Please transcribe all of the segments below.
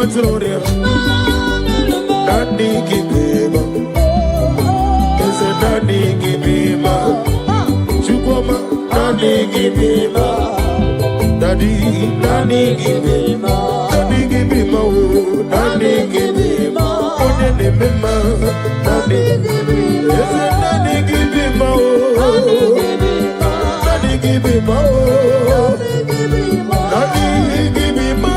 Matoria. Daddy give me ma. Is a daddy give me ma. Chukoma, daddy give me ma. Daddy give me ma. Daddy give me ma. Daddy give me ma. Daddy give me ma. Daddy give me ma. Is a daddy give me ma. Daddy give me ma. Daddy give me ma. Daddy give me ma.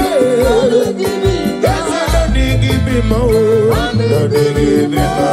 Daddy give me ma.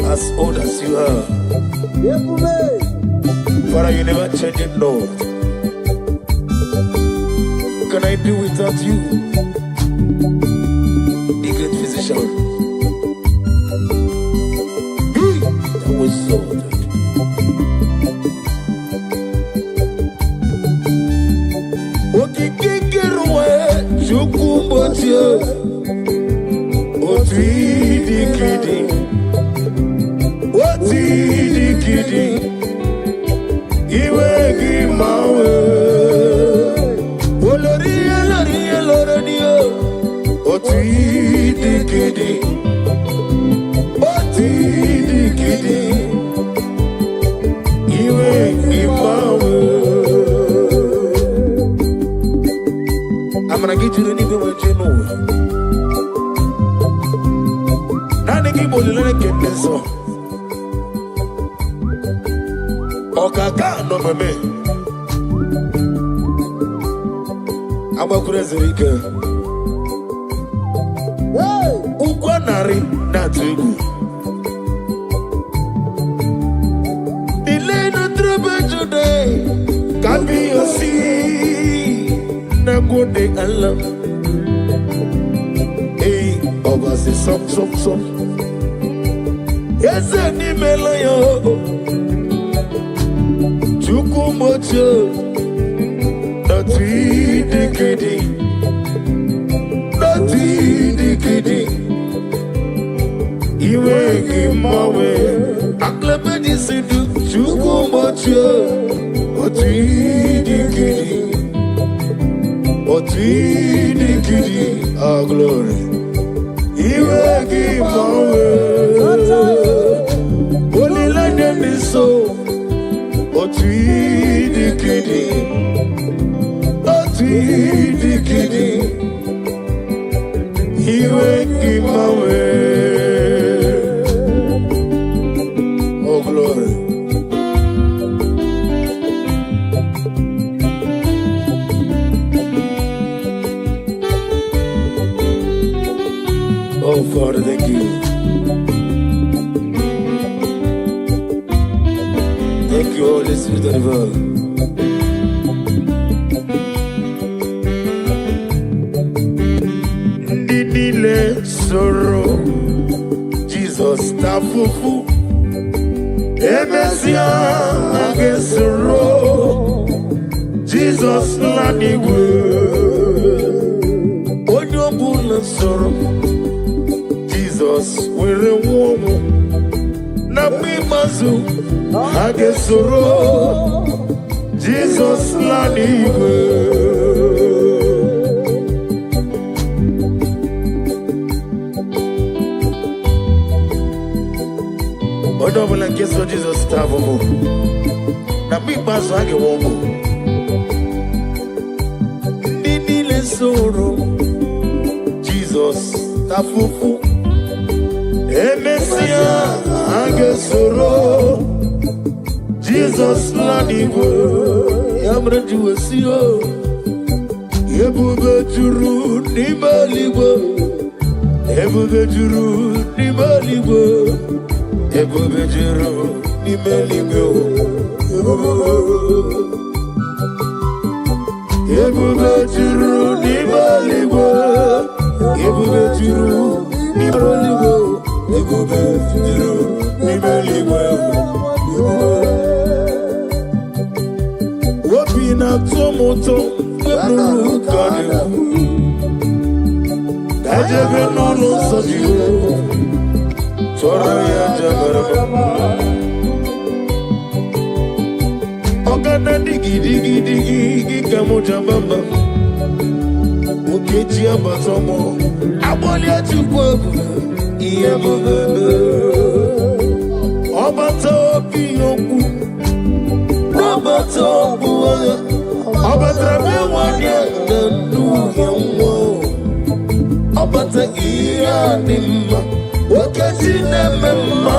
As old as you are, Father, you never change it, Lord. Can I do without you, the great physician? That was so good. I'm gonna get you the nigga with you know. Now they give you the get this one. Okaka no me. I'm a crazy girl. Ukwanari na tugu. Delay no trouble today. Can be your sea. Na go de Allah. Hey, over the some. Yes, any melayo. Chukumocho. Not the not the you ain't my way. I clap at this and do Chukumocho. Not the our glory. You will give my way. Only let them be so. But we the kidding. You will give my way. Oh glory. Oh, Father, thank you. Thank you, Holy Spirit of God. Didile sorrow, Jesus tafufu. Emesia agesoro, Jesus laniwe. soro Jesus were nwomu na mimazu ha ga-esoro Jesus la n'igwe onye ọbụla nke so Jesus taa abụmụ na mimazu ha ga-enwomu ndị niile soro Jesus tafufu emesia ha ga-esoro Jesus la n'igwe ya mere ji wesi o ebube juru n'ime eluigwe ebube juru n'ime eluigwe ebube juru n'ime eluigwe ebube juru n'ime eluigwe ebube juru n'ime eluigwe ebube juru n'ime eluigwe obi na-atụ m ụtọ nụrụ ụka ejebe n'ụlọ nsọ Jehova tụọrọ ya jebere ọgana digidigi ka mụ jabamba okechi agbata ọmụ agbalịa Chukwu ebu ihe bụbe ọbata obi okwu n'ọbata ọbụ agha ọbatara m ịnwanye na nnuhie nwa ọbata ihe a dị mma okechi na-eme mma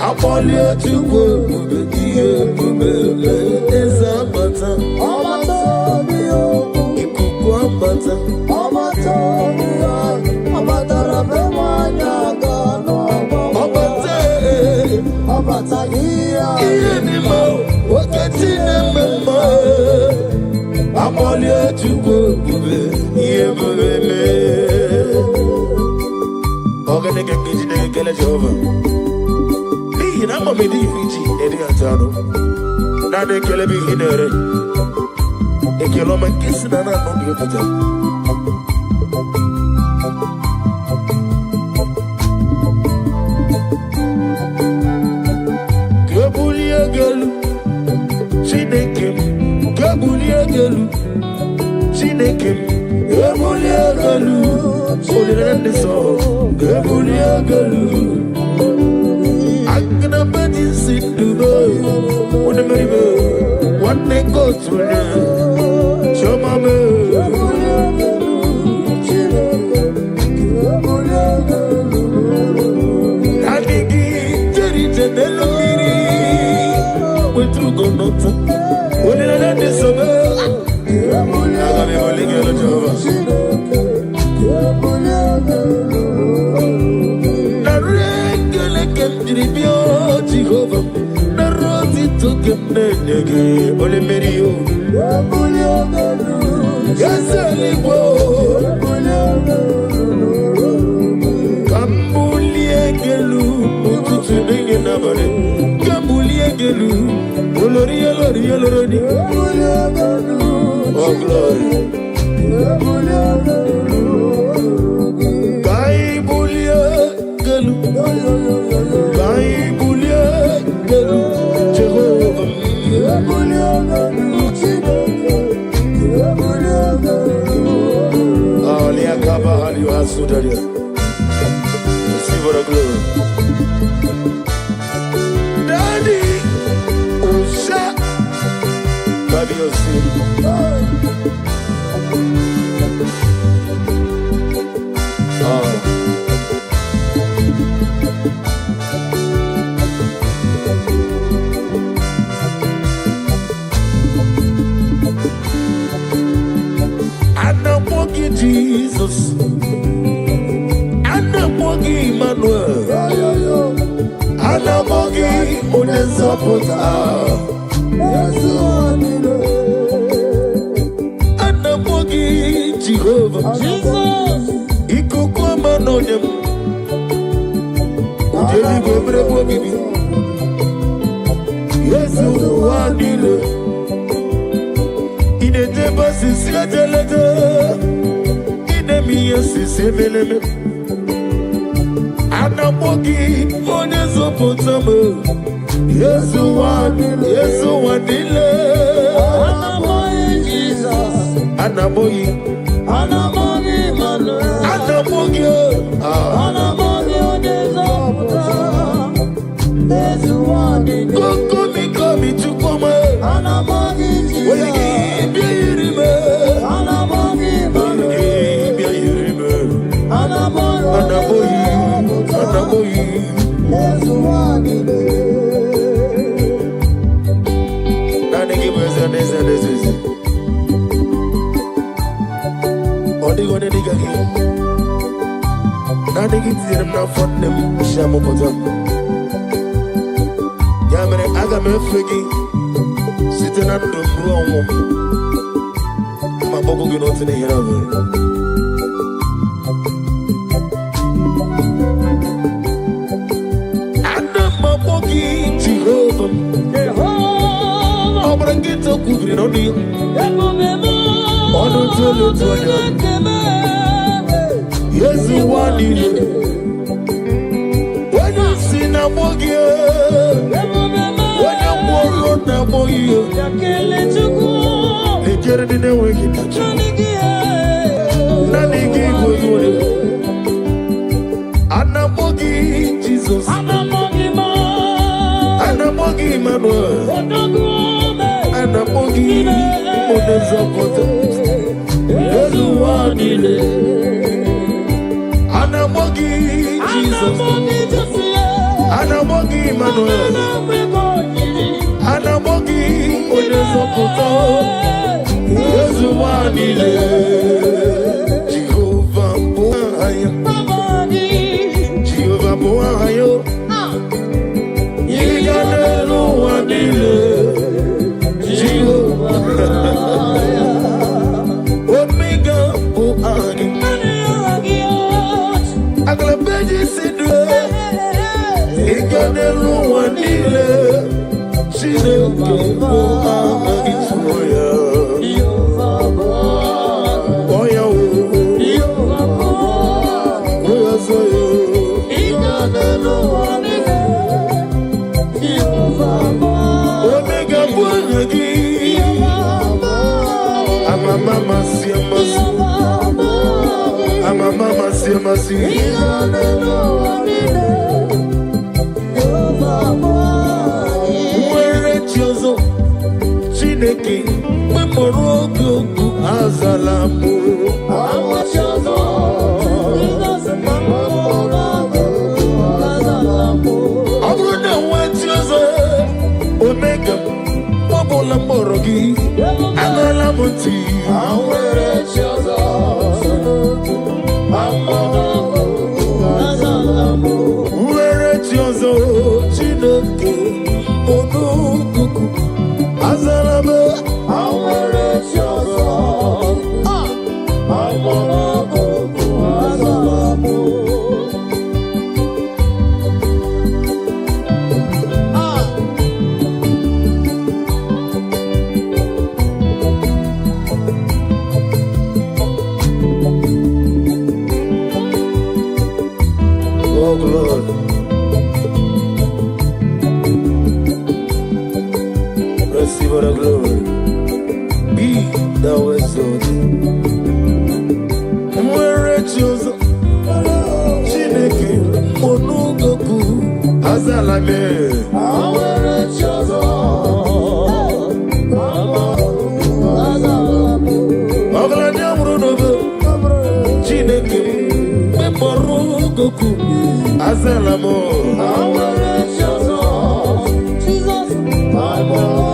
agbalịa Chukwu ebube ihe ebube eze agbata ikuku agbata ọbata ihe dị mma okechi na-eme mma agbalịa Chukwu ebube ihe ebube ọgane ka nke Chineke ekele Jehova n'ihi na ama m edi iri ji edi atọ anụ na-adị ekele bụ ihe na-ere ekele ọma nke si na na-anọ gị pụta ka ebulie gị elu Chineke m ka ebulie gị elu Chineke m ebulie gị elu olile ndị nsọ ka ebulie gị elu agana mmadụ isi ndụbe onye meribe nwanne nke otu onye chiọma me adịghị jerije n'elu mmiri wetugo n'ụtụ olile ndị nsọ me aga m ebuli gị elu Jehova Jehova nara otito ke m na-enye gị onye mmeri o eze eluigwe ka m bulie gị elu ụtụtụ n'ehihie n'abalị ka m bulie gị elu olori olori oh glory ka anyị bulie gị elu ka anyị bulie gị elu Jehova Aliakaba aliwasudaria receive the glory Daddy Usha Baby Osi Jesus, Anamogi Emmanuel, Anamogi Unezapota, Anamogi Jehovah, Jesus, Ikoko Manonem, Ujeli Gobre Bogibi, Yesu Wadile, Inedeba Sisia Delete. yes, Semeleme. Anamogi, Onezo Potamo. Yes, one, Anamogi, Jesus. Anamogi, Manu. Anamogi, Onezo Potamo. Yes, one, come to come. Anamogi, Jesus. Sitting at the room, my bubble get out in the air. And the Mabogi, Jehovah, I'm gonna get to cooking on you. On the yes, you want it. When you see Nabogi, Anamogi, Jesus. Anamogi, Emmanuel. Anamogi, Onezo Potamo. Anamogi, Jesus. Anamogi, Emmanuel. Anamogi, Onezo Potamo. Jehovah Boahayo. Jehovah Boahayo. Yiganelo Wanile. Jehovah Omega Boahayo. Aglabeji Sidre. Yiganelo Wanile. Jehovah Boahayo. Mama, Chineke, Memorogo, Azalamu. Omega, Mobola Morogi, Agalamuti. Chineke, Onukuku, Azalame, oh Lord. Receive the glory. Be thou exalted. Where chosen, Chineke, Onugoku, Azalame. Where chosen, Oglanya Murunogo, Chineke, Memorugoku, Azalamo. Where chosen, Jesus, my Lord.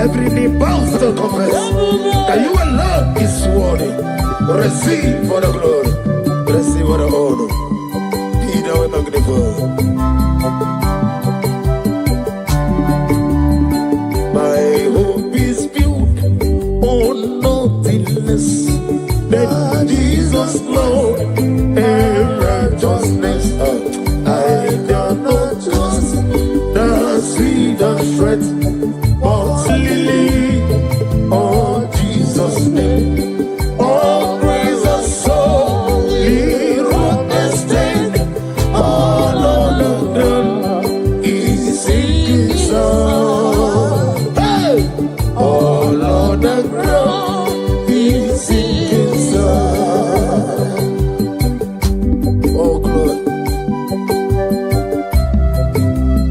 Every knee bows to confess that you alone is worthy. Receive for the glory, receive for the honor. Be thou magnified. My hope is built on nothing less than Jesus' Lord and righteousness. I dare not trust the sweetest threat. Oh, Jesus' name. Oh, praise the soul. He wrote the stand. All on the ground. He's singing song. Hey! All on the ground. He's singing song. Oh, glory.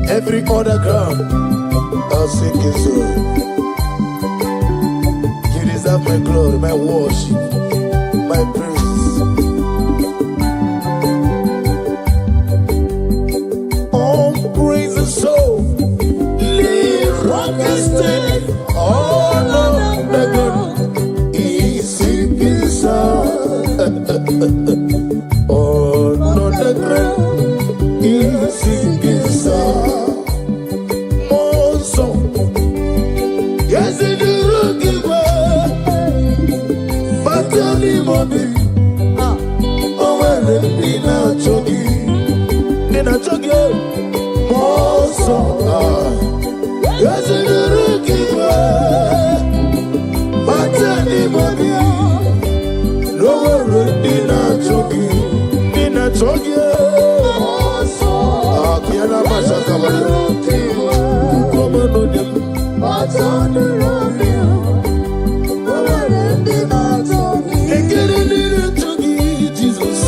Every other ground, I'll sing his song. My glory, my worship, my praise. Oh, praise the soul, live rock and stay. All of the ground, he's singing song. All of the ground, he's singing song. More song, yes, it is. Jesus.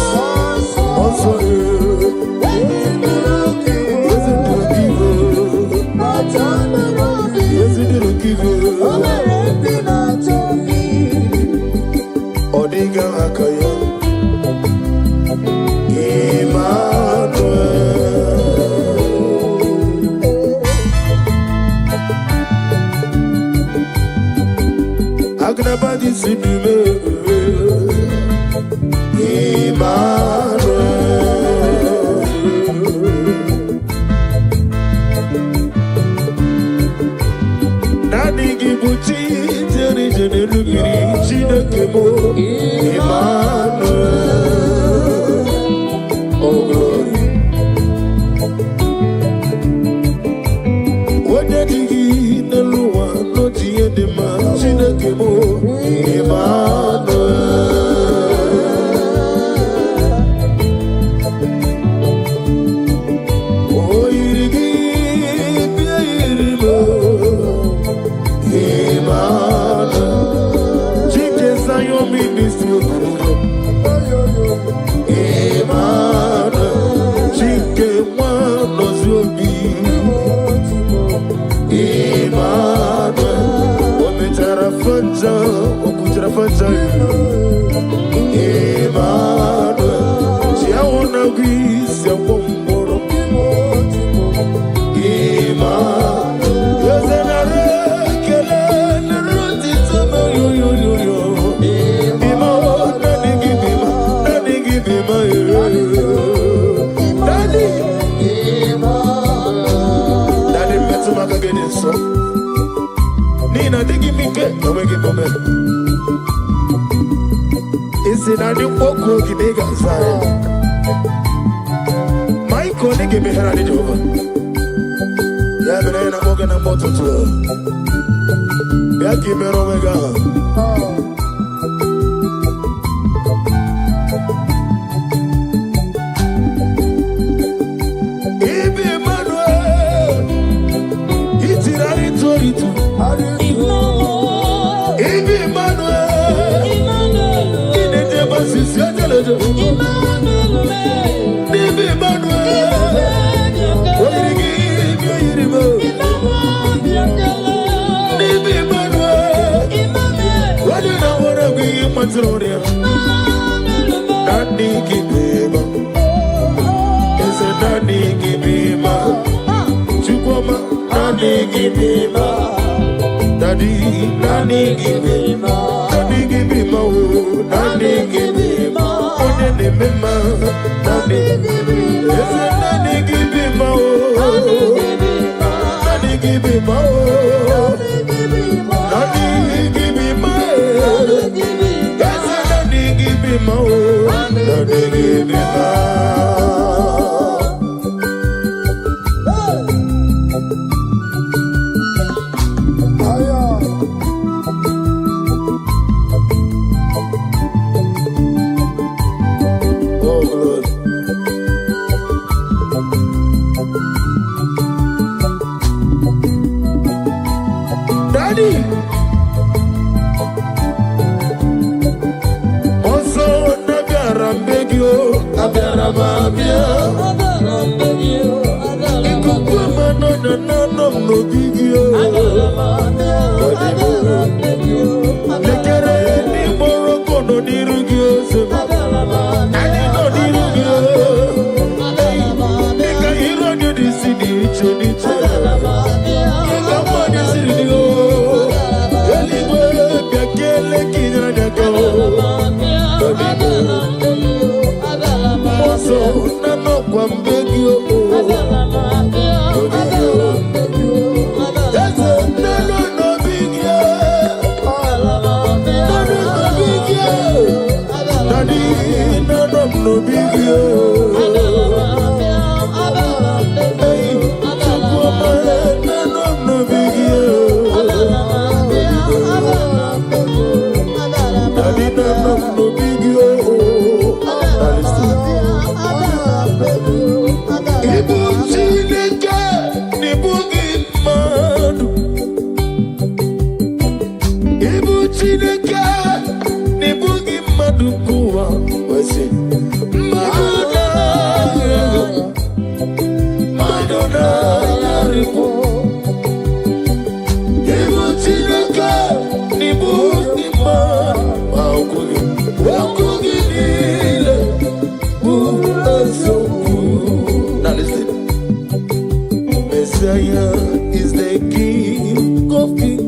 Is the King of Kings.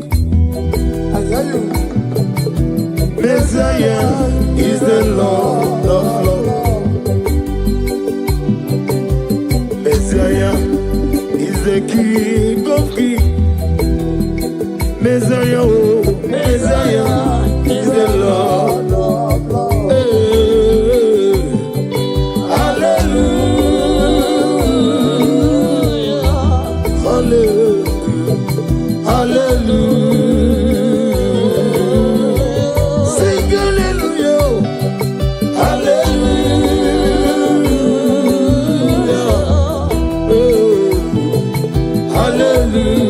Messiah is the Lord of Lords. Messiah is the King of Kings. Messiah, oh, Messiah is the Lord of Lords. Hey, hallelujah, hallelujah, hallelujah. Sing hallelujah, hallelujah, hallelujah.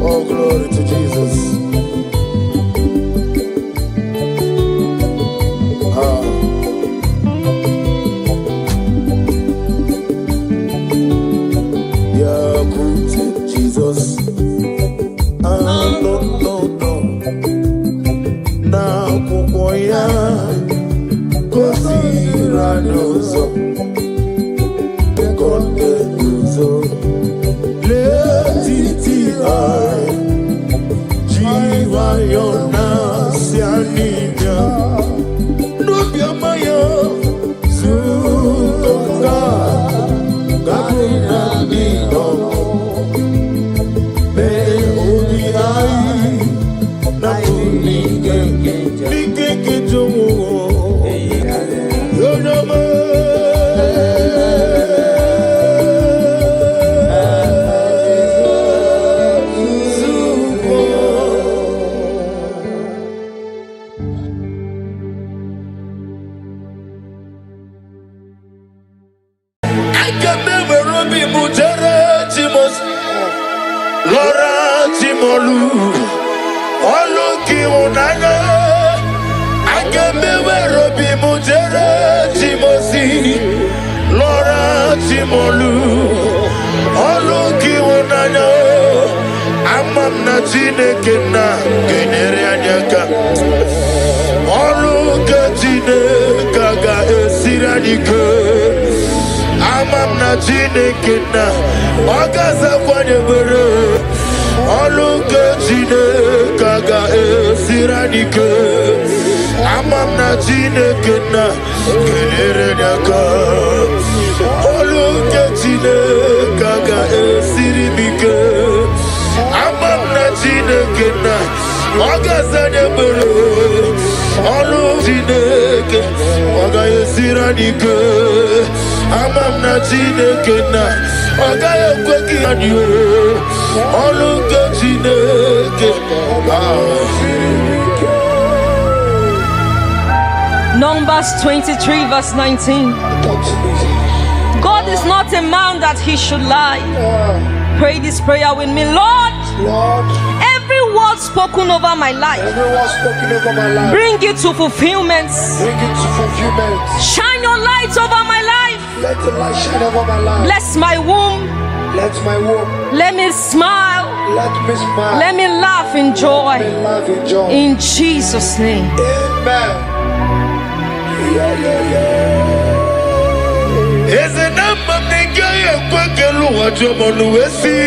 Oh, glory to Jesus. Yeah, good Jesus. No. Now, Kukoya, Kosiranoso, Kondenuso, Letiti I, Jiva Yona, Sianina, Nubia Maya, Zuka, Gabina Nino, Me Ubiai, Napunike, Nike Jomo, Yonama. Laura Timolu, Oluki Unana, I can never be Mujere Timosi, Laura Timolu, Oluki Unana, Amam Natine Kena, Generianaka, Oluka Tine Kaga Siranika. Amam Natine Kena, Agaza Kwanebere, Oluka Tine Kaga Siranika. Amam Natine Kena, Generaka, Oluka Tine Kaga Siribika. Amam Natine Kena, Agaza Nebere, Oluka Tine Kaga Siranika. Amam Natine Kena, Agaya Kweki Anyo, Oluka Tine Kena. Numbers 23 verse 19. God is not a man that he should lie. Pray this prayer with me. Lord, every word spoken over my life, bring it to fulfillment. Shine your light over my life. Let the light shine over my life. Bless my womb. Let my womb. Let me smile. Let me smile. Let me laugh in joy. Let me laugh in joy. In Jesus' name. Amen. Is a number of nigga kwekelu wajomonu wesi.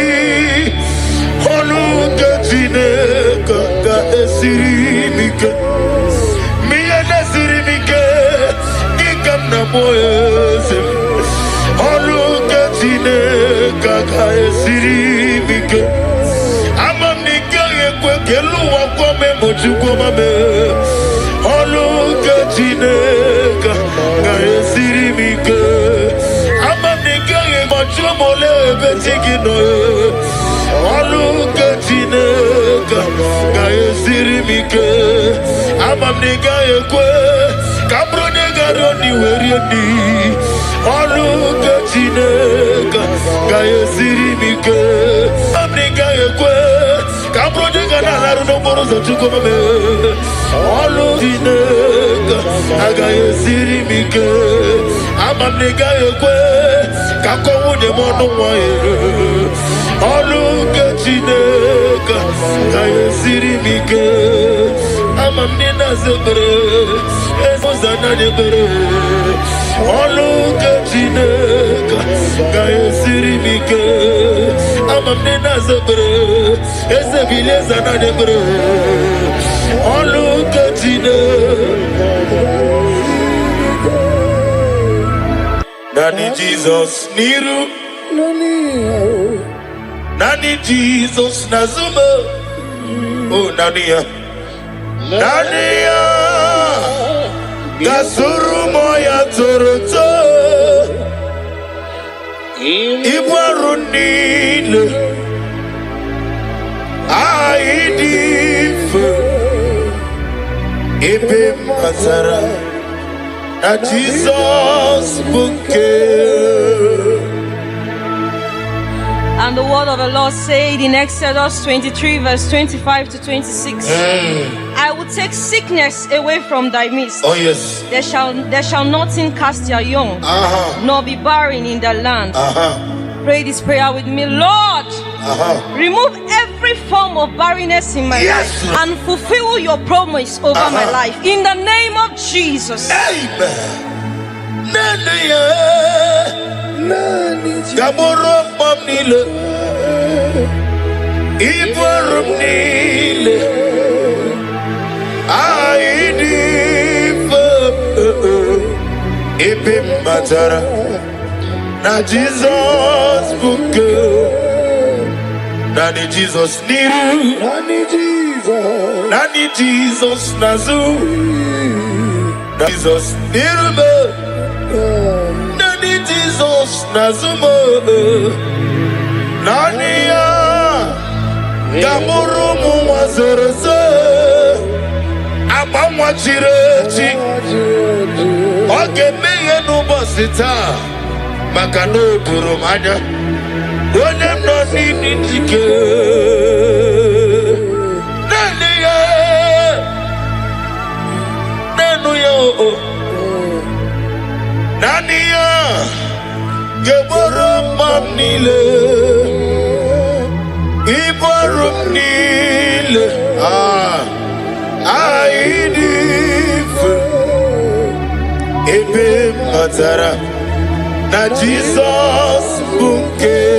Oluka Tine Kaga Esirimike. Miya Nesirimike. Gikam na moyese. Oluka Tine Kaga Esirimike. Amam nigga kwekelu wakome mochukoma me. Oluka Tine Kaga Esirimike. Amam nigga mochumole betigino. Oluka Tine Kaga Esirimike. Amam nigga kwe kabro nigga roni werieni. Oluka Tine Kaga Esirimike. Amam nigga kwe kabro nigga na haru no moro zochukoma me. Oluka Tine Kaga Esirimike. Amam nigga kwe Akowo de mono wae. Oluke chineka. Kaya siri mike. Amamnina zebre. Ezozana debre. Oluke chineka. Kaya siri mike. Amamnina zebre. Ezebile zana debre. Oluke chineka. Nani Jesus niru. Nani Jesus nazuma. Oh Nania. Nania. Gasuru moya toroto. Ibarunile. Aidif. Ibe mazara. Na Jesus bouquet. And the word of the Lord said in Exodus 23 verse 25 to 26. I will take sickness away from thy midst. Oh yes. There shall nothing cast their young, nor be barren in the land. Pray this prayer with me. Lord, remove every form of barrenness in my life and fulfill your promise over my life. In the name of Jesus. Amen. Gamoro mamnile. Ibarum nile. Aidif. Ibim matara. Na Jesus bouquet. Nani Jesus niru. Nani Jesus. Nani Jesus nazu. Nani Jesus niru. Nani Jesus nazumo. Nani ya. Gamuru muwazereze. Abamwa chirechi. Oge meye nubosita. Makano burumanya. Onem no nini tike. Nani ya. Nenu yo. Nani ya. Geborum mamnile. Iborum nile. Aidif. Ebe matara. Na Jesus bouquet.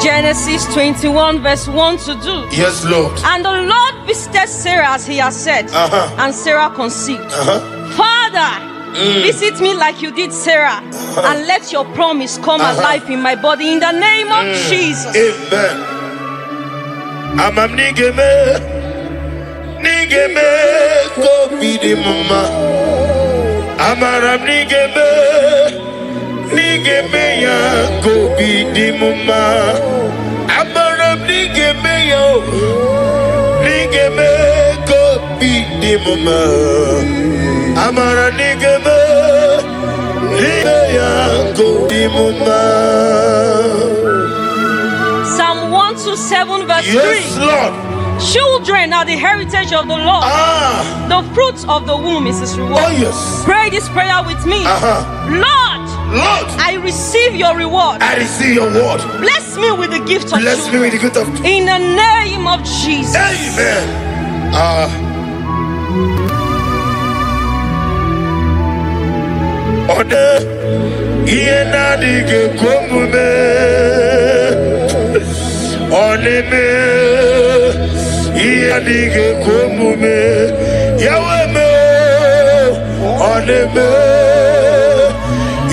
Genesis 21 verse 1 to 2. Yes, Lord. And the Lord visited Sarah as he has said, and Sarah conceived. Father, visit me like you did Sarah, and let your promise come alive in my body in the name of Jesus. Amen. Amam nigeme ko bidi mama. Amaram nigeme ya ko bidi mama. Amaram nigeme ko bidi mama. Amara nigeme ya ko bidi mama. Psalm 127 verse 3. Yes, Lord. Children are the heritage of the Lord. The fruit of the womb is his reward. Oh yes. Pray this prayer with me. Lord, I receive your reward. I receive your word. Bless me with the gift of Bless me with the gift of. in the name of Jesus. Amen. Ode iena dige komume. Oneme iena dige komume. Yaweme oneme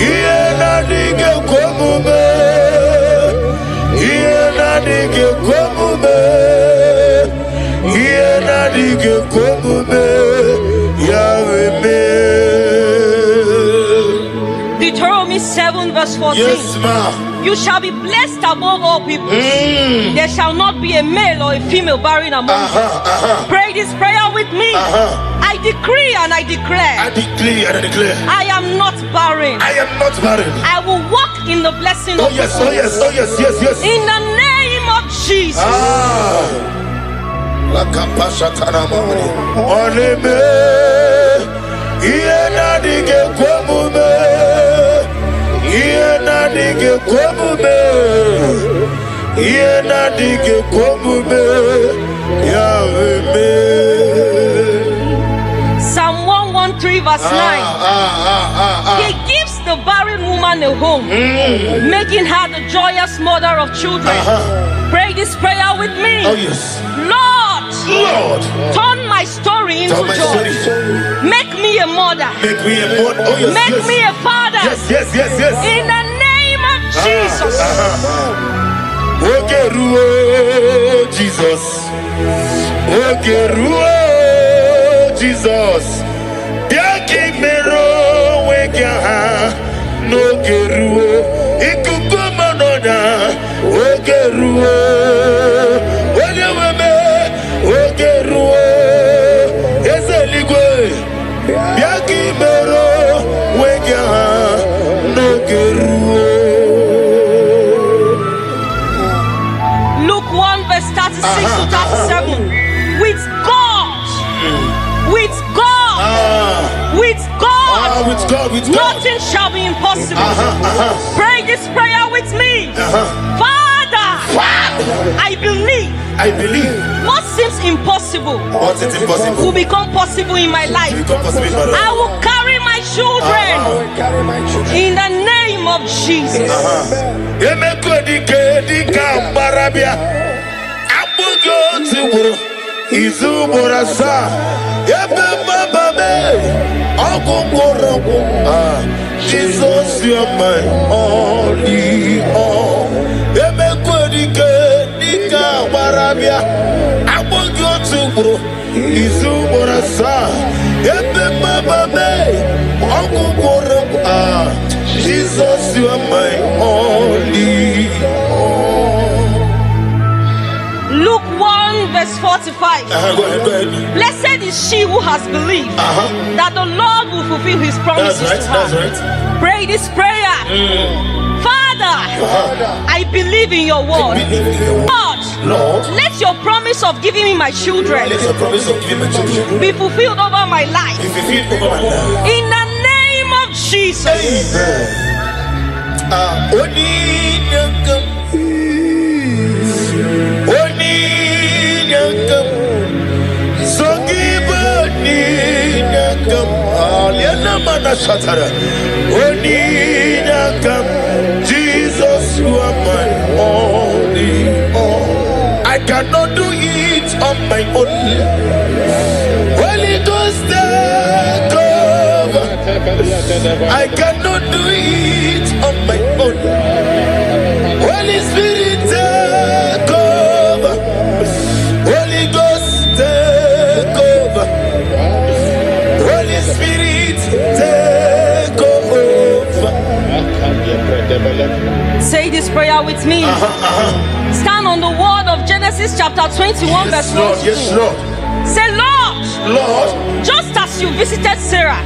iena dige komume. Iena dige komume. Iena dige komume. Yaweme. Deuteronomy 7 verse 14. Yes, ma'am. You shall be blessed above all people. There shall not be a male or a female barren among you. Pray this prayer with me. I decree and I declare. I decree and I declare. I am not barren. I am not barren. I will walk in the blessing Oh of yes, the oh yes, oh yes, yes, yes. in the name of Jesus. Lakapashatana mamri. Oneme iena dige komume. dike komume. Yena dike komume. Yahweh. Psalm 113 verse 9. He gives the barren woman a home, making her the joyous mother of children. Pray this prayer with me. Oh yes. Lord, turn my story into my joy. story. Make me a mother. Make me a mother. Oh yes. Make me a father. Yes. In the name of Jesus. Ogeruo Jesus. Ogeruo Jesus. Biaki mero wegaha. No geruo. Ikukumanoda. Ogeruo. Onyeweme. Ogeruo. Ezeligwe. Biaki mero wegaha. No geruo. Luke 1 verse 36 to 37. With God, with God, nothing shall be impossible. Pray this prayer with me. Father, I believe what seems impossible will become possible in my life. I will carry my children in the name of Jesus. Jesus, you are my only all. Jesus, you are my only all. Luke 1 verse 45. Go ahead. Blessed is she who has believed that the Lord will fulfill his promises to her. That's right. Pray this prayer. Father, I believe in your word. Lord, let your promise of giving me my children be fulfilled over my life. In the name of Jesus. Jesus, you are my only all. I cannot do it on my own. Holy Ghost, take over. I cannot do it on my own. Holy Spirit, take over. Holy Ghost, take over. Holy Spirit, take over. Say this prayer with me. Stand on the word of Genesis chapter 21 verse 1 to 2. Yes, Lord. Say, Lord, just as you visited Sarah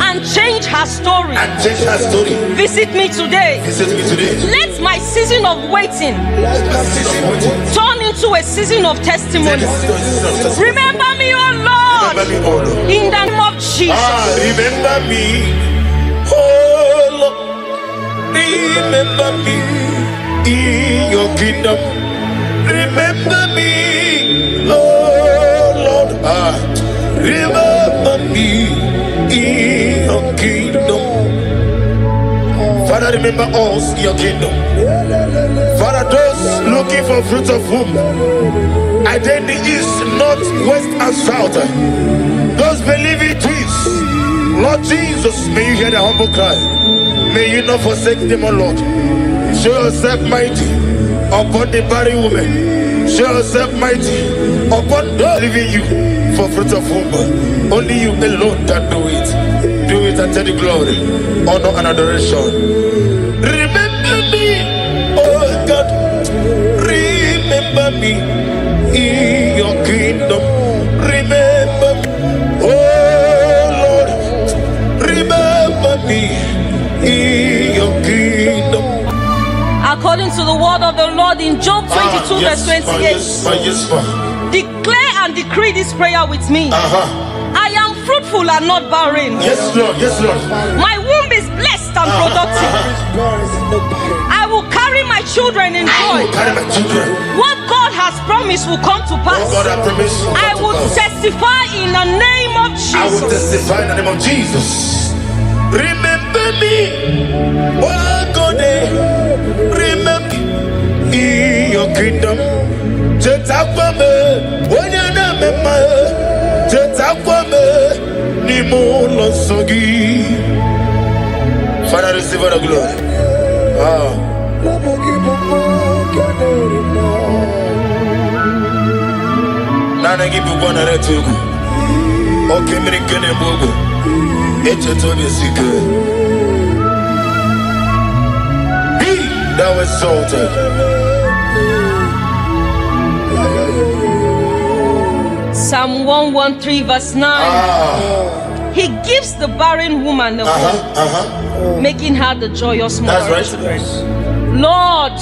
and changed her story, visit me today. Let my season of waiting turn into a season of testimony. Remember me, oh Lord, in the name of Jesus. Remember me, oh Lord. Remember me in your kingdom. Remember me, oh Lord. Remember me in your kingdom. Father, remember us in your kingdom. Father, those looking for fruit of womb, either in the east, north, west, and south, those believing twins, Lord Jesus, may you hear their humble cry. May you not forsake them, O Lord. Show yourself mighty upon the barren woman. Show yourself mighty upon those living you for fruit of womb. Only you alone can do it. Do it and take the glory, honor, and adoration. Remember me, oh God. Remember me in your kingdom. Remember me, oh Lord. Remember me in your kingdom. According to the word of the Lord in Job 22 verse 28. Declare and decree this prayer with me. I am fruitful and not barren. Yes, Lord. My womb is blessed and productive. I will carry my children in joy. What God has promised will come to pass. I will testify in the name of Jesus. I will testify in the name of Jesus. Remember me, oh God, remember in your kingdom. Father, receive all the glory. Nana give you one at two. Okay, many can you move? It's a total secret. Be thou exalted. Psalm 113 verse 9. He gives the barren woman a womb, making her the joyous mother. That's right. Lord,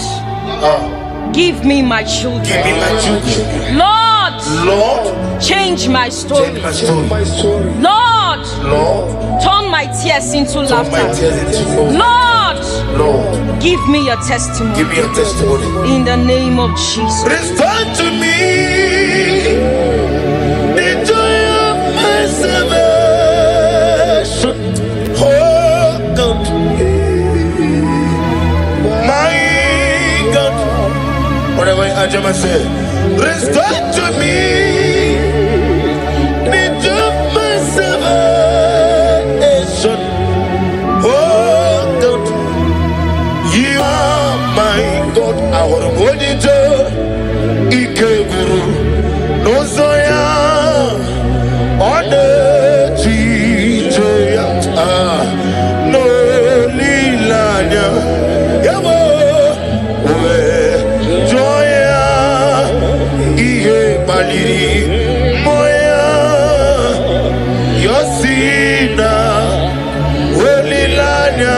give me my children. Give me my children. Lord, change my story. Change my story. Lord, turn my tears into laughter. Lord, give me a testimony. Give me a testimony. In the name of Jesus. Restore to me the joy of my salvation. Oh God, my God. Whatever I say, restore to me the joy of my salvation. Oh God, you are my God. Our monitor, Ike Guru, no Zoya, on the Chijoya, no Lilanya, Yabo, Joya, Ihe Baliri, Moya, Yosina, Lilanya,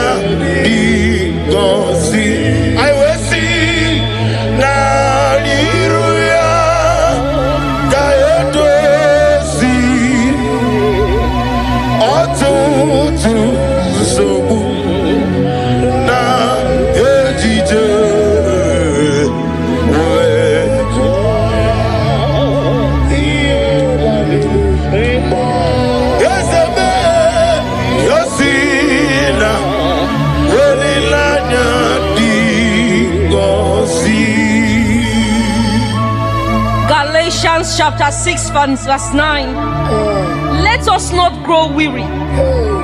Digosi. I will see Naliruya Gayodosi Otutu Sobu Na Ejije Yosebe Yosina Welilanya Galatians chapter 6 verse 9. Let us not grow weary,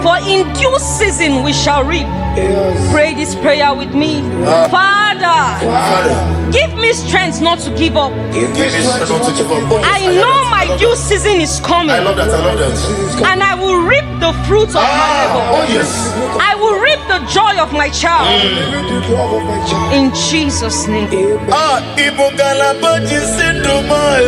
for in due season we shall reap. Pray this prayer with me. Father, give me strength not to give up. I know my due season is coming. I love that. And I will reap the fruit of my labor. Oh yes. I will reap the joy of my child. In Jesus' name. Igbo galabaji sinduma.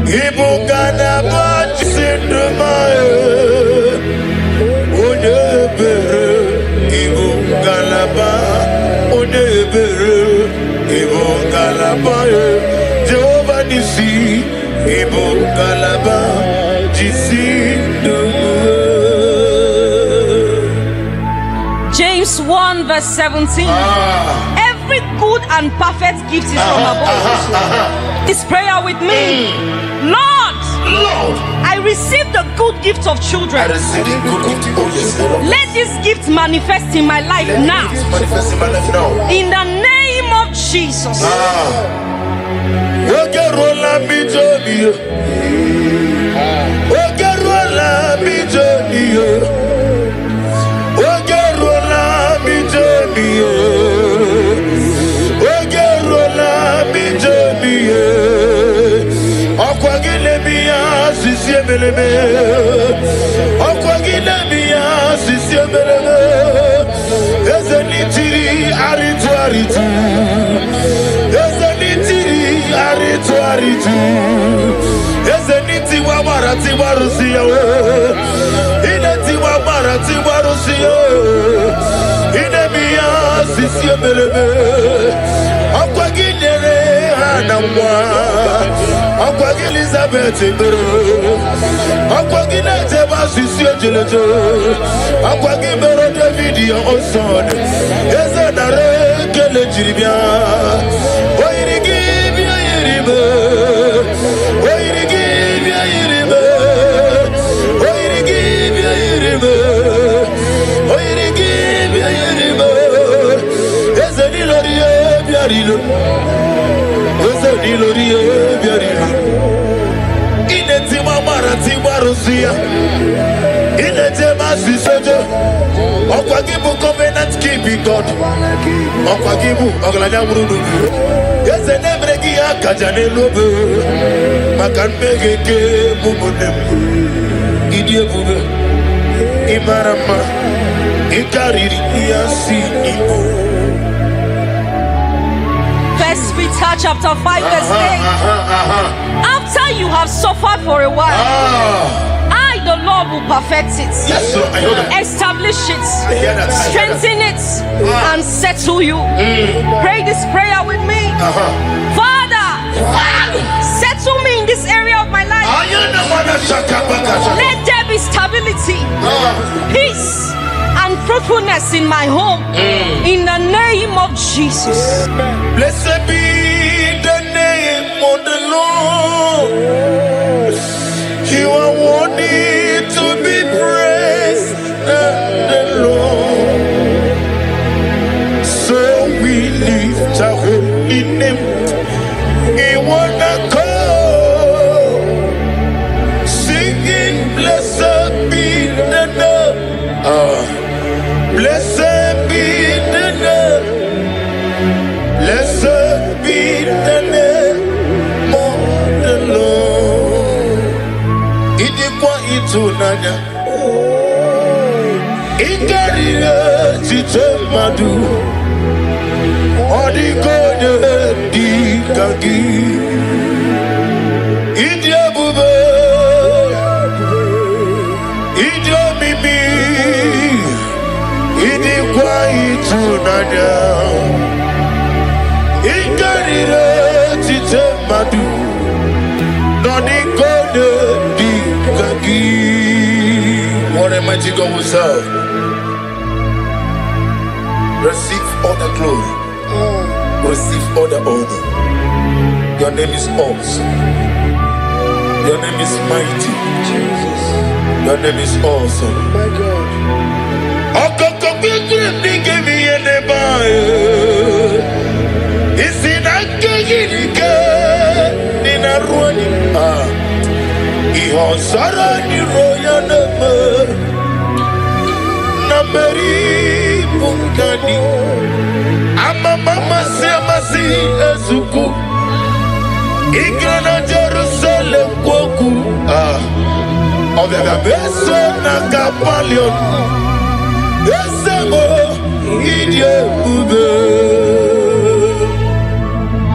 Igbo galabaji sinduma. Onebere Igbo galaba. Onebere Igbo galaba. Jehovah Nisi Igbo galaba. James 1 verse 17. Every good and perfect gift is from above. This prayer with me. Lord, I receive the good gift of children. I receive the good gift. Oh yes. Let this gift manifest in my life now. Manifest in my life now. In the name of Jesus. Elizabeth, Aquagina Tebas is your gelato. Aquagibero David, your own son. Yes, and a regular Jiribia. Why did give you a river? Why did give you a river? Why did give you a river? Why did give you a river? Yes, a Niloria, Biarilo. Yes, a Niloria, Biarilo. Timarusia in the Temasi Sojo, Okwagibu covenant keeping God, Okwagibu, Oglania Brudu, yes, and Emregia Kajane Lobe, Makan Megeke, Mubunem, Idiobu, Imarama, Ikari, Yasi, Igbo. First Peter chapter 5 verse 8. After you have suffered for a while, I, the Lord, will perfect it. Yes, sir, I heard that. Establish it, strengthen it, and settle you. Pray this prayer with me. Father, settle me in this area of my life. Let there be stability, peace, and fruitfulness in my home. In the name of Jesus. Blessed be the name of the Lord. You are worthy to be praised, the Lord. So we lift our holy name. We wanna go singing, blessed be the Lord. Blessed be the name. Blessed be the name of the Lord. Idikwa itunanya. Ikarire chitemadu. Odikode dikagi. Idiabube. Idiomimi. Idikwa itunanya. Ikarire chitemadu. Odikode dikagi. What a mighty God we serve. Receive all the glory. Receive all the honor. Your name is awesome. Your name is mighty. Jesus. Your name is awesome. My God. Mama Semasi Ezuku Igrana Jerusalem Kwoku Obega Beso Nakapalion Esemo Idye Ube.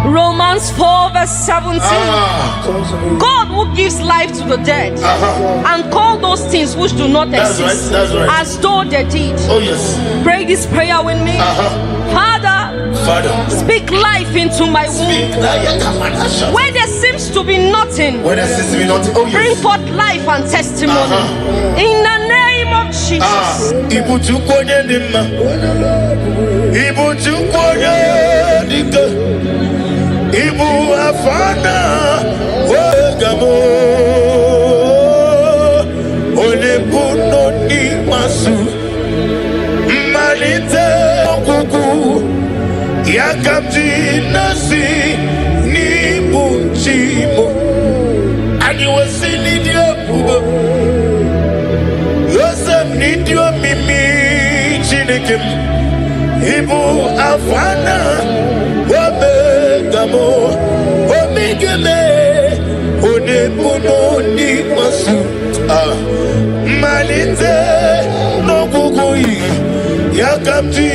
Romans 4 verse 17. God who gives life to the dead and call those things which do not exist that's right. as though they did. Oh yes. Pray this prayer with me. Father, speak life into my womb. Where there seems to be nothing, oh, yes. Bring forth life and testimony. In the name of Jesus. Ibu afana wegamo olebuno ni masu malite okuku yakamji nasi ni bunchimo ani wasini diabubo yosem ni dio mimi chineke ibu afana wabegamo omigeme onebuno ni masu malite nokukuyi yakamti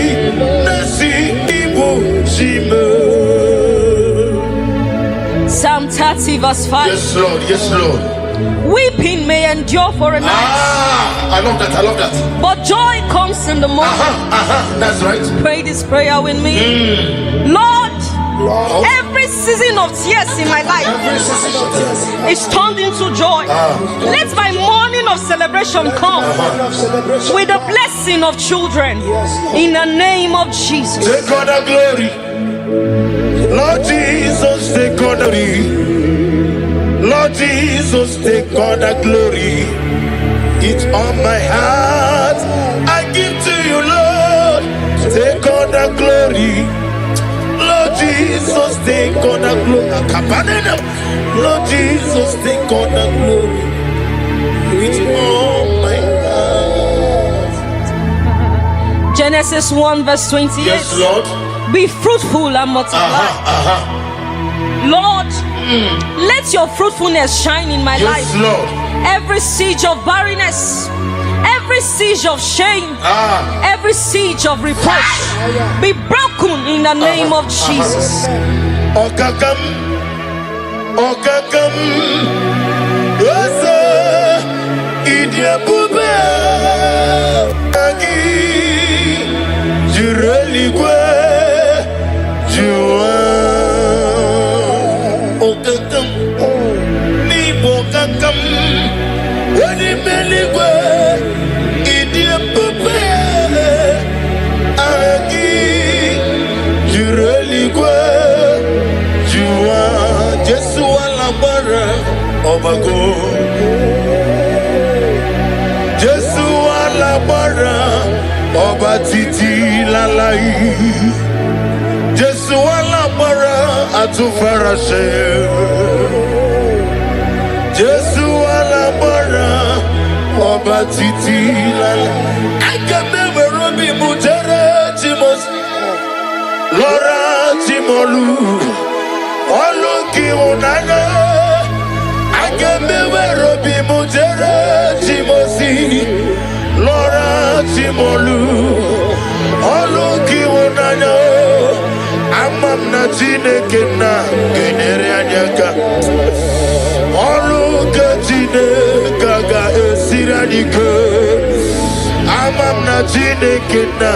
nasi ibu shime. Psalm 30 verse 5. Yes Lord, yes Lord. Weeping may endure for a night. I love that. But joy comes in the morning. That's right. Pray this prayer with me. Lord, every season of tears in my life is turned into joy. Let my morning of celebration come with the blessing of children in the name of Jesus. Take all the glory. Lord Jesus, take all the glory. Lord Jesus, take all the glory. It's on my heart. I give to you, Lord. Take all the glory. Lord Jesus, take all the glory. Lord Jesus, take all the glory. It's on my heart. Genesis 1 verse 28. Yes, Lord. Be fruitful and multiply. Lord, let your fruitfulness shine in my life. Yes, Lord. Every siege of barrenness, every siege of shame, every siege of reproach be broken in the name of Jesus. Okakam, Okakam, Osa, Idia Bube, Agi, Jureligwe, Jua, Okakam, Nibo Kakam, Wadi Meligwe, Idia Bube, Agi, Jureligwe. Jesu alabara obago. Jesu alabara oba titi lalai. Jesu alabara atufarashe. Jesu alabara oba titi lalai. Akabebe robi mujere chimos. Lora chimolu. Oluki unana Agembe robi mujere Chimosi Lora Chimolu Oluki unana Amam na Chineke na Genere anyaka Oluke Chineke ga esiradike Amam na Chineke na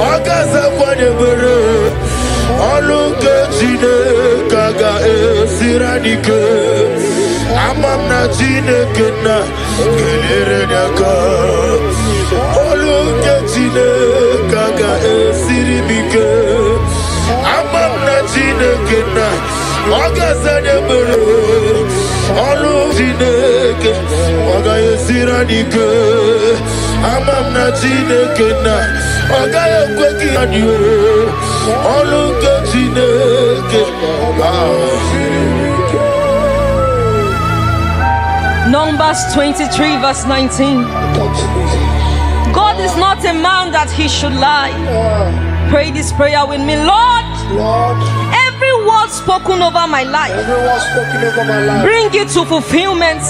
Okaza kwa nebere Oluke Chineke ga esiradike Amam na Chineke na Genere nyaka Oluke Chineke ga esirimike Amam na Chineke na Okaza nebere Oluke Chineke ga esiradike Amam na Chineke na Ogaya kweki adiyo Oluke Chineke. Numbers 23 verse 19. God is not a man that he should lie. Pray this prayer with me. Lord, every word spoken over my life, bring it to fulfillment.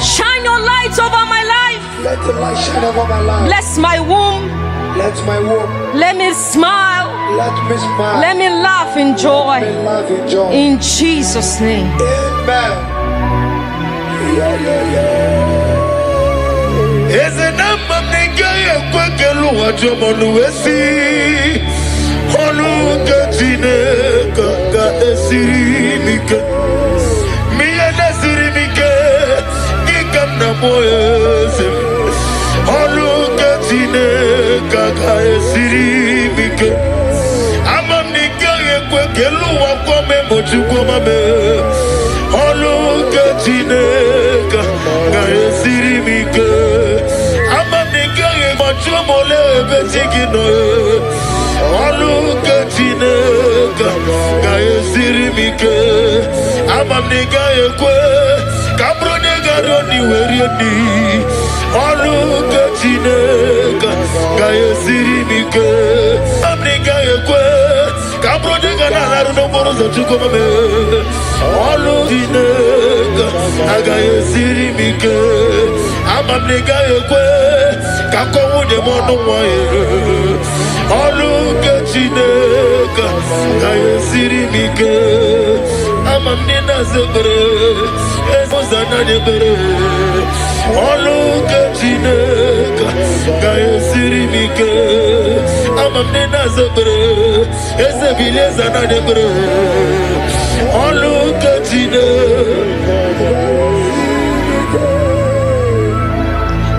Shine your light over my life. Let the light shine over my life. Bless my womb. Let my womb. Let me smile. Let me smile. Let me laugh in joy. Let me laugh in joy. In Jesus' name. Amen. Is a number of nigga kwekelu wajomonu wesi Oluke Chineke ga esirimike Miya nesirimike Gikam na moyese Oluke Chineke ga esirimike Amam nigga kwekelu wakome mochukoma me Oluke Chineke ga esirimike Mole betigino Oluke Chineke ga esirimike Amam nigga ekwe Kabro nigga roni werieni Oluke Chineke ga esirimike Amam nigga ekwe Kabro nigga nalaru no moro zochuko mame Oluke Chineke ga esirimike Amam nigga ekwe Kako wude mono mwaye Oluke Chineke ga esirimike Amam nina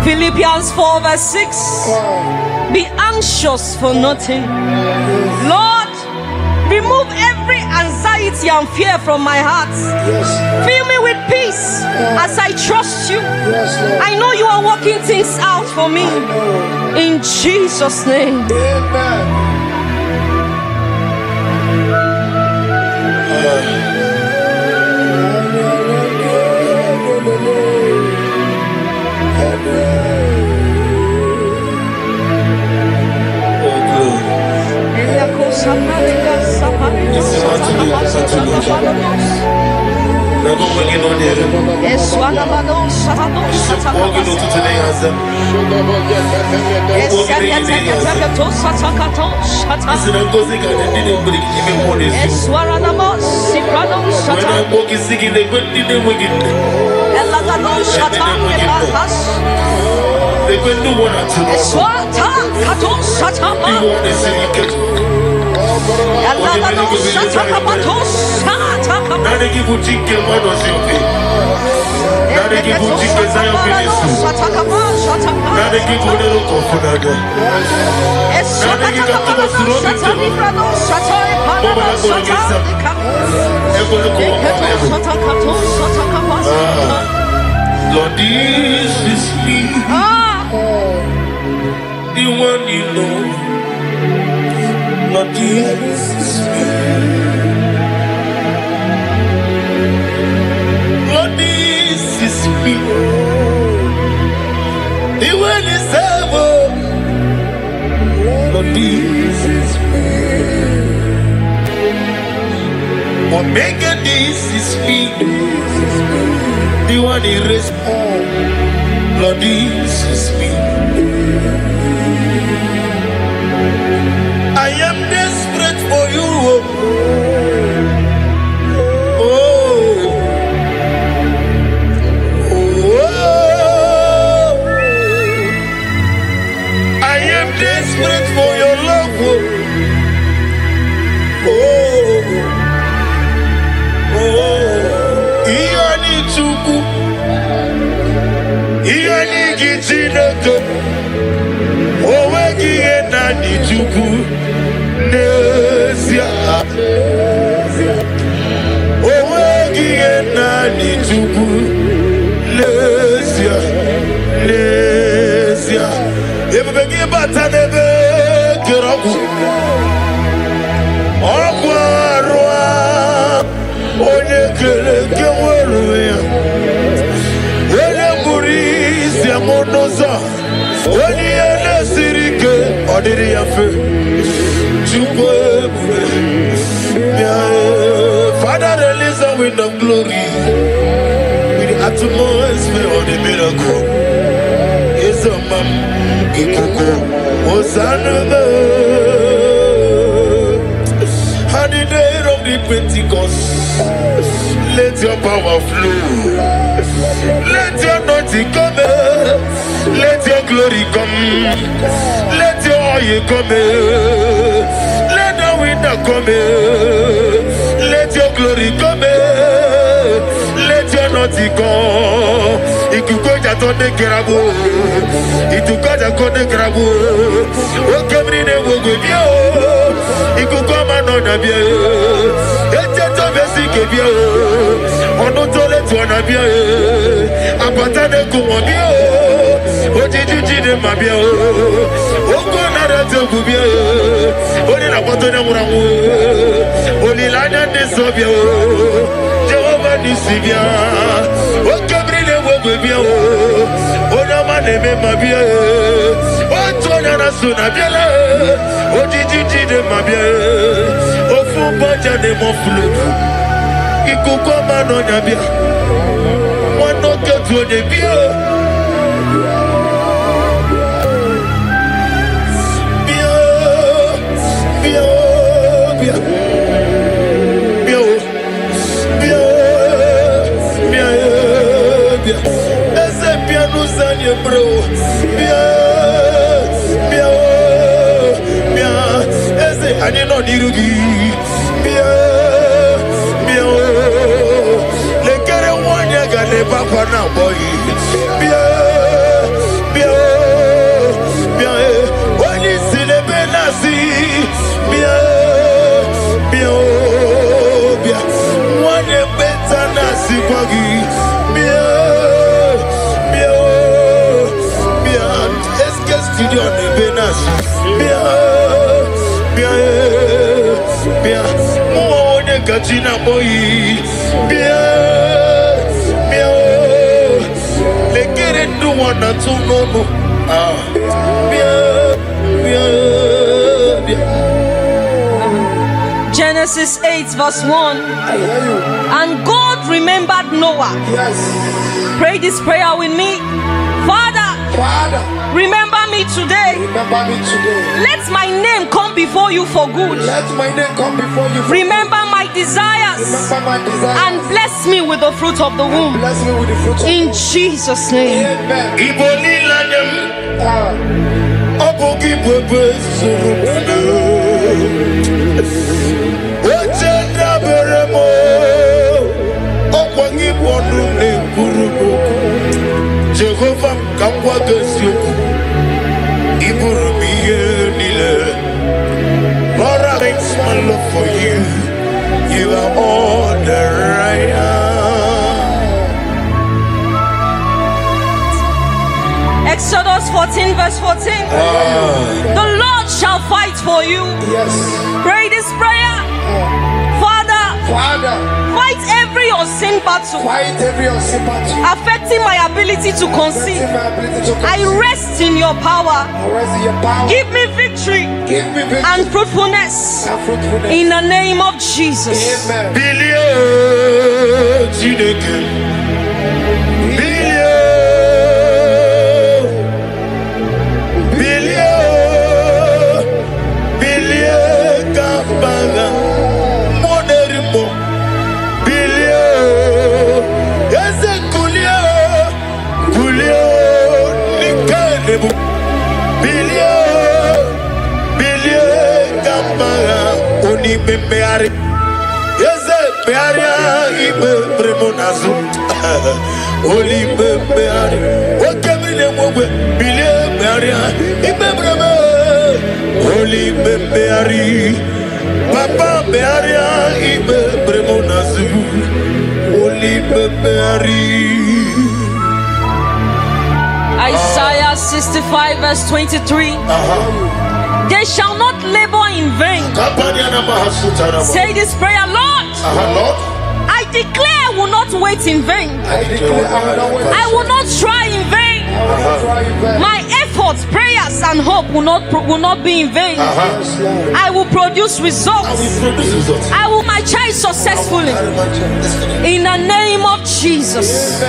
Philippians 4 verse 6. Be anxious for nothing. Lord, remove every anxiety and fear from my heart. Fill me with peace as I trust you. I know you are working things out for me. In Jesus' name. Amen. Lord, this is me, the one you know. Lord, this is me. Lord, this is me, the one is ever. Lord, this is me. Omega, this is me, the one he raised. Lord, this is me. I am desperate for you. Oh, oh, I am desperate for your love. Oh, oh, Iani Chuku, Iani Gichinoko, Owegi Enani Chuku, Nesia, Owegi Enani Chuku, Nesia, Nesia, Ebegi Batanebe, Kiraku, Okwarua, Onyekele Kewaruya, Wele Murisi Amonoza, Onyele Sirike, Odiri Yafe, Chukwe, Father, release the wind of glory with the atmosphere of the miracle. It's a man, Ikoko, Hosanna. On the day of the Pentecost, let your power flow. Let your anointing come. Let your glory come. Let your oil come. Let the wind come. Let your glory come. Let your anointing come. Ikukoja tonde kerabu. Itukoja konde kerabu. Okemri ne wogobio. Ikukoma no nabia. Eteto besi kebia. Ono tole tu nabia. Apatane kumobia. Ojiji de mabia. Oko na rete kubia. Oni na patone muramu. Oni lanya de sobia. Jehovah nisibia. Okemri ne wogobia. Ona maneme mabia. Otona na sunabia. Ojiji de mabia. Ofu baja de mon flou. Ikukoma no nabia. Wano ketu de bia. Bia. Bia. Bia. bro. I did not need to give. Let get a one year got a papa now, boy. When you see the Benassi, one year better Nasi Buggy. Let's get studio on the Benassi. Gachina boy, they get it to one or two no. Genesis 8 verse 1. And God remembered Noah. Yes. Pray this prayer with me. Father, remember me today. Remember me today. Let my name come before you for good. Let my name come before you. Remember my desires. Remember my desires. And bless me with the fruit of the womb. Bless me with the fruit of In Jesus' name. Amen. Igbo Obogi Bebe Ochenda Beremo Okwangi Bonu Nekurubo Jehovah Kamwa Gesyoku Iburumiye Nile Lord, I thanks my love for you. You are all that I am. Exodus 14 verse 14. The Lord shall fight for you. Yes. Pray this prayer. Father, fight every unseen battle Fight every unseen battle. affecting my ability to conceive. I rest in your power. Rest in your power. Give me victory Give me victory and fruitfulness and fruitfulness. in the name of Jesus. Amen. Billion Chineke Billion Kabaga Moderimo Billion Ezekulio Nikanebo Billion Kabaga Oni Bebeari Bearia Ibe Bremonazo Holy Beari Wakabine Mobe Bilia Bearia Ibe Bremo Holy Beari Papa Bearia Ibe Bremonazo Holy Beari Isaiah 65 verse 23. They shall not labor in vain. Say this prayer, Lord. Lord, I declare I will not wait in vain. I declare I will not wait. I will not try in vain. My efforts, prayers, and hope will not be in vain. I will produce results. I will my child successfully. In the name of Jesus.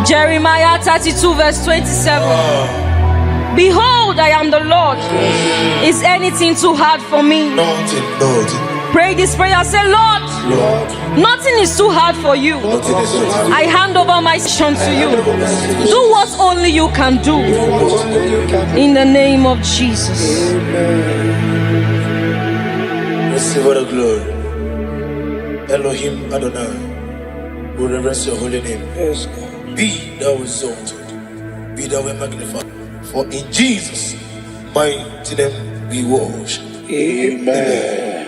Jeremiah 32 verse 27. Behold, I am the Lord. Is anything too hard for me? Nothing. Pray this prayer. Say, Lord, nothing is too hard for you. I hand over my son to you. Do what only you can do. In the name of Jesus. Receive all the glory. Elohim Adonai, we reverence your holy name. Yes, God. Be thou exalted, be thou magnified. For in Jesus' mighty name we worship. Amen.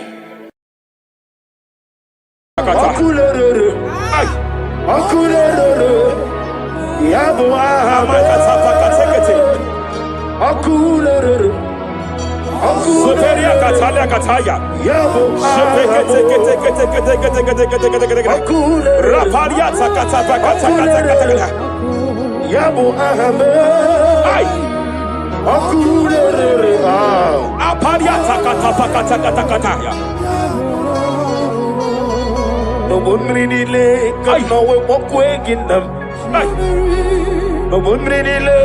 Akulere. Soperia Katalia Kataya. Yabo. Akulere. Raparia Takatapa Katakata. Yabo ahame. Ay. Akulere. Aparia Takatapa Katakata. No one really lay. Can no way walk away in them. No one really lay.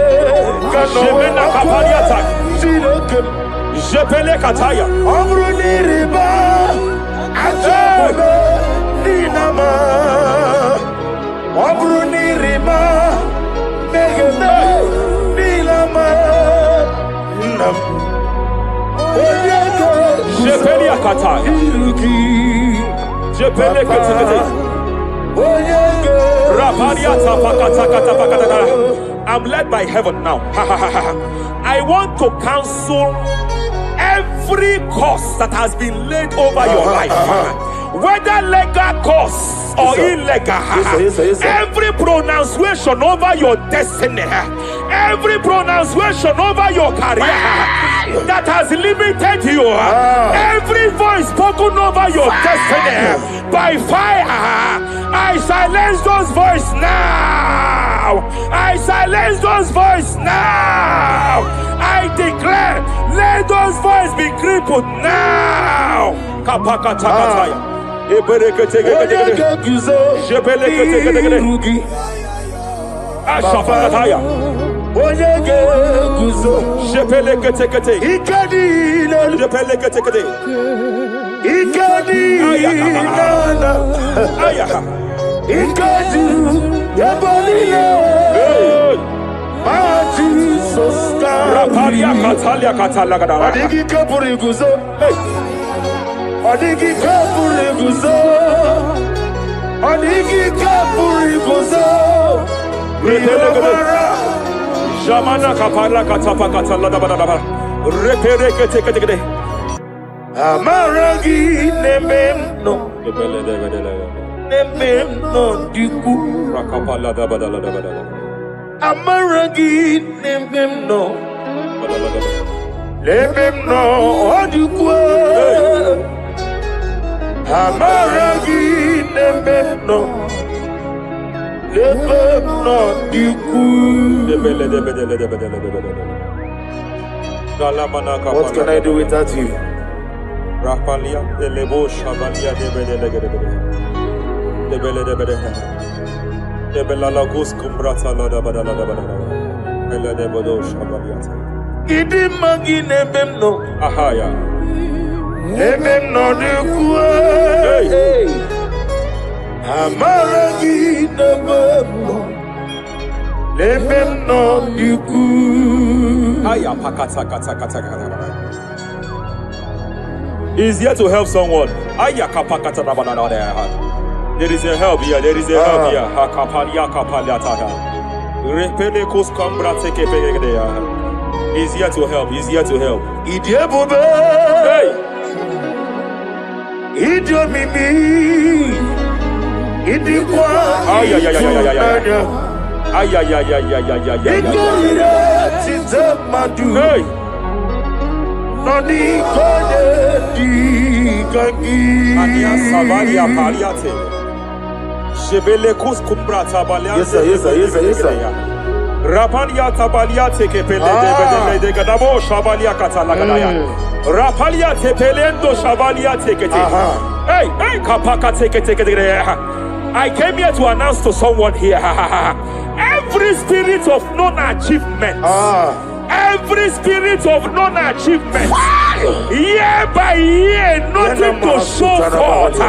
Can no way walk away. See the game. Jepele Kataya. Abruni riba. Ajabe. Dinama. Abruni riba. Megane. Dinama. Nam. Jepele Kataya. Jepele Kataya. I'm led by heaven now. I want to cancel every curse that has been laid over your life, whether legal curse or illegal. Every pronunciation over your destiny, every pronunciation over your career that has limited you, every voice spoken over your destiny by fire, I silence those voices now. I silence those voices now. I declare, let those voices be crippled now. Kapakatakataya. Ashafakataya. Jepeleketekete. Jepeleketekete. Rapalia Katalia Katalagadara. Adigi kapuri guzo. Adigi kapuri guzo. Adigi kapuri guzo. Jamana Kapala Katapa Katalada. Repereketekete. Amaragi nememno. Nememno diku. Rakapala Dabadala. Amaragi nememno. Nememno diku. Amaragi nememno. Nememno diku. What can I do without you? Rapalia, the Lebo Shavalia, the Belalagus Cumbrata Lada Badala, Bella de Bodo Shavaliata. Idi magi nememno. Ahaya. Nememno diku. Amaragi nememno. Nememno diku. Aya pakata. Is here to help someone. Aya kapakata. There is a help here. There is a help here. Hakapalia kapaliata. Repelekos kambrate kepegedea. He's here to help. He's here to help. Idiabube. Hey. Idiomimi. Idikwa. Ay. Hey. Noni kone di kangi. Ania savalia paliate. Jebelekus kumbrata baliate. Yes sir. Rapalia tabalia teke pele de gadabo shavalia katalagadaya. Rapalia tepelendo shavalia teke. Hey, kapaka teke. I came here to announce to someone here. Every spirit of non-achievement. Every spirit of non-achievement. Year by year, nothing to show forth.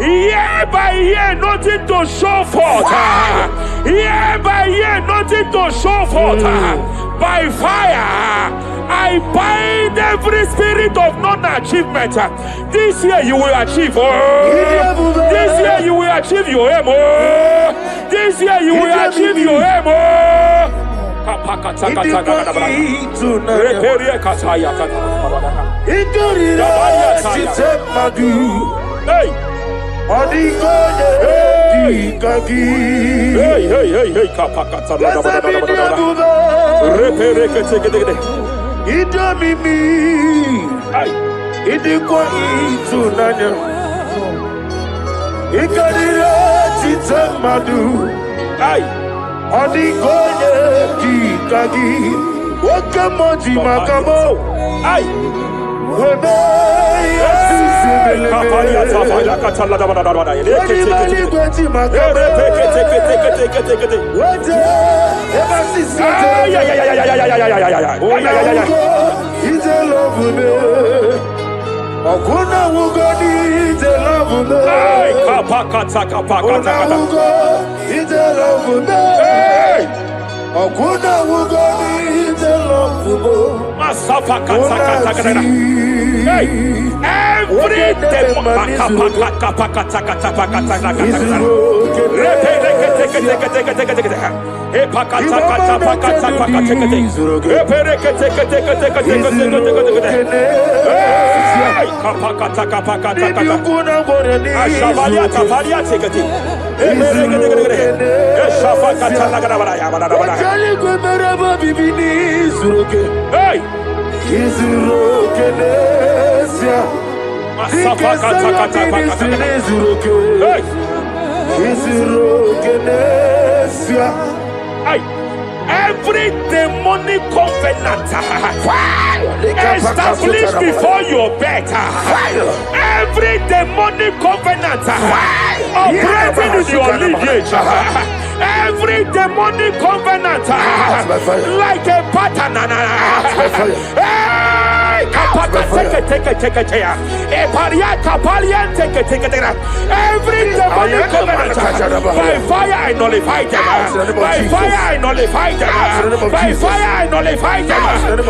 Year by year, nothing to show forth. Year by year, nothing to show forth. By fire, I bind every spirit of non-achievement. This year you will achieve. This year you will achieve your aim. This year you will achieve your aim. Hey. Hey, kapakata. Idomimi, idikwa itunanya, ikarira chitamadu, odigoye kikagi, wakamoji makamo, webe Okuna wugoni ite love me. Ite love me. Okuna wugoni ite love me. Every day, every demonic covenant established before your bed, every demonic covenant operating in your lineage, every demonic covenant like a pattern. Every demonic covenant, by fire I nullify them. By fire I nullify them. By fire I nullify them.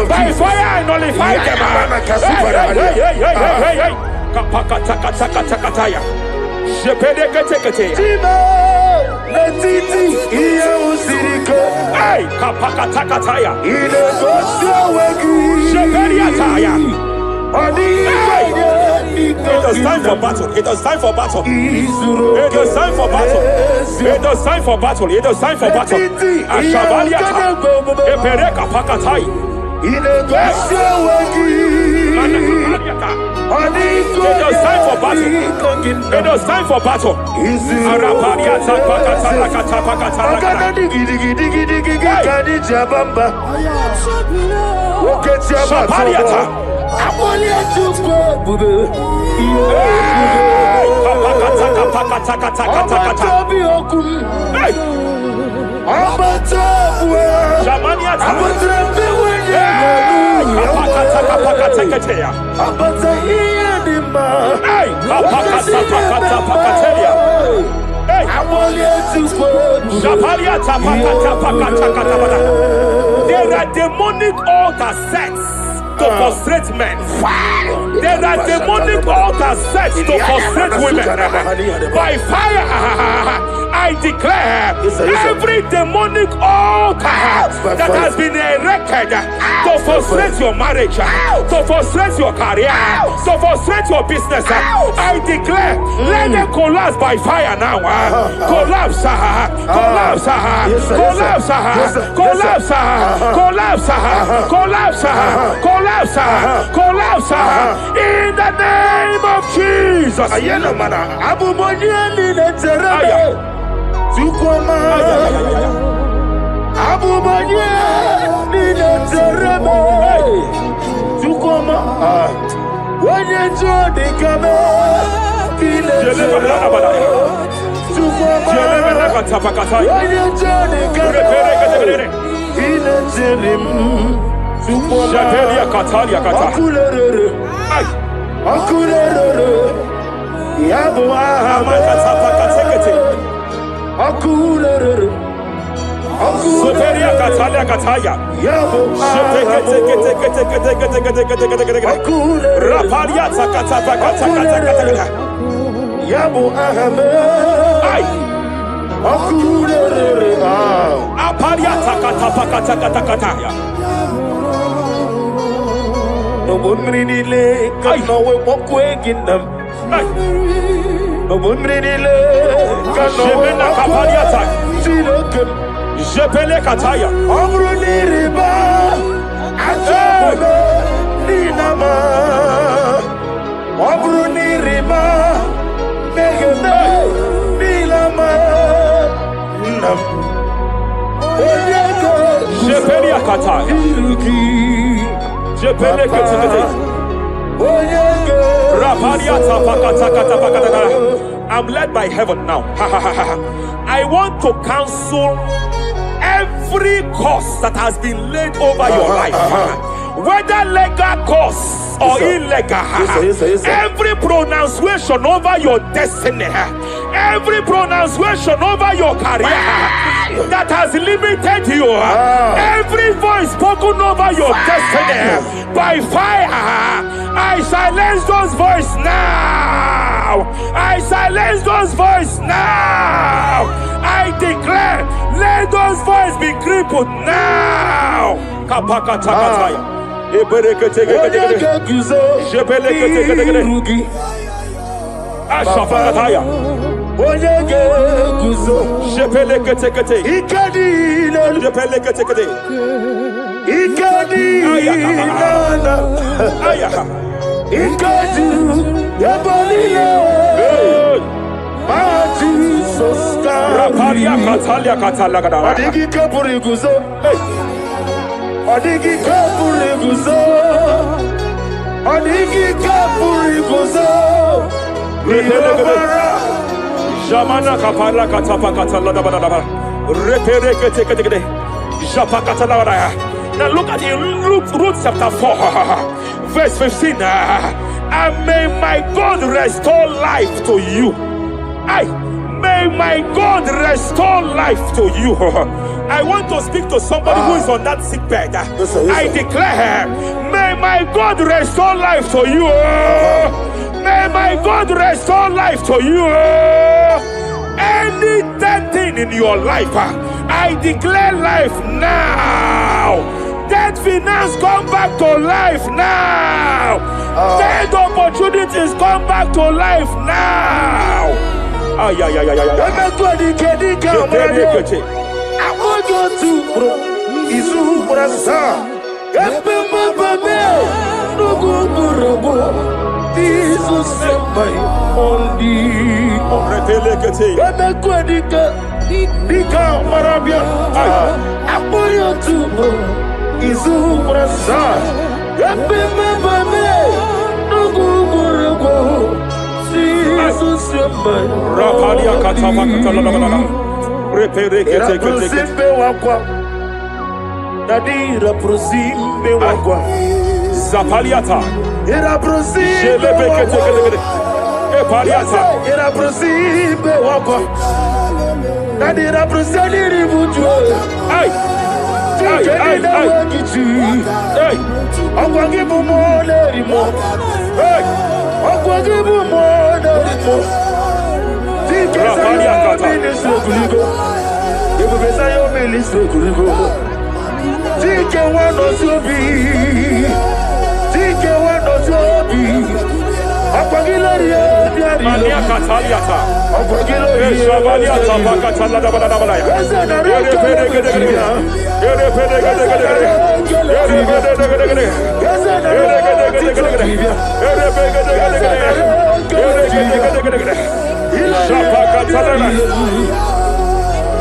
By fire I nullify It was time for battle. It was time for battle. It was time for battle. It was time for battle. It was time for battle. Ashabaliata. Epereka pakatai. It was time for battle. It was time for battle. Arapariata pakatala katapakatala. Shabaliata. There are demonic altar sets to frustrate men. There are demonic altars set to frustrate women. By fire, I declare every demonic altar that has been erected to frustrate your marriage, to frustrate your career, to frustrate your business, I declare, let them collapse by fire now. Collapse, collapse, collapse, collapse, collapse, collapse, collapse, collapse, in the name of Jesus. Achọbụbe n'inama ọ bụrụ n'ịrịba megide n'ilama nna m onye Jepeli akata. iru gị Jepele ketekete. onye Rapariata pakata kata pakata. I'm led by heaven now. I want to cancel every curse that has been laid over your life, whether legal curse or illegal. Yes, sir. Every pronunciation over your destiny, every pronunciation over your career that has limited you, every voice spoken over your destiny by fire, I silence those voices now. I silence those voices now. I declare, let those voices be crippled now. Kapakatakataya. onye ga-eguzo n'iru gị Ashapakataya. onye ga-eguzo Jepeleketekete. ike niile Jepeleketekete. ike niile na Ayaha. ike juru ebe niile ma Jizọs Rapalia karịrị katalia ọ katalagadara. dịghị ike pụrụ iguzo ọ dịghị ike pụrụ iguzo ọ dịghị ike pụrụ iguzo ihe ọbara Jamana kapala katapa kataladabadaba. Repereketekete. Japakataladabada. Now look at it, Ruth chapter 4, verse 15. And may my God restore life to you. May my God restore life to you. I want to speak to somebody who is on that sick bed. Yes, sir. I declare, may my God restore life to you. May my God restore life to you. Any dead thing in your life, I declare life now. Dead finance come back to life now. Dead opportunities come back to life now. emekwa dike dike ọmụrụ akpọgo tụpụrụ izu ụgbọrọ asaa ebe mmabame n'ogo gbụrụgbụ izu sembai ọndị emekwa dike dike ọmụrụ bịa akpọgo tụpụrụ izu ụgbọrọ asaa ebe mmabame n'ogo gbụrụgbụ izu sembai Rapalia katapa kataladabada. Reperekete. Prosimbe wakwa Nadira prosimbe wakwa Zapaliata. Ira prosimbe Jelebekete. wakwa Epaliata. Ira prosimbe wakwa Nadira prosimbe wakwa Ay. Tikeni na wakichi Hey. Okwa gibu mwone rimo Hey. Okwa gibu mwone rimo Rapalia kata. Ministro kuligo Ebubesa yo ministro kuligo Tike wano sobi Tike wano sobi Akwagilari ebiari Mania kataliata. Akwagilari Eshabaliata pakataladabadabada. Ereperekete.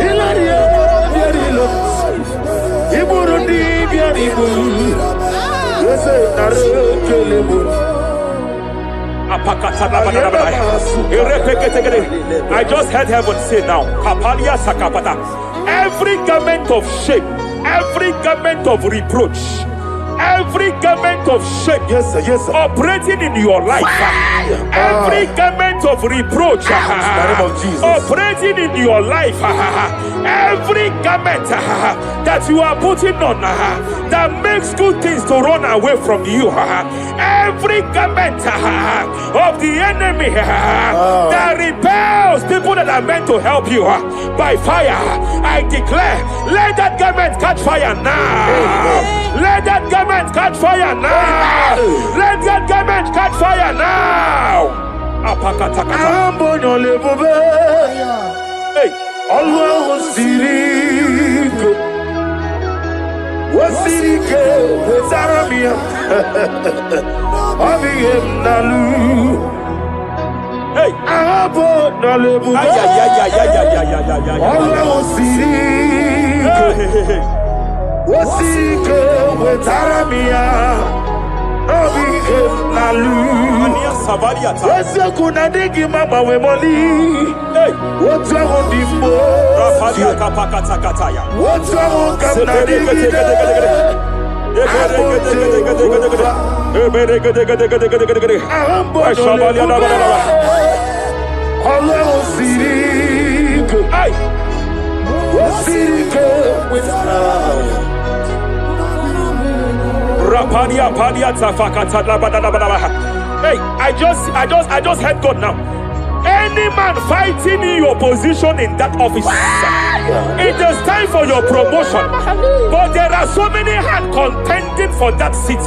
Ilari ebiari lo Iburundi biari bu Yese nare kelebo I just heard heaven say now, Kapalia Sakapata. Every garment of shame, every garment of reproach, every garment of shame, Yes sir, yes sir. operating in your life, every garment of reproach, the name of Jesus. operating in your life, every garment that you are putting on that makes good things to run away from you, every garment of the enemy that repels people that are meant to help you by fire, I declare, let that garment catch fire now. Let that garment catch fire now. Let that garment catch fire now. Apakatakata. Ambonyo lebube Hey. Allahu siriko Osirike Zaramia Obiem Nalu Hey. Abo Nalebu Ay. Allah Osirike Osirike Zaramia Obiem Nalu Mania Savaliata. Wese kunadigi mama we moli Hey. What's wrong with the Rafalia kapakata kataya. What's wrong with Hey, I just heard God now. Any man fighting in your position in that office, it is time for your promotion. But there are so many hands contending for that seat.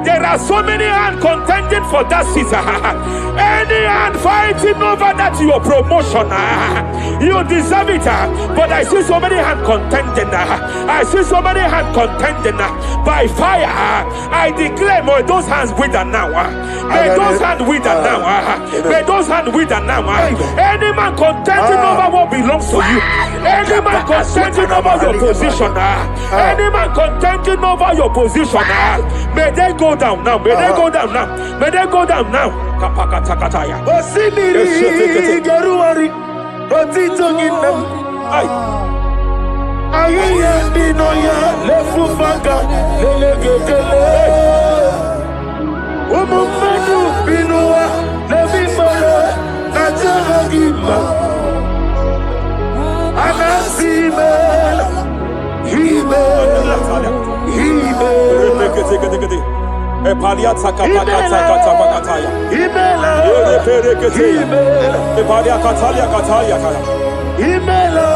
There are so many hands contending for that seat. Any hand fighting over that your promotion, you deserve it. But I see so many hands contending. I see so many hands contending by fire. I declare, may those hands wither now. May those hands wither now. May those hands wither now. Any man contending over what belongs to you. Any man contending over your position. Any man contending over your position. May they go down now. May they go down now. May they go down now. Kapakatakataya. Osimiri Garuari Otitoginem Ayaya Dinoya Lefufaga Lelegele Umumadu Binua Levimala Najahagima Anasimela Himela Epaliata kapakata pakataya. Himela Epalia katalia katalia kaya. Himela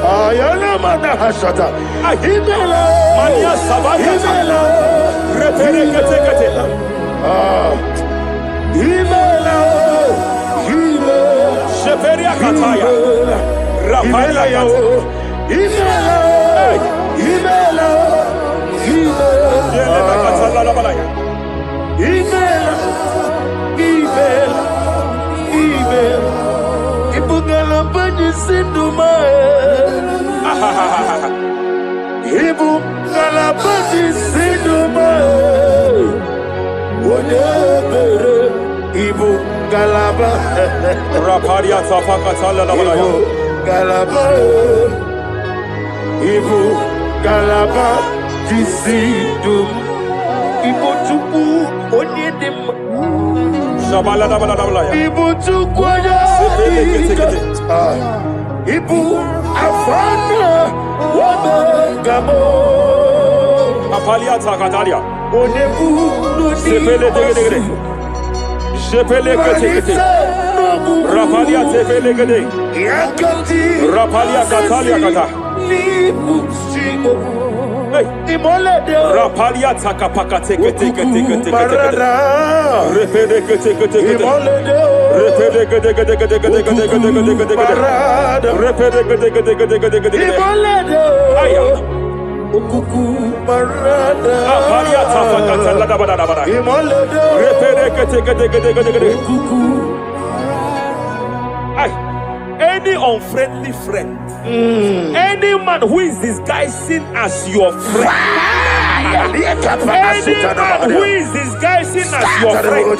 Ayana mana hashata Himela Mania sabaya. Himela Reperekete. Himela Sheperia kataya. Rapalia kataya. Himela Yelema katala la balaya. Ibugala bani sinduma Ibugala bani sinduma Wodebere Ibugala ba Rapalia tapakatala la balaya. Galaba Ibugala ba Disidum Ibotuku Onyedim Shabala la balaya. Ibotuku Ibu Afana Wabagamo Apalia takatalia. Onebu Sepele degede. Sepele kete. Rapalia sepele gede. Yakati Rapalia katalia kata. Nibusigo Hey. Imolede Rapalia takapakate kete. Marada Repede kete. Imolede Repede kete. Marada Repede kete. Imolede Aya. Okuku Marada Apalia tapakatala la balaya. Imolede Repede kete. Okuku Ay. Any unfriendly friend, any man who is disguising as your friend, any man who is disguising as your friend,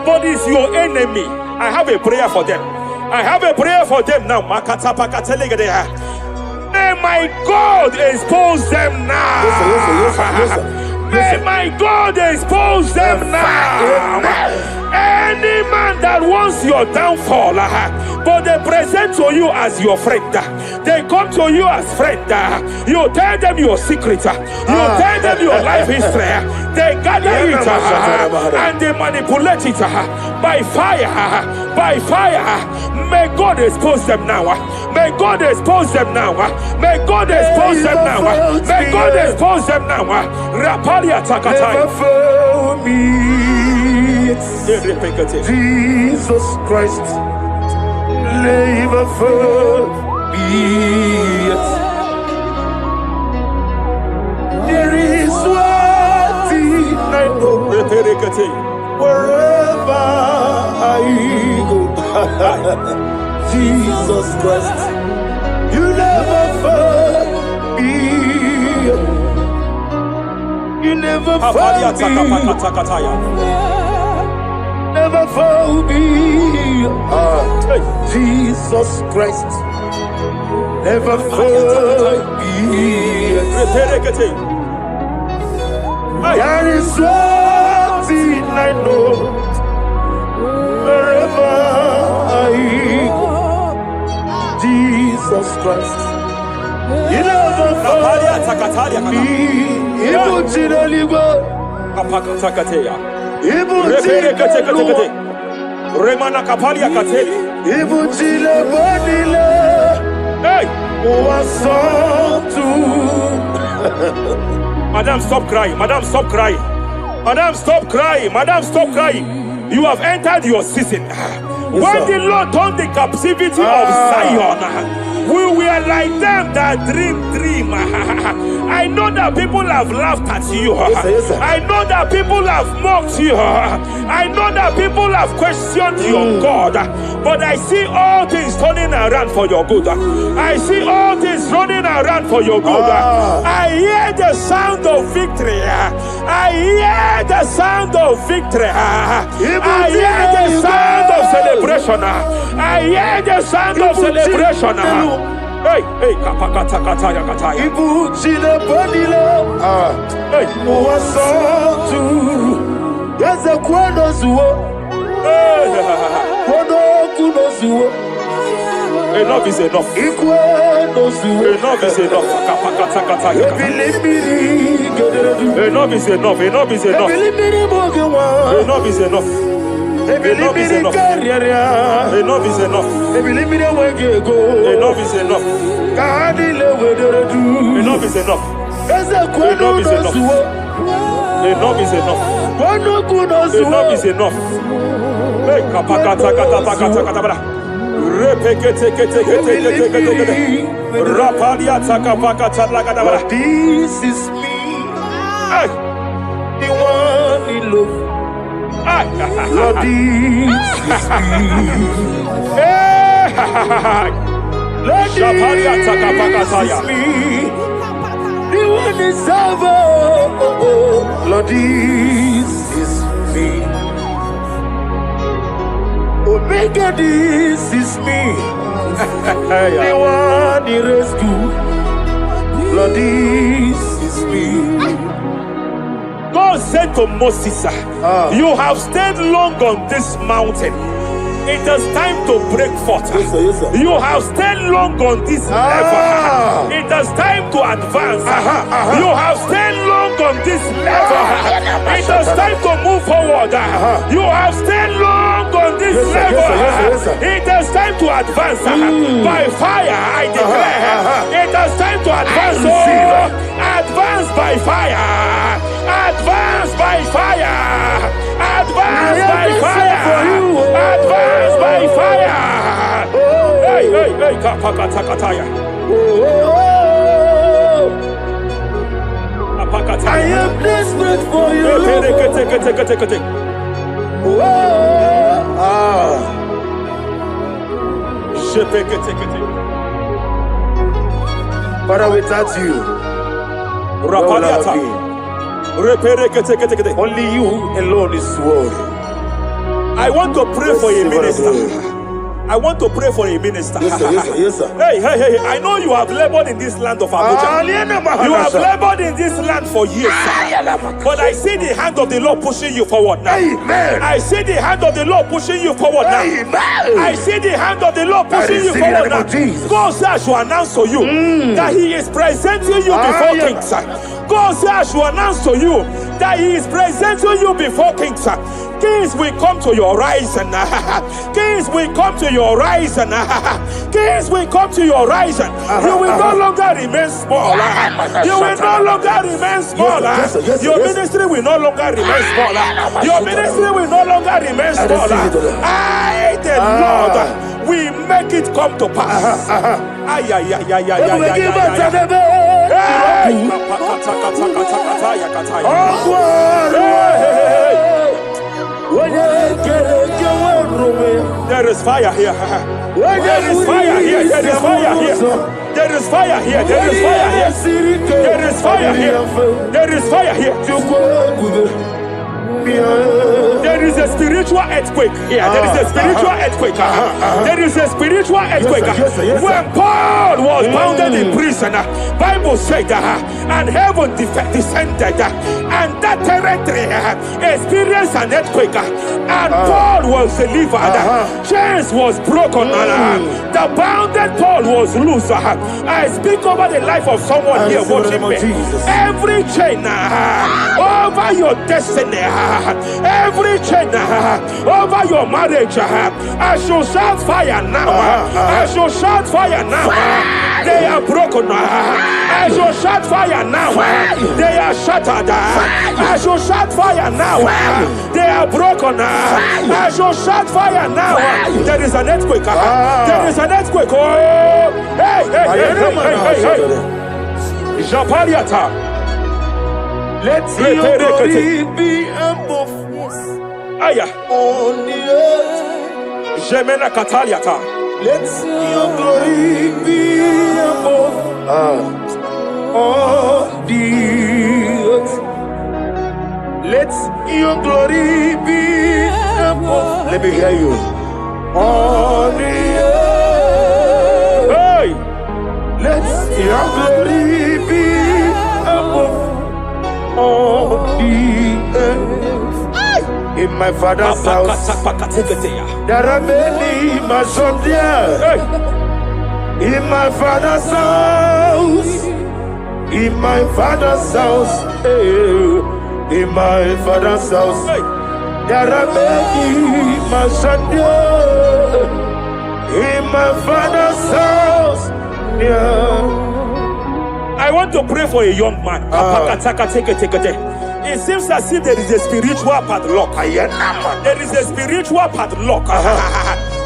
but is your enemy, I have a prayer for them. I have a prayer for them now. May my God expose them now. May my God expose them now. Any man that wants your downfall, but they present to you as your friend, they come to you as friend, you tell them your secret, you tell them your life history, they gather it and they manipulate it by fire. May God expose them now. May God expose them now. May God expose them now. May God expose them now. Rapalia takataya. Jesus Christ, never fail be. There is one thing I know. Wherever I go, Jesus Christ, you never fail me. You never fail me. Never fail me. Jesus Christ, never fail me. There is one thing I know. Wherever I go, Jesus Christ, you never fail me. Even Chidaligo, even Chidaligo, Remana Kapalia Kateli, even Chidabonile, hey, was to. Madam, stop crying. Madam, stop crying. Madam, stop crying. Madam, stop crying. You have entered your season. When the Lord turned the captivity of Zion, we were like them that dream. I know that people have laughed at you. Yes, sir. I know that people have mocked you. I know that people have questioned your God. But I see all things turning around for your good. I see all things running around for your good. I hear the sound of victory. I hear the sound of victory. I hear the sound of celebration. I hear the sound of celebration. Hey, kapakata kataya kataya. Ibu chile bonile. Hey, Wasotu. Yaza kwano zuo. Kwano kuno zuo. enough is enough. Ikwano zuo. Enough is enough. Kapakata kataya. Ebilibili gederedu. Enough is enough. Enough is enough. Ebilibili mogewa. Enough is enough. Ebilibili kariya. Enough is enough. Ebilibili wegego. Enough is enough. Kadile wederedu. Enough is enough. Eza kwano Enough is enough. zuo. Enough is enough. Kwano kuno zuo. Enough is enough. Hey, kapakata katapakata katabara. Repekete kete kete kete kete kete. Rapalia takapakata lagadabara. This is me. Hey, The one in love. Lord, this is me. hey. Lord, Shapalia this takapakataya. is me. The one is over. Lord, this is me. Omega, this is me. The one in rescue. Lord, this is me. God said to Moses, you have stayed long on this mountain. It is time to break forth. Yes, sir, yes, sir. You have stayed long on this level. It is time to advance. You have stayed long on this level. It is time to move forward. You have stayed long on this Yes, sir, level. yes, sir, yes, sir, yes, sir. It is time to advance. By fire, I declare. It is time to advance. Advance by fire. Advance by fire. Advance by fire. Advance by fire. Hey, hey, hey, kapakatakataya. I am desperate for you. Father, without you, where would I be? Only you alone is worthy. I want to pray for a minister. I want to pray for a minister. Yes, sir, yes, sir, yes, sir. Hey, hey, hey, I know you have labored in this land of Abuja. You have labored in this land for years. But I see the hand of the Lord pushing you forward now. Amen. I see the hand of the Lord pushing you forward now. Amen. I see the hand of the Lord pushing you receive it in forward the name now. of Jesus. God says I should announce to you that He is presenting you before kings. God says I should announce to you that He is presenting you before kings. Kings will come to your horizon. Kings will come to your horizon. Kings will come to your horizon. You will no longer remain small. You will no longer remain small. Your ministry will no longer remain small. Your ministry will no longer remain small. I, the Lord, we make it come to pass. Ay, ay, ay, ay, ay, ay, Ebu ay, begi ay, bata ay, bebe. Hey! Kapakatakatakatakataya, kataya. There is fire here. There is fire here. There is fire here. There is fire here. There is fire here. There is fire here. There is fire here. There is a spiritual earthquake here. There is a spiritual earthquake. There is a spiritual earthquake. When Paul was bounded in prison, Bible said and heaven descended, and that territory experienced an earthquake, and Paul was delivered. Chains was broken. The bounded Paul was loose. I speak over the life of someone here watching me. Every chain over your destiny, every chain over your marriage, I shall shout fire now. I shall shout fire now. They are broken. I shall shout fire now. They are shattered. I shall shout fire now. They are broken. I shall shout fire now. There is an earthquake. There is an earthquake. Oh, hey, hey, hey, hey, hey, hey. Japaliata. Let your glory be above Aya. on the earth. Jemena Kataliata. Let your glory be above on the earth. Let your glory be above. Let me hear you. On the earth. Hey. Let your glory be above on the earth. In my father's house, there are many mansions there. In my father's house, in my father's house, in my father's house, there are many mansions there. In my father's house, I want to pray for a young man. It seems as if there is a spiritual padlock. There is a spiritual padlock.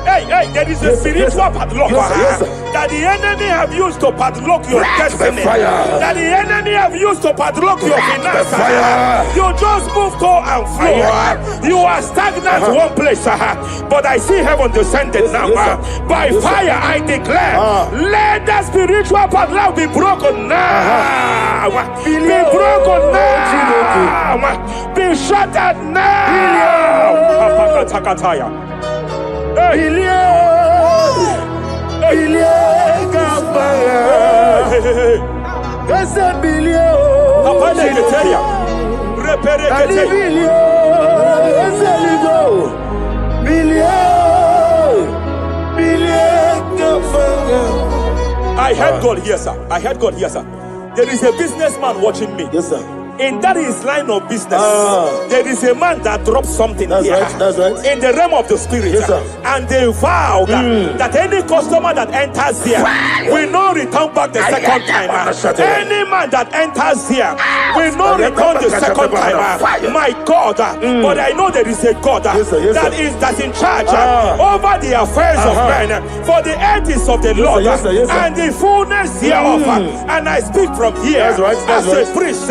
Hey, hey, there is a spiritual padlock that the enemy have used to padlock your destiny. That the enemy have used to padlock your finances. You just move to and fro. You are stagnant one place, but I see heaven descended now. By fire, I declare, let that spiritual padlock be broken now. Be broken now. Be shattered now. I heard God here, sir. I heard God here, sir. There is a businessman watching me. Yes, sir. In that his line of business, there is a man that dropped something here. That's right. In the realm of the spirit, yes, sir. And they vow that any customer that enters here will not return back the second time. Any man that enters here will not return the second time. My God, but I know there is a God that's in charge over the affairs of men. For the earth is of the Lord and the fullness hereof. And I speak from here as a priest.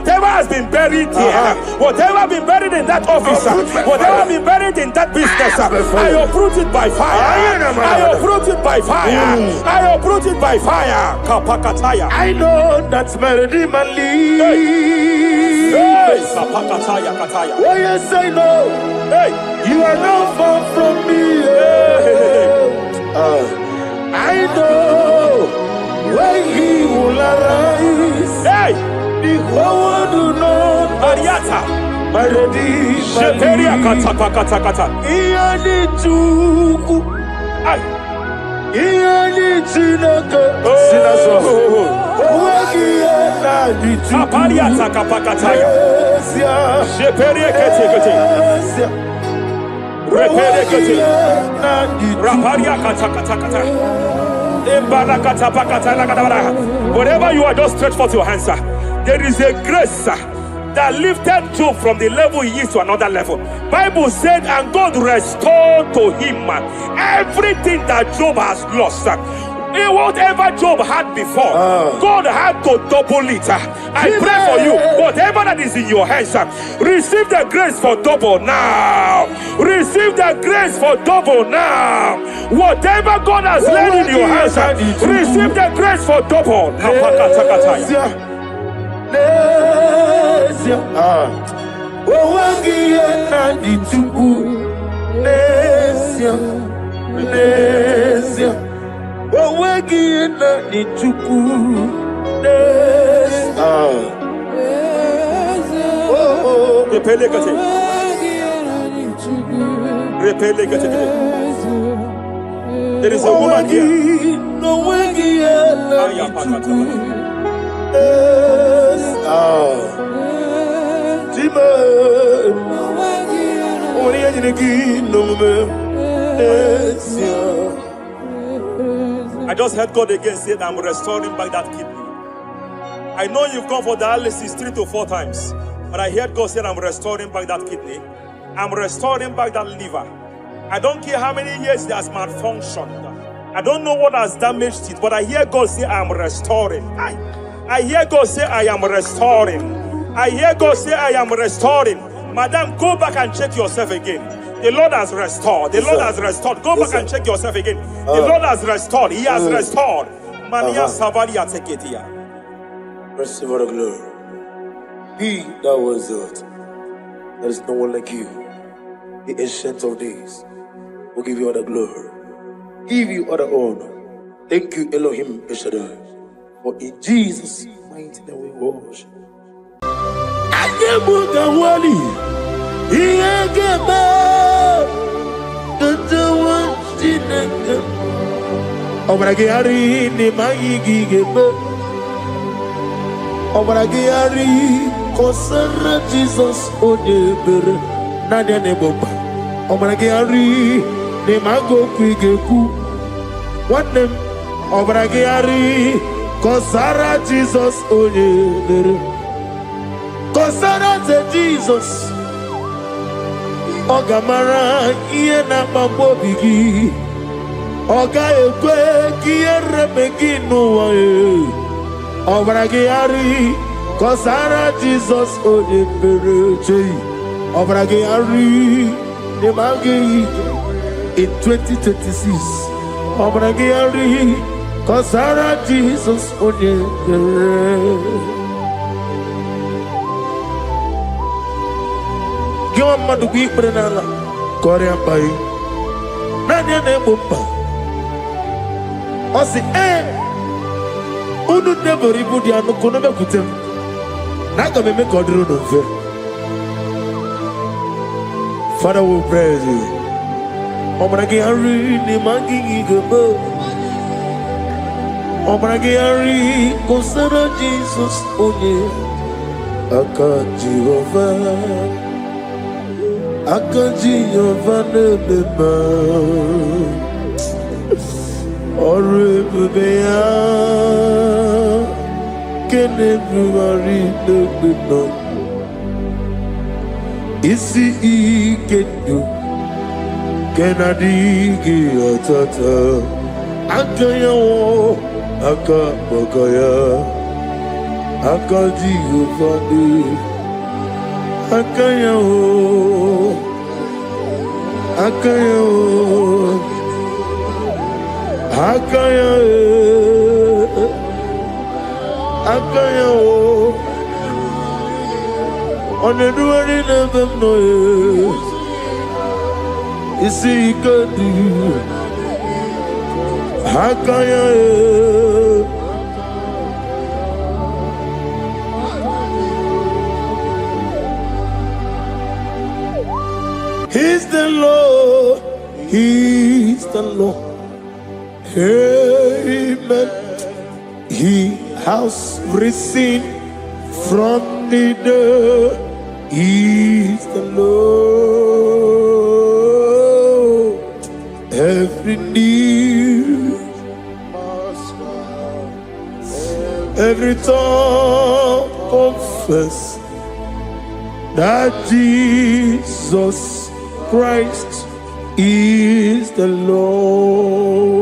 Whatever has been buried here, whatever been buried in that office, whatever been buried in that business, I uproot it by fire. I uproot it by fire. I uproot it by fire. Kapakataya. I know that's melody man leaves. Kapakataya kataya. Oh yes, I know. Hey, you are not far from me. I know when he will arise. Hey. The whole world will know Mariata. Melody Sheperia kata. Iyani chuku. Ay. Iyani chinaka. Sinaso. Wagi ena di chuku. Kapariata kapakataya. Sheperia kete. Repere kete. Raparia kata. Whatever you are, just stretch forth your hands, sir. There is a grace that lifted Job from the level he is to another level. Bible said, and God restored to him everything that Job has lost. Whatever Job had before, God had to double it. I pray for you, whatever that is in your hands, receive the grace for double now. Receive the grace for double now. Whatever God has laid in your hands, receive the grace for double. There is a woman here. I just heard God again say that I'm restoring back that kidney. I know you've gone for dialysis 3 to 4 times, but I heard God say I'm restoring back that kidney. I'm restoring back that liver. I don't care how many years it has malfunctioned. I don't know what has damaged it, but I hear God say I'm restoring. I hear God say I am restoring. I hear God say I am restoring. Madam, go back and check yourself again. The Lord has restored. The Lord has restored. Go back and check yourself again. The Lord has restored. He has restored. Mania Savalia Teketia. Receive all the glory. He that was it. There is no one like you. The ancient of days will give you all the glory. Give you all the honor. Thank you, Elohim Eshadai. For in Jesus' mighty name we worship. Jesus Odebere Nadia Neboba Obragiari Nemago Kwigeku What name Obragiari Kosara Jesus Odebere Kosara Jesus Ogamara Iena Mambo Bigi Oga Ekwe Kiere Megino Wae Obragiari Kosara Jesus Odebere Obragiari Nemagi in 2026 Obragiari Kosara Jesus Odebere. Giwama dugi prenala Korea pai Nanya ne bumpa Osi Unu nebori budi anu kono be kutem Naga me kodro no fe. Father, we praise you. Obragiari ni mangi gebo. Obragiari Kosara Jesus onye Aka Jehovah nebeba Orebeya Kenebuari nebeba Isi ikenu Kenadigi atata Akayawo Akabakaya Jehovah Akayawo On the doing of them noise, is he good? He's the Lord, He's the Lord. Amen. He has risen from the dead. He's the Lord. Every knee, every tongue confess that Jesus Christ is the Lord.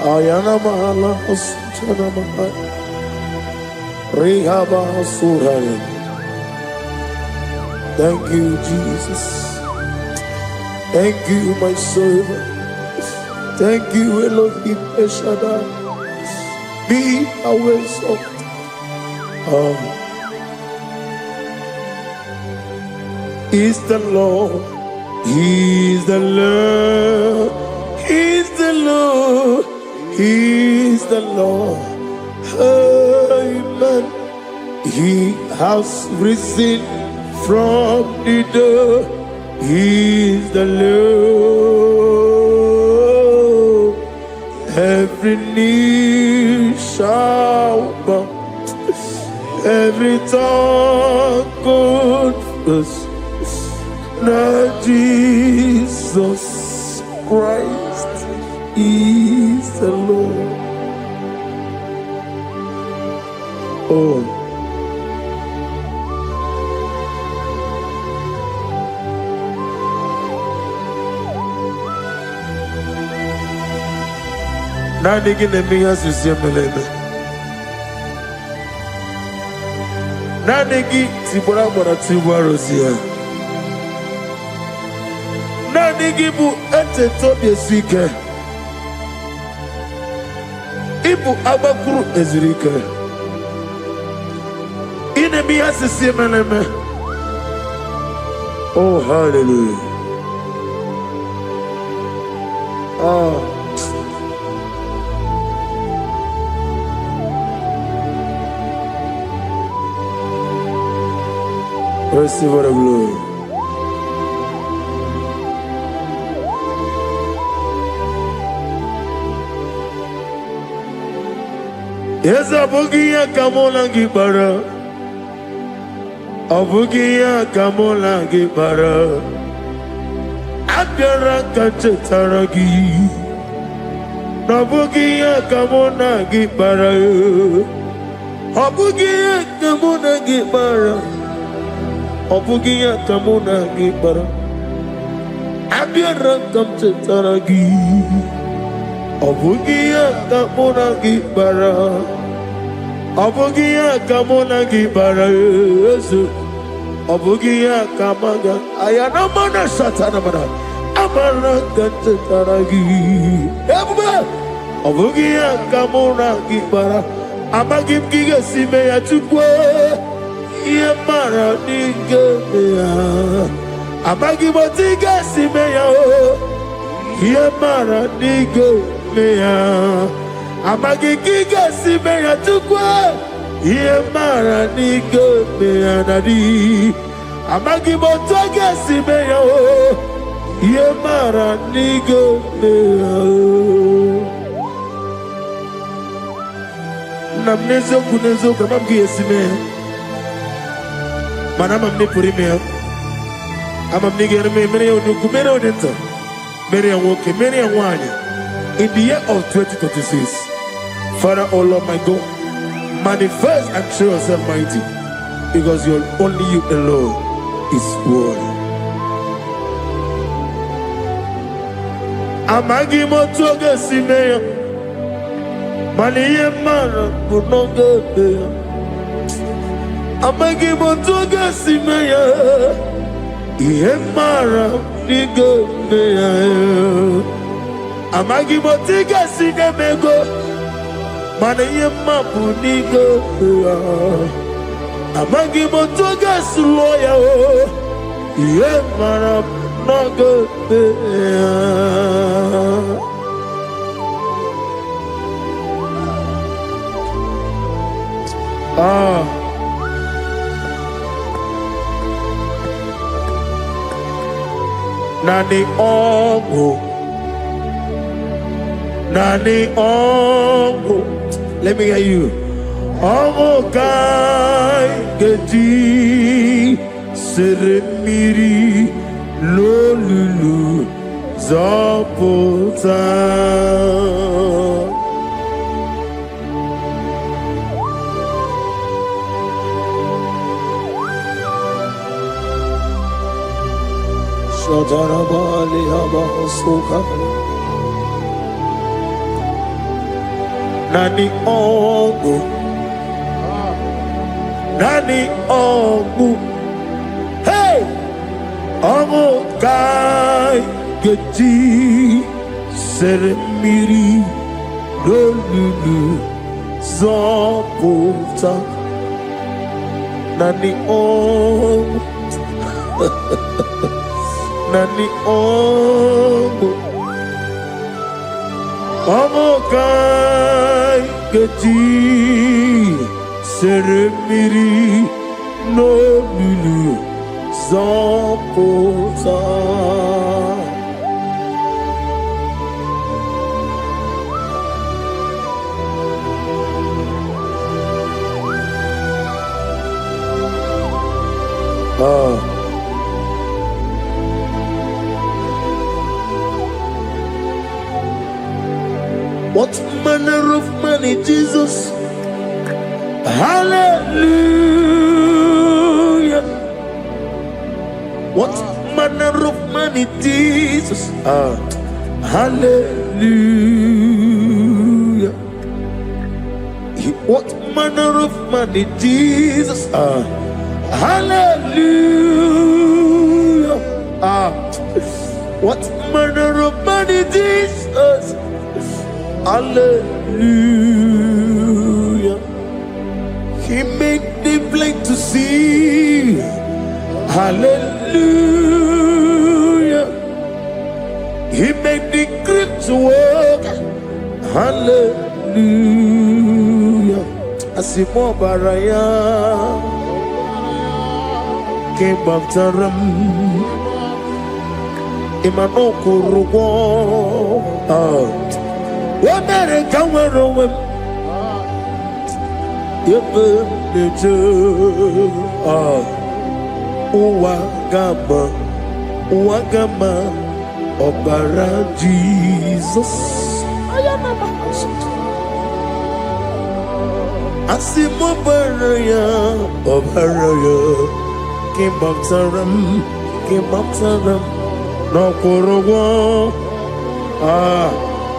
Ayana mahala osana mahala rehaba suraya. Thank you, Jesus. Thank you, my servant. Thank you, Elohim Eshadai. Be our salt. Is the Lord. He's the Lord. He's the Lord. He's the Lord. Amen. He has risen from the dead. He's the Lord. Every knee shall bow, every tongue confess that Jesus Christ is the Lord. Oh. Nani gine miya sisemeleme. Nani gi tibora bora tibora siya. Nani gi bu ete tobi esike. Ibu abakuru ezirike. Ine miya sisemeleme. Oh, hallelujah. Oh. Receive the glory. Yes, Abugia Kamola Gibara. Abugia Kamola Gibara. Abdara Kachetaragi. Abugia Kamona Gibara. Abugia Kamona Gibara. Obugia kamuna gibara, abiara kamchetaragi. Obugia kamuna gibara, obugia kamuna gibara. Obugia kamaga, ayana mana satana mana, amara kamchetaragi. Obugia kamuna gibara, amagim giga sime ya chukwe. Yemara nigeya, amagi botiga simeya o. Yemara nigeya, amagi giga simeya tukwa. Yemara nigeya nadi, amagi botiga simeya o. Yemara nigeya. Namnezo kunezo kamamgi simeya. Manama me purimea. Amam nigger me many on you come on enter. Many and walk, many and one. In the year of 2026, Father, oh Lord my God, manifest and show yourself mighty, because you're only you alone is worthy. Amagi motoga simea, mani mara bunoga. Amagi motoga simeya, ihemara nigo meya. Amagi motiga sinemego, mana yemapu nigo meya. Amagi motoga suloya o, ihemara nigo meya. Nani ongo, nani ongo. Let me hear you. Ongo kai geti seremiri lolulu zọpụta. Shadarabali Habahosuka Nani Ogu Nani Ogu Hey Ogu Kai Geti Seremiri Lulu Zoputa Nani Ogu Nani Ogu Ogu Kai Geti Seremiri no Lulu Zoputa. What manner of money, Jesus? Hallelujah. What manner of money, Jesus? Hallelujah. What manner of money, Jesus? Hallelujah. What manner of money, Jesus? Hallelujah. He made the blind to see. Hallelujah. He made the crippled to walk. Hallelujah. Asimo baraya kebabtaram imano kurugo. Wamere kawerowe yebe neje uwagama ọbara Jesus asimo baraya ọbara ya kimbaptaram n'okorowo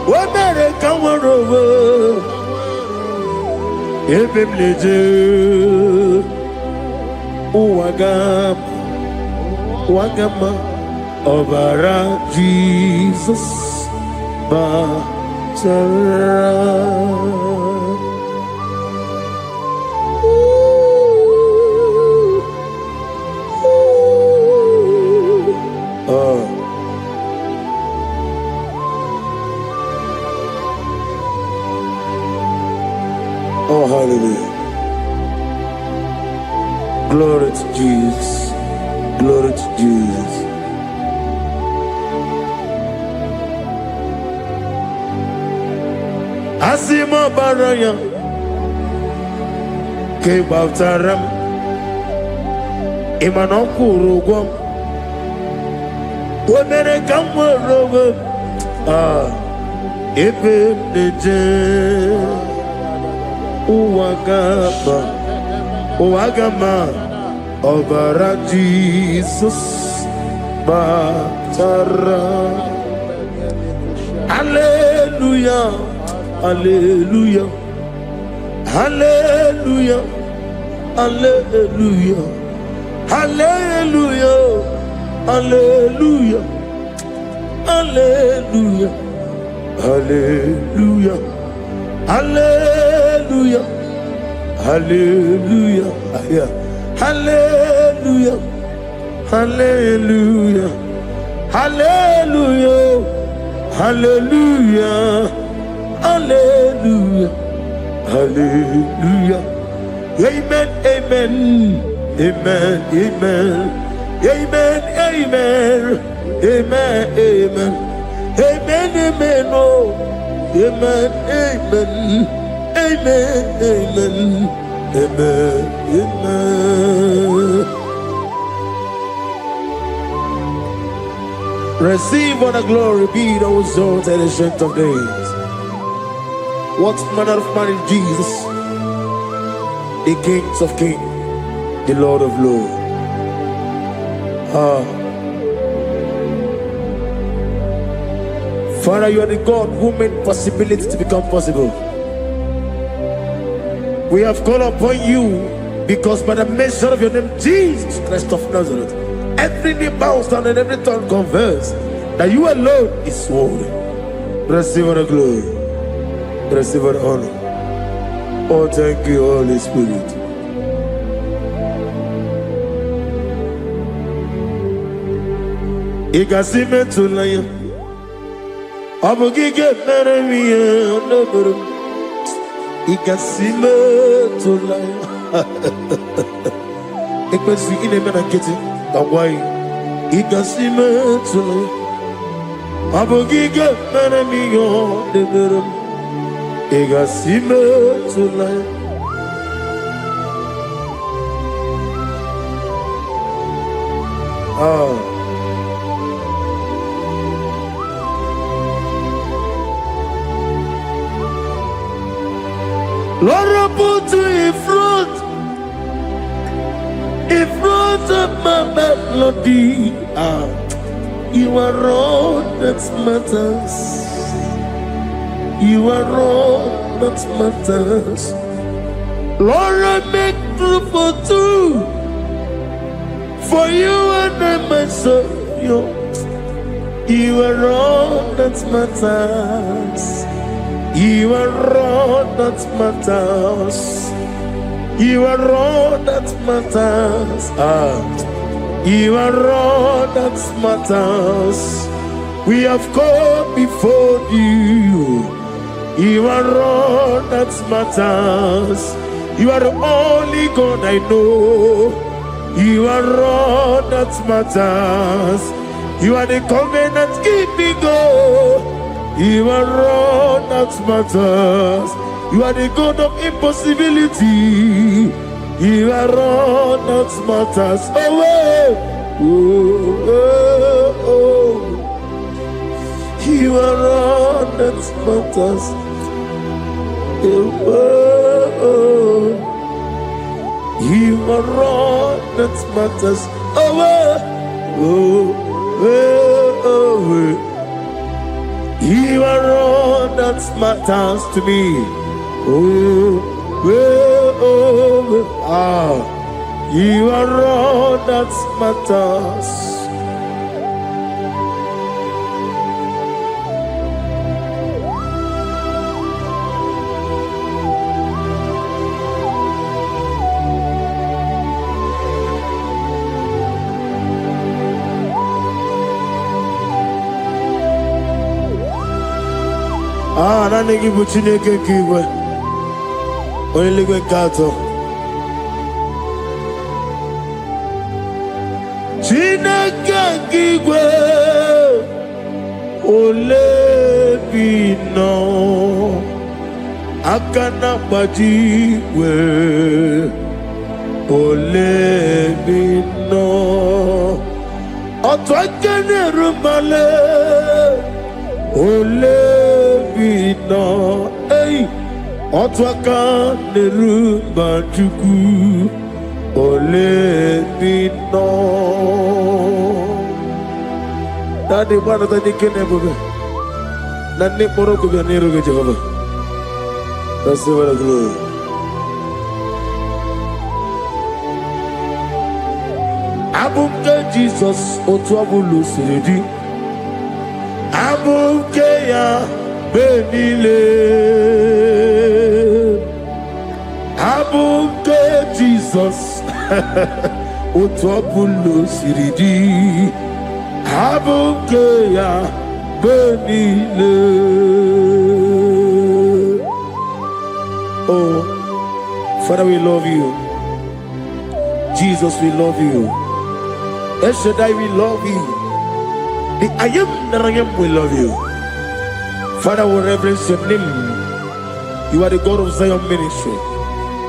Wamere kawerowe yebe neje uwagama ọbara Jesus batara. Oh, hallelujah. Glory to Jesus. Glory to Jesus. Asimo baraya kebabtaram imanokurugom wemere kamwerowe ebe neje uwagama ọbara Jesus batara. Hallelujah, hallelujah, hallelujah, hallelujah, hallelujah, hallelujah, hallelujah, hallelujah, hallelujah, hallelujah, hallelujah, hallelujah, hallelujah, hallelujah, hallelujah, hallelujah. Amen, amen, amen, amen, amen, amen, amen, amen, amen, amen, oh, amen, amen, amen, amen, amen, amen. Receive all the glory, be thou exalted, ancient of days. What manner of man is Jesus? The King of kings, the Lord of lords. Father, you are the God who made possibility to become possible. We have called upon you because by the mention of your name, Jesus Christ of Nazareth, every knee bows down and every tongue confess that you alone is worthy. Receive the glory. Receive the honor. Oh, thank you, Holy Spirit. Igasime tulaya, abogige meremiya naburu. Igasime tulaya. Ekpesi ine mena kiti kawai. Igasime tulaya, abogige meremiya naburu. Igasime tulaya. Lord, I put you in front of my melody. You are all that matters. You are all that matters. Lord, I make room for two, for you and I myself. You are all that matters. You are all that matters. You are all that matters. You are all that matters. We have come before you. You are all that matters. You are the only God I know. You are all that matters. You are the covenant keeping God. You are all that matters. You are the God of impossibility. You are all that matters. You are all that matters. You are all that matters. You are all that matters to me. You are all that matters. Nani gibu Chineke kigwe Oyeligwe kato Chineke kigwe Olebino Akana bajiwe Olebino Otwakene rumale Olebino, hey, Otwaka nerumba chuku, Olebino. Daddy, what are the Kenebe? Nani Morocco, Nero Jehovah. That's the word of glory. Abunga Jesus, Otwabulu Siridi. Abukeya benile, Abuke Jesus, Otwabulo siridi, Abukeya benile. Oh, Father, we love you. Jesus, we love you. El Shaddai, we love you. The I am that I am will love you. Father, we reverence your name. You are the God of Zion ministry,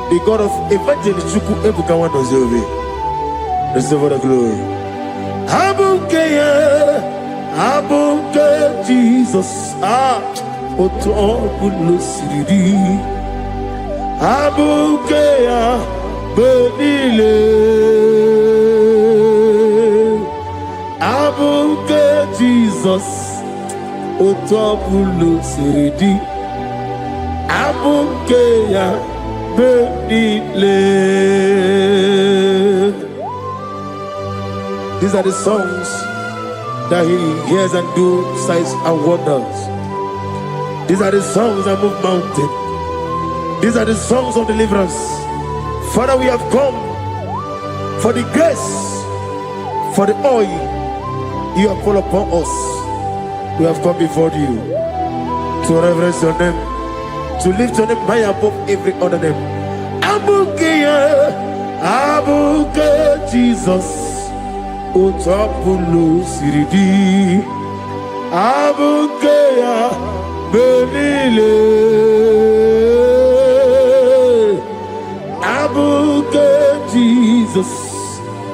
the God of evangelist Chuku Ebukawan Ozobe. Receive the glory. Abukeya, Abuke Jesus, otobulo siridi. Abuke ya benile. Abuke Jesus, otobulo siridi. Abuke ya benile. These are the songs that he hears and do signs and wonders. These are the songs that move mountain. These are the songs of deliverance. Father, we have come for the grace, for the oil you have poured upon us. We have come before you to reverence your name, to lift your name high above every other name. Abuke Jesus. Otapulo siridi. Abuke ya benile. Abuke Jesus.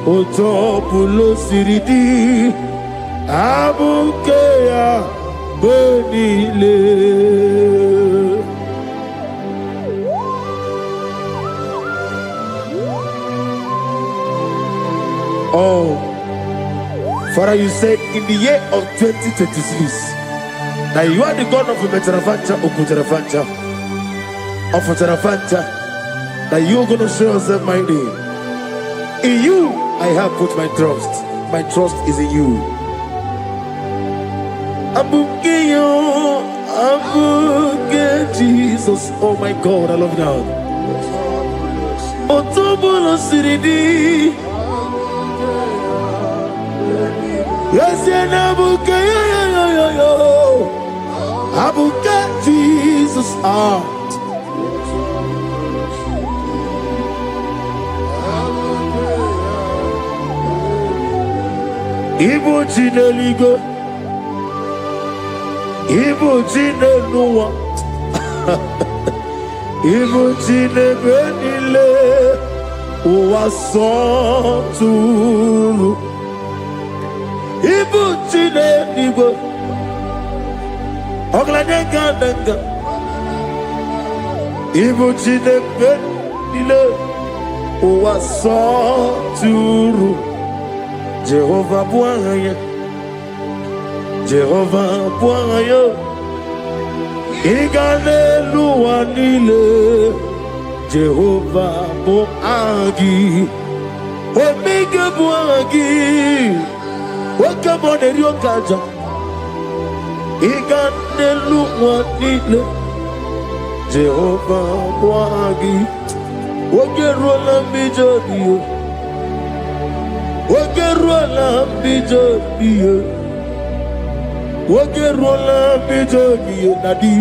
Otapulo siridi. Abuke ya benile. Oh, Father, you said in the year of 2026 that you are the God of Metarafanta, Okutarafancha, of Tarafanta, that you are going to show yourself mighty. In you, I have put my trust. My trust is in you. Abukeyo, Abuke Jesus. Oh my God, I love you now. Otobulo siridi. Yes, Abuke, Abuke Jesus. Igbo Chineligo, Igbo Chineluwa, Igbo Chinebenile, Uwasoturu. Igbo Chineligbo, Oglanenga, Igbo Chinebenile, Uwasoturu. Jehovah Bwanya, Jehovah Bwanya, Iganelu Anile, Jehovah Boagi, Omega Boagi, Wakabone Ryokaja, Iganelu Anile, Jehovah Boagi, Wagerola Mijodio. Wagerola bijobiye, Wagerola bijobiye nadi,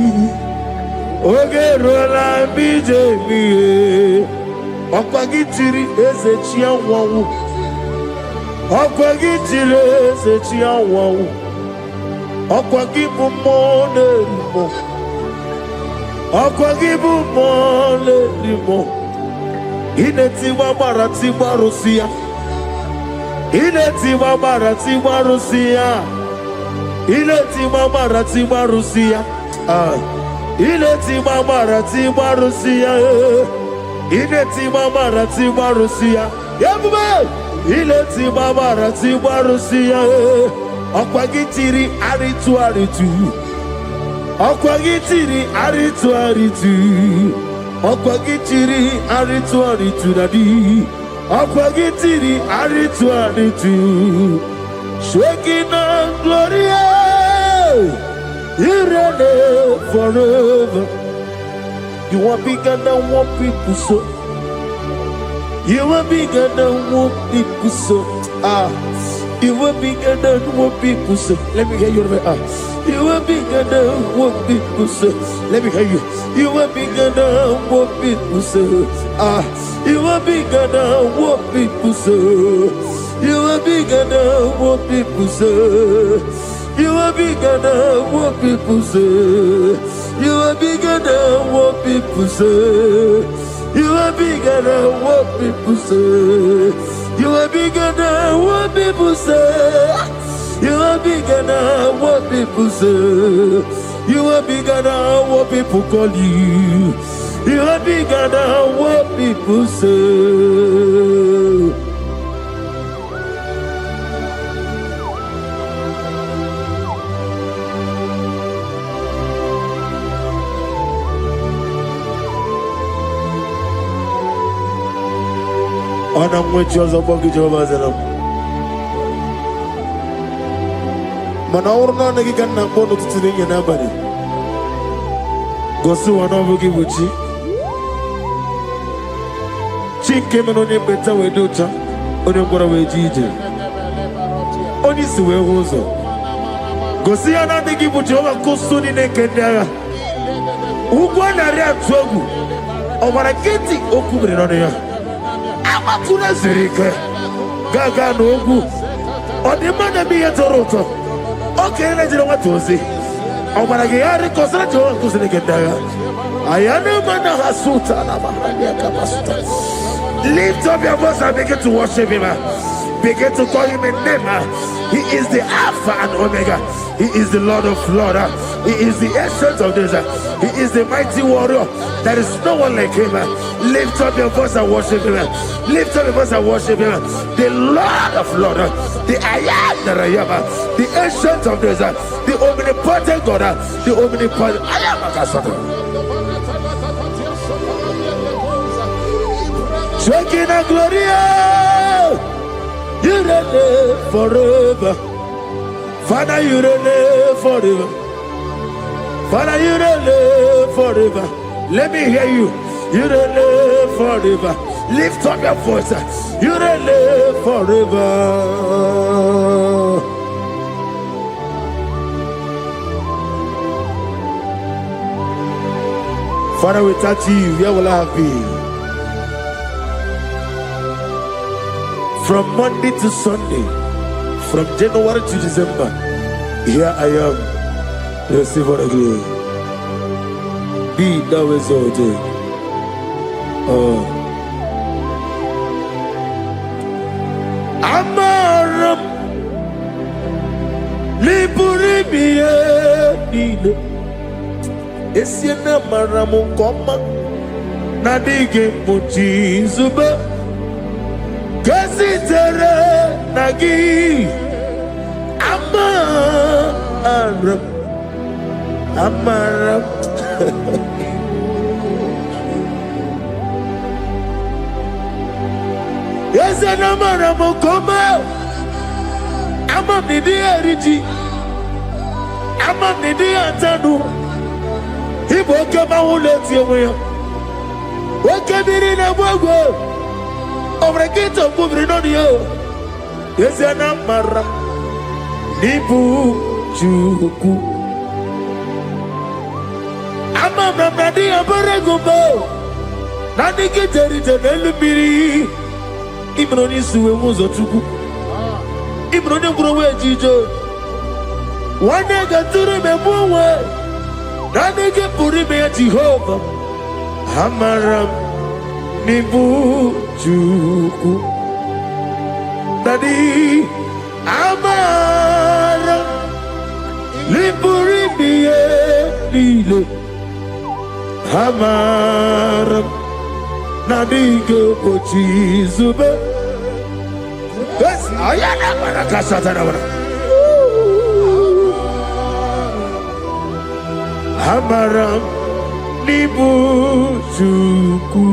Wagerola bijobiye. Okwagitiri ezechia wawu, Okwagitiri ezechia wawu, Okwagibu mone limo, Okwagibu mone limo. Ineti wabarati warusia. Ileti mabarati marusia, Ileti mabarati marusia, Ileti mabarati marusia, Ileti mabarati marusia, Yabuba, Ileti mabarati marusia, Okwagitiri aritu aritu, Okwagitiri aritu aritu, Okwagitiri aritu aritu nadi. Akwagitiri aritu aritu, Shekina Gloria, you reign forever. You are bigger than what people so. You are bigger than what people so. You are bigger than what people say. Let me hear you. You are bigger than what people say. Let me hear you. You are bigger than what people say. You are bigger than what people say. You are bigger than what people say. You are bigger than what people say. You are bigger than what people say. You are bigger than what people say. You are bigger than what people say. You are are bigger than what people say. You are bigger than what people call you. You are bigger than what people say. And I'm with you as a bucket of us. Manaurna Nagikan Napono to the nobody. Go to one of Gibuchi. Chick came on your better way, daughter. On your Goraway Gigi. Only Sue Rosa. Go see another Gibuchi over Costoni Nekendara. Who won a real trouble? Over a getty Okubri on here. Amatuna Zerika. Gaga Nogu. Or the man of me at Toronto. Okay, let's know what to say. Oh, but I get a consultant to the Kendara. I am a man of Hasuta. Lift up your voice and begin to worship him. Begin to call him a name. He is the Alpha and Omega. He is the Lord of Lords. He is the Ancient of Days. He is the mighty warrior. There is no one like him. Lift up your voice and worship him. Lift up your voice and worship him. The Lord of Lords, the I am that I am, the Ancient of Days, the omnipotent God, the omnipotent I am a Kasata. Shekinah Gloria, you reign forever. Father, you reign forever. Father, you reign forever. Let me hear you. You reign forever. Lift up your voice. You reign forever. Father, without you, where will I have been? From Monday to Sunday, from January to December, here I am. Receive all the glory. Be thou exalted. Amaram Liburibie Nino Esiena Maramu Koma Nadige Muchi Zuba Gazitere Nagi Amaram Yes, and Amaram Koma Amam Nidi Ariji Amam Nidi Antanu He woke up my whole let you away. Woke up in a wago over a gate of moving on you. Yes, and Amaram Nibu Juku Amam Nadi Abaragumbo Nadi Kitari Telumiri Ibroni Sue Muzotuku Ibroni Browe Jijo one day got to remember where Nadi get Purime Jehovah Amaram Nibu Juku Nadi Amaram Nipurime Lile Amaram Nadiga Pochi Zube. Yes, I am a Kasatana. Amaram Nibu Juku.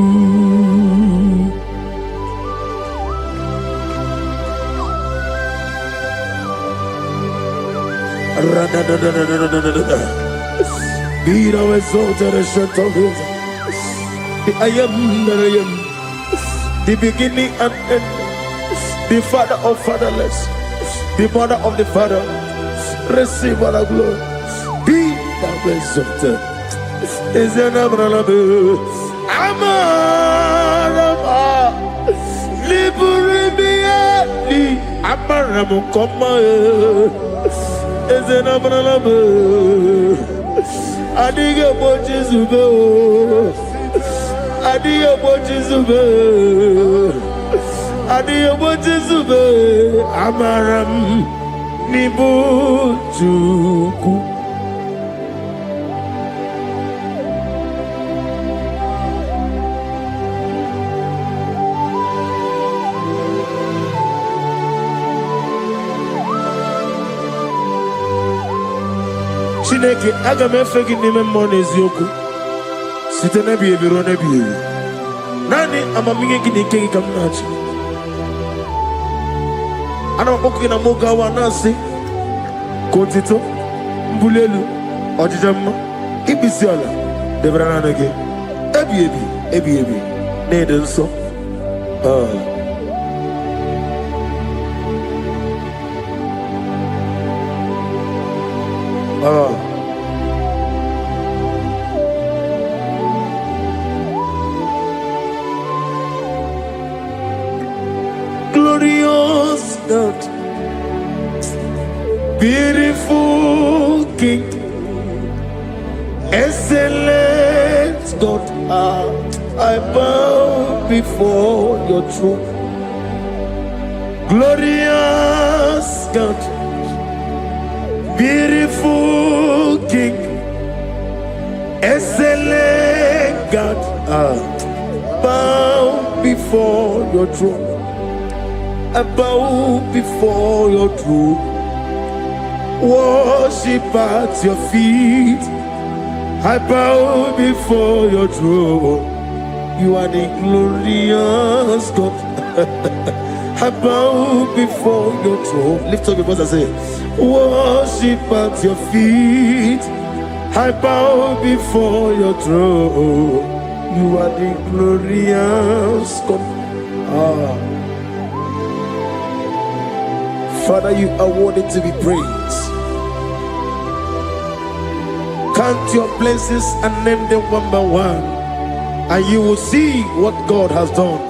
Be thou exalted and shut of his. I am that I am, the beginning and end, the father of fatherless, the mother of the father. Receive all the glory. Be thou exalted. Is an Abraham. Amarama. Liburibia. Abraham, come. Is an Abraham. Adiga Bojizugo. Adiyo Bojizube, Adiyo Bojizube, Amaram Nibujuku. Chineke aga m efe gị n'ime mmụọ na eziokwu site n'ebi ebi ruo n'ebi ebi. Naanị amamihe gị na ike gị ka m na-achị. Ana m akpọkụ gị na mụ gawa na-asị ka otito, mbuli elu, ọjịja mma, ikpisi ala debere naanị gị ebi ebi ebi ebi na-ede nsọ. Glorious God, beautiful King, excellent God, I bow before your throne. Glorious God, beautiful King, excellent God, bow before your throne. I bow before your throne, worship at your feet. I bow before your throne. You are the glorious God. I bow before your throne. Lift up your voice and say, worship at your feet. I bow before your throne. You are the glorious God. Father, you are worthy to be praised. Count your blessings and name them one by one, and you will see what God has done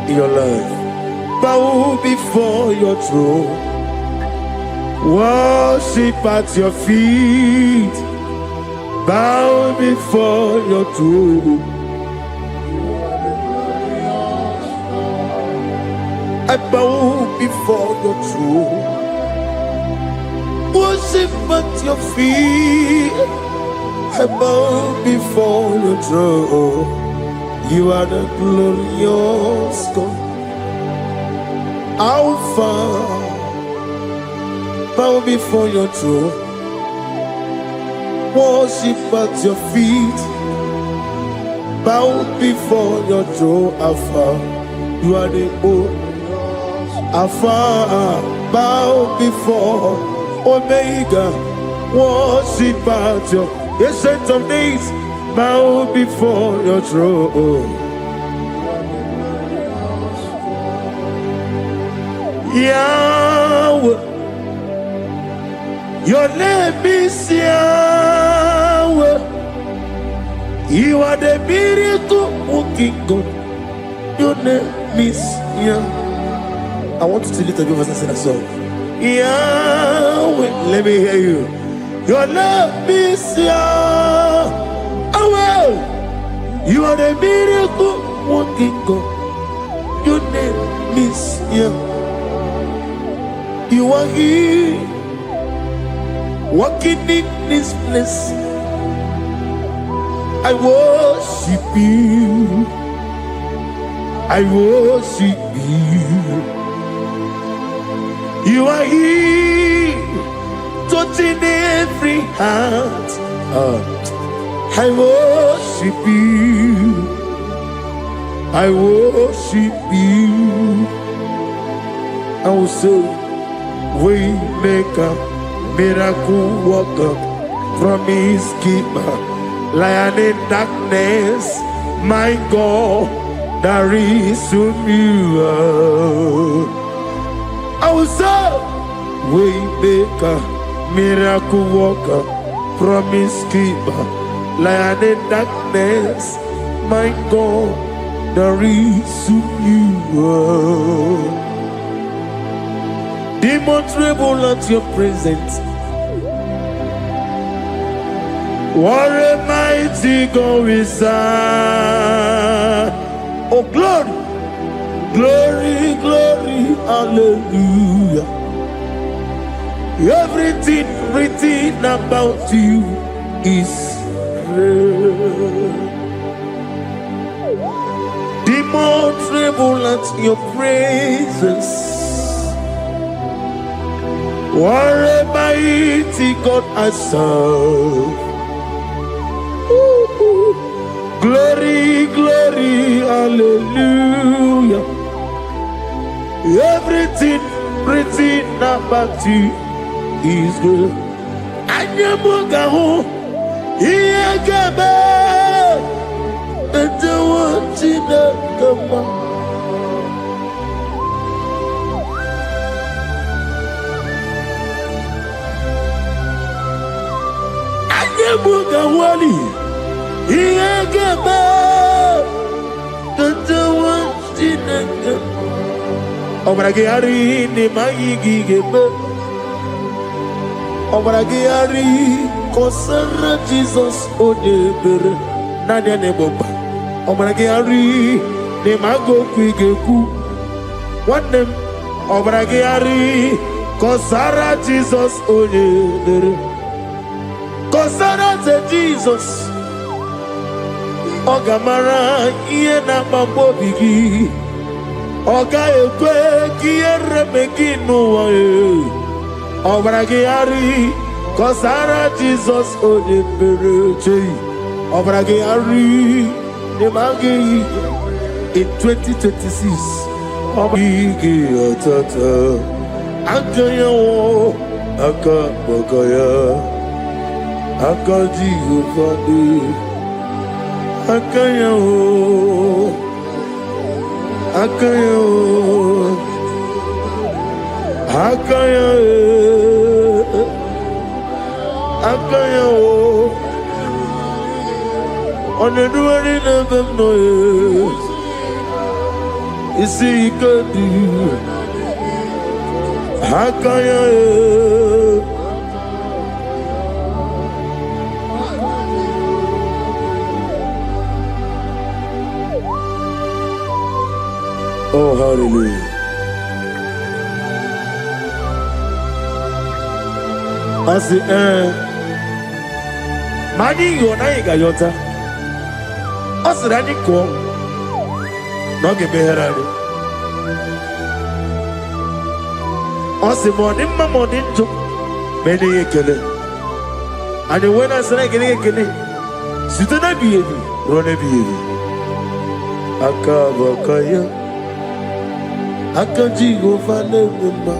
in your life. Bow before your throne, worship at your feet. Bow before your throne. I bow before your throne, worship at your feet. I bow before your throne. You are the glorious God, Alpha. Bow before your throne, worship at your feet. Bow before your throne, Alpha. You are the old Alpha. Bow before Omega, worship at your Ancient of Days. Bow before your throne. Yahweh, your name is Yahweh. You are the miracle working God. Your name is Yahweh. I want you to lift up your voice and sing a song. Yahweh, let me hear you. Your name is Yahweh. You are the miracle working God. Your name is Yahweh. You are here, walking in this place. I worship you. I worship you. You are here, touching every heart. I worship you. I worship you. I will say, Waymaker, miracle worker, promise keeper, lion in darkness, my God, there is whom you are. I will say, Waymaker, miracle worker, promise keeper, lion in darkness, my God, there is whom you are. Demons tremble at your presence. What a mighty God we serve. Oh, glory, glory, glory, hallelujah. Everything written about you is real. Demons tremble at your presence. What a mighty God I serve. Glory, glory, hallelujah. Everything written about you is good. Anyamugaho, Iyagaba, and the one in the Gama. Anyamugawali, Iyagaba, and the one in the Gama. Obragari ni maigi gebe. Obragari kosara Jesus odebere nadia ne boba. Obragari ni mago kwigeku. Wanem obragari kosara Jesus odebere. Kosara te Jesus. Ogamara iye na mambo bigi. Oga ekwe kiere meginu wae. Obragari kosara Jesus odebereche. Obragari nemagi in 2026. Obigi atata akaya wo akabakaya akaji ufadi akaya wo. Akayo, Akayo, Akayo. On the doing of them noise, you see, you could do Akayo. Oh, hallelujah. I say, Mani Yonaiga Yota. I said, I didn't come. Not give me her. I said, morning, my morning took many a killer. And when I said, I get a killer, sit on a baby, run a baby. Akabakaya. Akaji go fane mama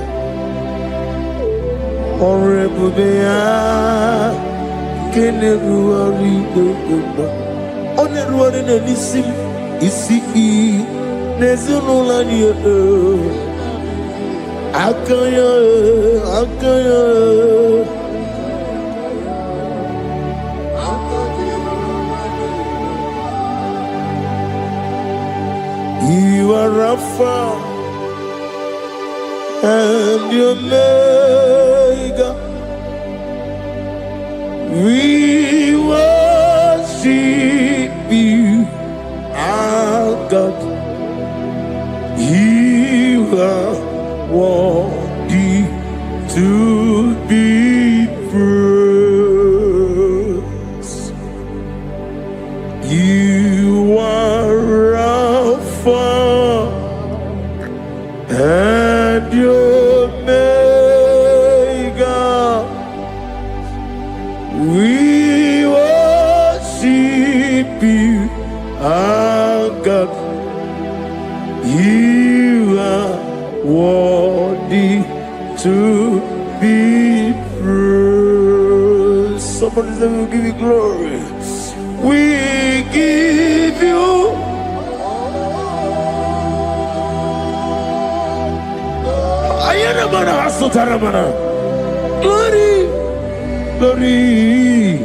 Honorable Bea Kene ruari do mama One ruari ne nisim Isi Nezuno la nye Akaya Akaya You are Rapha and your Omega, we worship you, our God. You are worthy to be praised. You are Alpha and your Omega, we worship you, our God. You are worthy to be praised. Somebody say, we'll give you glory. We give you glory, glory.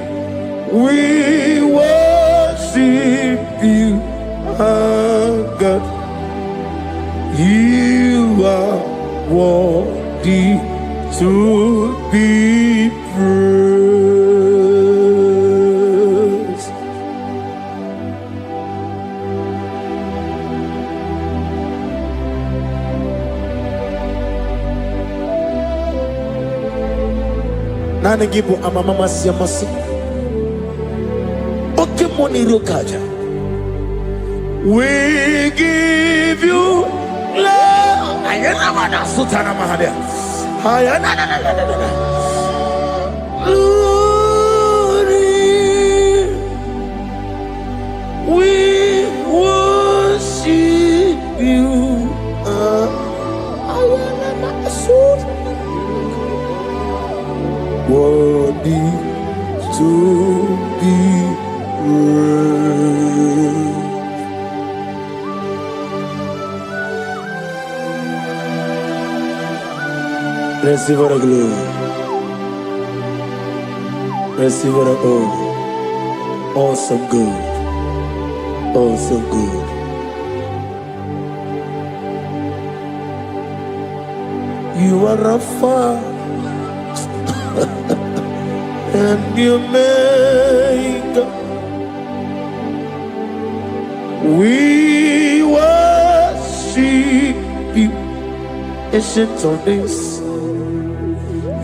We worship you, our God. You are worthy to be praised. Nana gibu amamama siamasi. Oke moni rokaja. We give you love. Ayana mana sutana mahadia. Ayana na. Glory. We worship you. Ayana mana sut. Worthy to be praised. Receive the glory. Receive the honor. Awesome God. Awesome God. You are Rapha and you make. We worship you, ancient of days.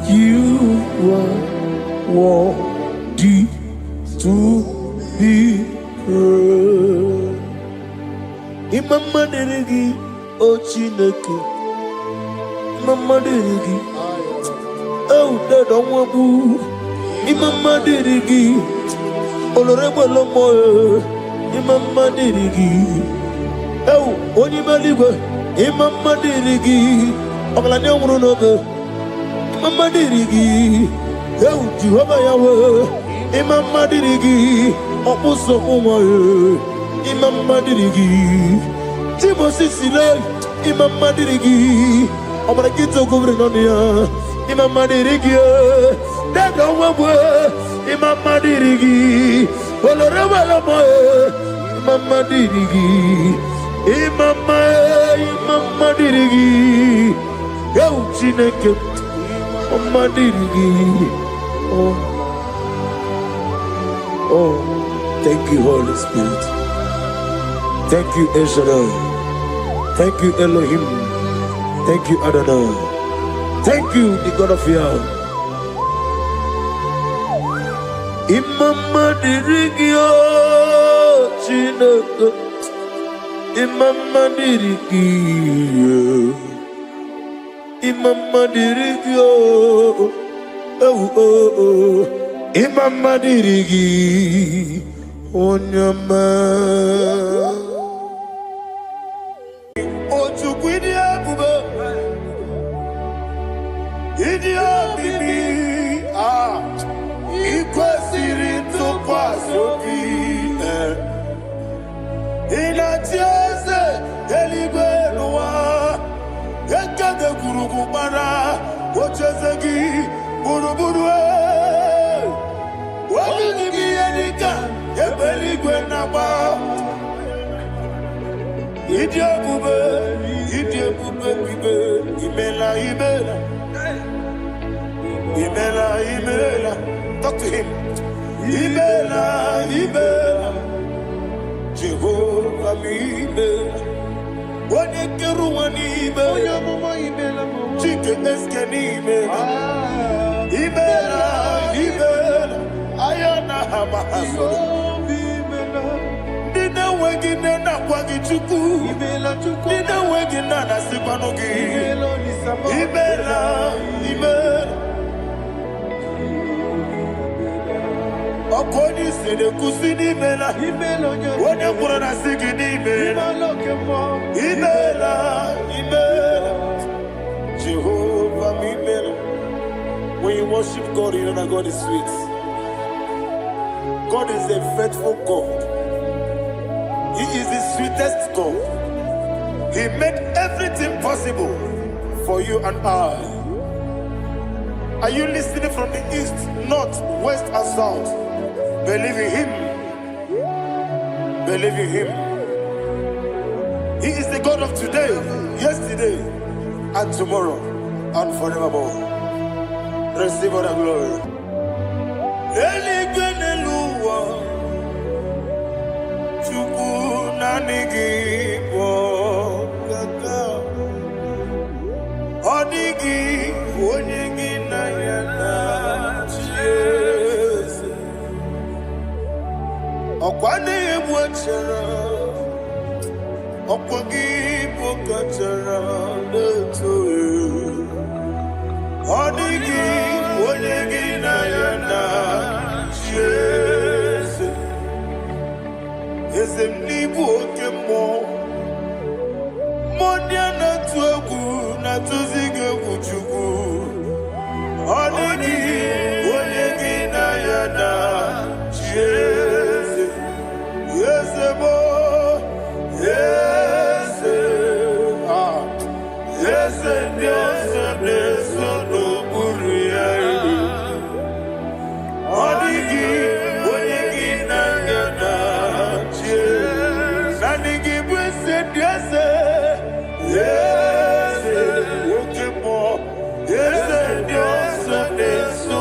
You are worthy to be praised. Imama deregi o Chineke. Imama deregi o Dadonwabu. Imama deregi olorebo lomo. Imama deregi o Onimaligwe. Imama deregi oglanya nwuru nobe. Imama dirigi, eu Jehovah Yahweh. Imama dirigi, opuso umaye. Imama dirigi, Timosi sile. Imama dirigi, omara kito kubri nonia. Imama dirigi, dada wabwe. Imama dirigi, oloreba lamoye. Imama dirigi, imama dirigi, eu Chineke. Oh, thank you, Holy Spirit. Thank you, El Shaddai. Thank you, Elohim. Thank you, Adonai. Thank you, the God of Yah. Imama dirigi o Chineke. Imama dirigi. Imama dirigi oh Imama dirigi onyama otukwidi abube idio bibi ikwesiri ntụkwasị obi inatieze eligwe n'ụwa ekede kurugu bara ochezegi buruburu wabini biyenika ebeligwe naba idi ebube bibe imela talk to him imela Jehovah imela Wani keru wani imela Chike eske ni imela Ayana hama haso Nina wegi nena kwagi chuku Nina wegi nana sipanogi Imela Okoni sede kusini imela Wani kurana sigi ni imela Jehovah imela. When you worship God, you know that God is sweet. God is a faithful God. He is the sweetest God. He made everything possible for you and I. Are you listening from the east, north, west, and south? Believe in Him. He is the God of today, yesterday, and tomorrow, and forevermore. Receive all the glory. Odigi, Okwane mwachara Okwagi pokachara Neto Odigi Onyegi na yana Jese Ezem nibu okemo Modia na tuegu na tuzige kuchugu Odigi Onyegi na yana Jese Yese mo Yese Yese Yese Yese no Buria Odigi Onyegi na yana Jese Nanigi Bwese Yese Yese Okemo Yese Yese Yese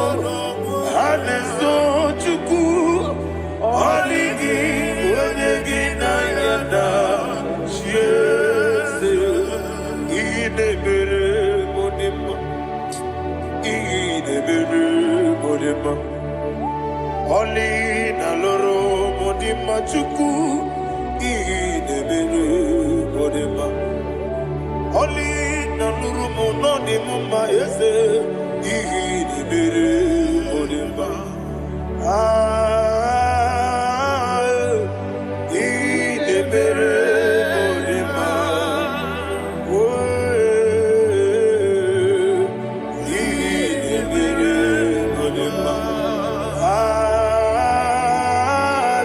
Haneso Chuku Odigi Onyegi na yana Jese Idebere Modima Idebere Modima Oli na loro Modima Chuku Idebere Modima Oli na loro Modima Yese Idebere Modima Idebere Modima Idebere Modima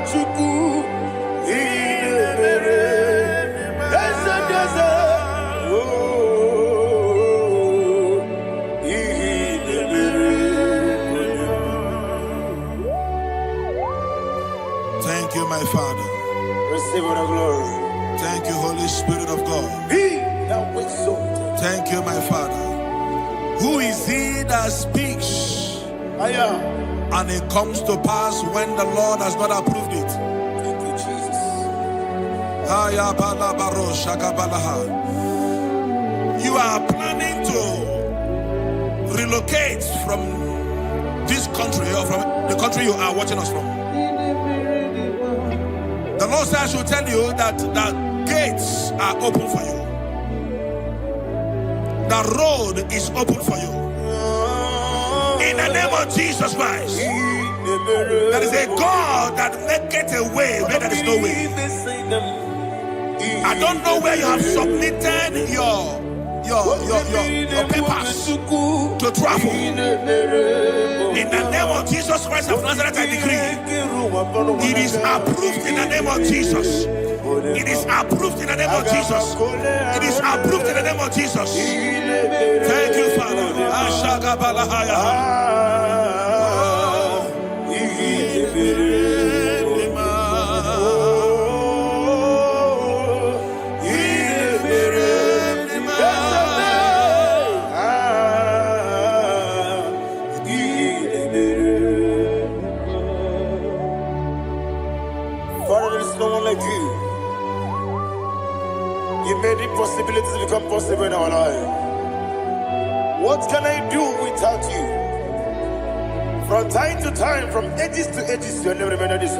Chuku Idebere Dasa Dasa Idebere Thank you, my Father. Receive all the glory. Thank you, Holy Spirit of God. Be thou exalted. Thank you, my Father. Who is he that speaks Aya. and it comes to pass when the Lord has not approved it? Thank you, Jesus. Aya bala baro shaka balaha. You are planning to relocate from this country or from the country you are watching us from. The Lord says I should tell you that the gates are open for you. The road is open for you. In the name of Jesus Christ. There is a God that maketh a way where there is no way. I don't know where you have submitted your papers to travel. In the name of Jesus Christ of Nazareth, I decree it is approved in the name of Jesus. It is approved in the name of Jesus. It is approved in the name of Jesus. Thank you, Father. Ashaka Father, there is no one like you. You made impossibilities become possible in our life. What can I do without you? From time to time, from ages to ages, you have never been this.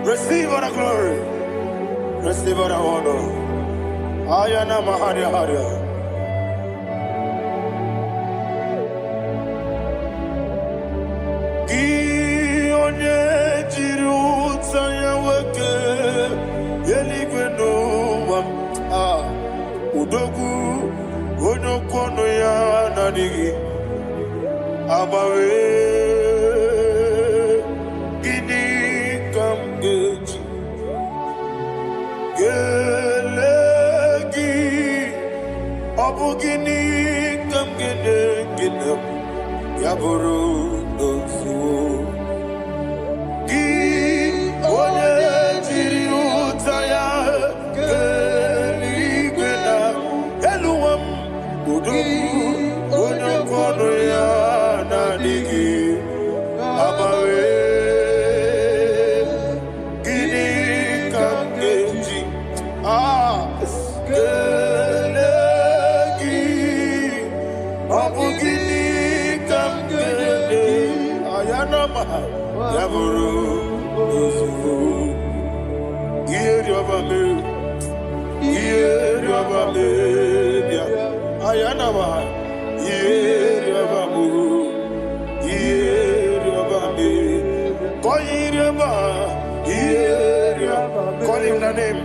Receive all the glory. Receive all the honor. Ayana Maharia Haria. Udogu Onokono ya Nadigi Abawe Gini Kamgeji Gelegi Abu Gini Kamgene Ginam Yaburu Dosu Gi Onye Jiri Utaya Onokono ya Nadigi Abawe Gini Kamgeji Gelegi Abu Gini Kamgeji Ayanama Yaburu Call him the name.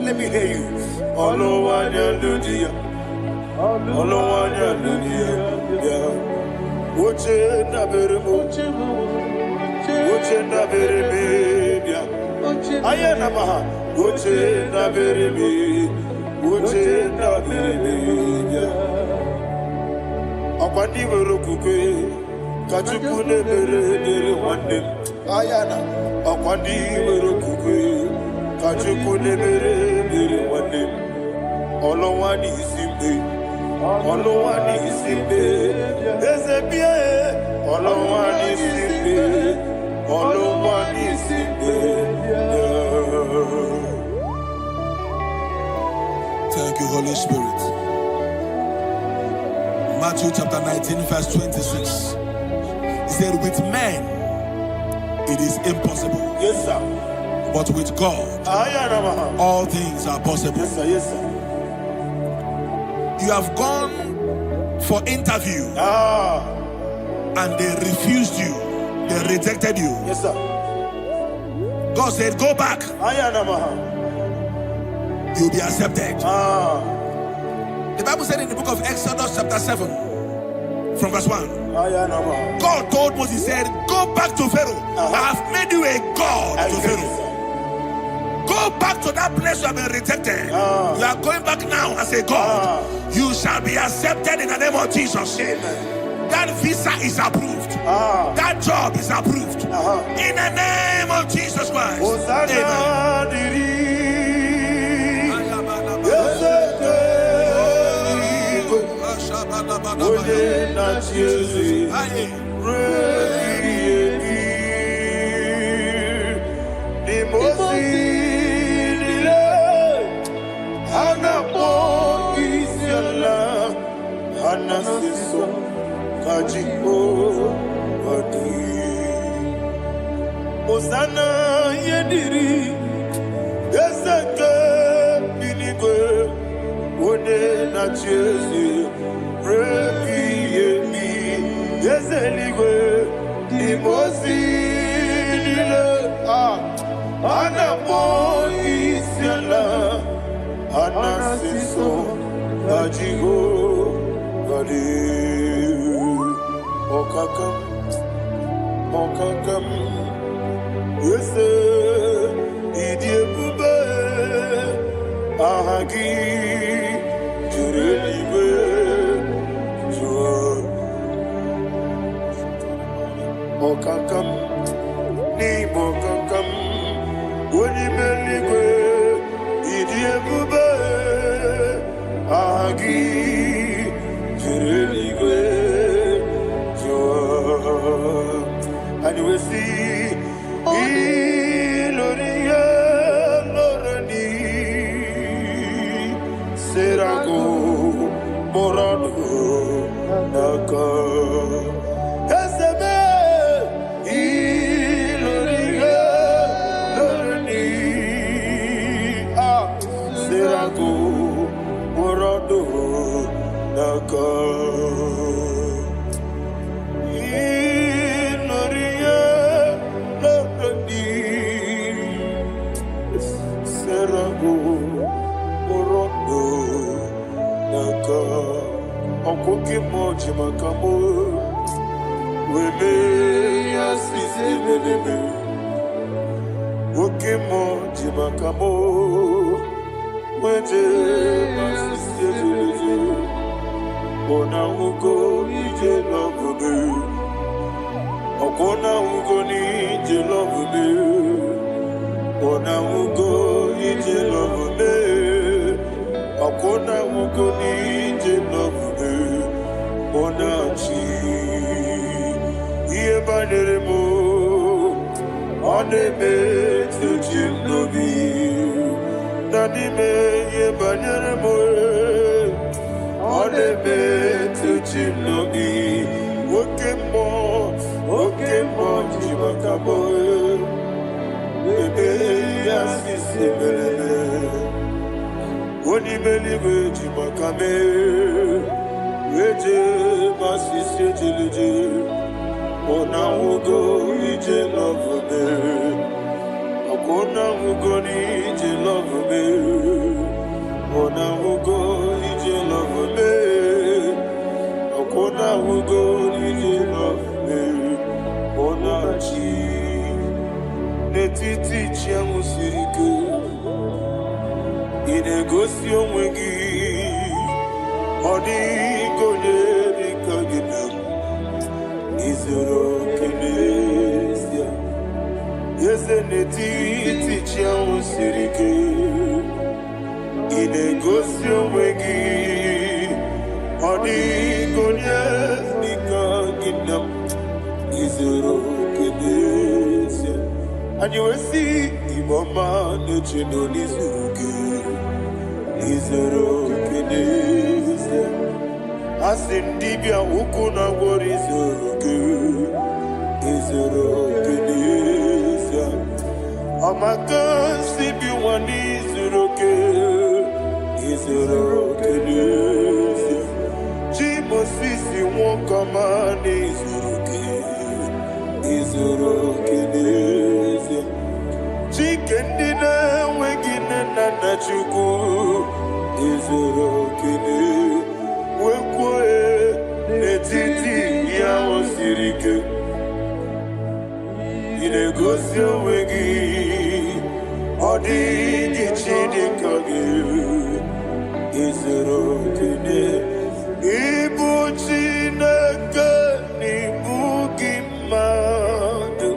Let me hear you. Thank you, Holy Spirit. Matthew chapter 19, verse 26. He said, with men it is impossible. Yes, sir. But with God, all things are possible. Yes, sir. Yes, sir. You have gone for interview and they refused you. They rejected you. Yes, sir. God said, go back. You'll be accepted. The Bible said in the book of Exodus chapter 7 from verse 1, God told Moses, he said, go back to Pharaoh. I have made you a God to Pharaoh. Go back to that place you have been rejected. You are going back now as a God. You shall be accepted in the name of Jesus. Amen. That visa is approved. That job is approved. In the name of Jesus Christ. Amen. Osana yediri ezeke binigwe one na chezi rebi yemi yezeligwe imosi nile anapo isiala anasiso ajigo gadi okakam yes, idiebube ahagi jurelibe jua okakam ni bokakam woni meligwe idiebube ahagi jurelibe jua. And we see Iloria Lorani Serago Morado Naka Eseme Iloria Lorani Serago Morado Naka Okoke moji makamo weme asisi meneme Oke moji makamo weje asisi meneme Ona ugo ije lovebe Okona ugo ni ije lovebe Ona mugo ije love me. Akona mugo ije love me. Ona chi. Iye banere mo. One me to chimnobi. Nani me iye banere mo. One me to chimnobi. Oke mo jimakabo. Bebe asisi belele, oni believe jimakame, weje masisi jileje, ona ugo ije love me, akona ugo ni ije love me, ona ugo ije love me, akona ugo ije love me, ona chi. Netiti chiamu siriku inegosi onwe gị ọ dịghị onye dịka gị na izuru oke n'ezie eze netiti chiamu siriku inegosi onwe gị ọ dịghị onye dịka gị na izuru oke n'ezie. And you will see Iboma Nuchinoni Zuruke Izuruke Asim Dibia Ukuna Wari Zuruke Izuruke Amaka Sibi Wani Zuruke Izuruke Jimo Sisi Wokamani Zuruke Izuruke Chicken dinner, waking and a chuku Izuru kini Wekwe Netiti Yao Sirike Inegosio Wegi Odi Gichidi Kagi Izuru kini Ibu Chinaka Nibugi Madu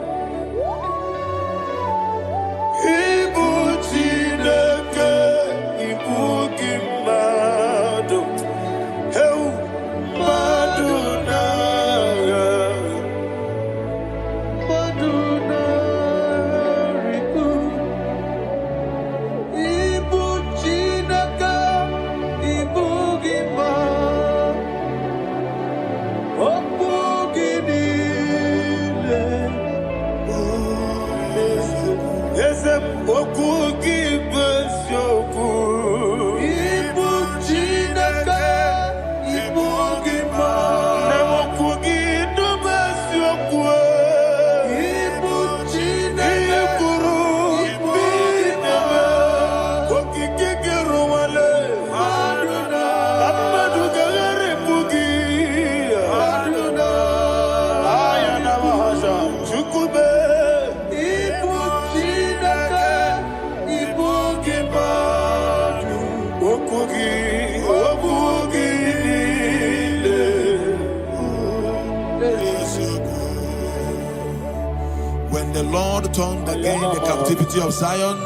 When the Lord turned again the captivity of Zion,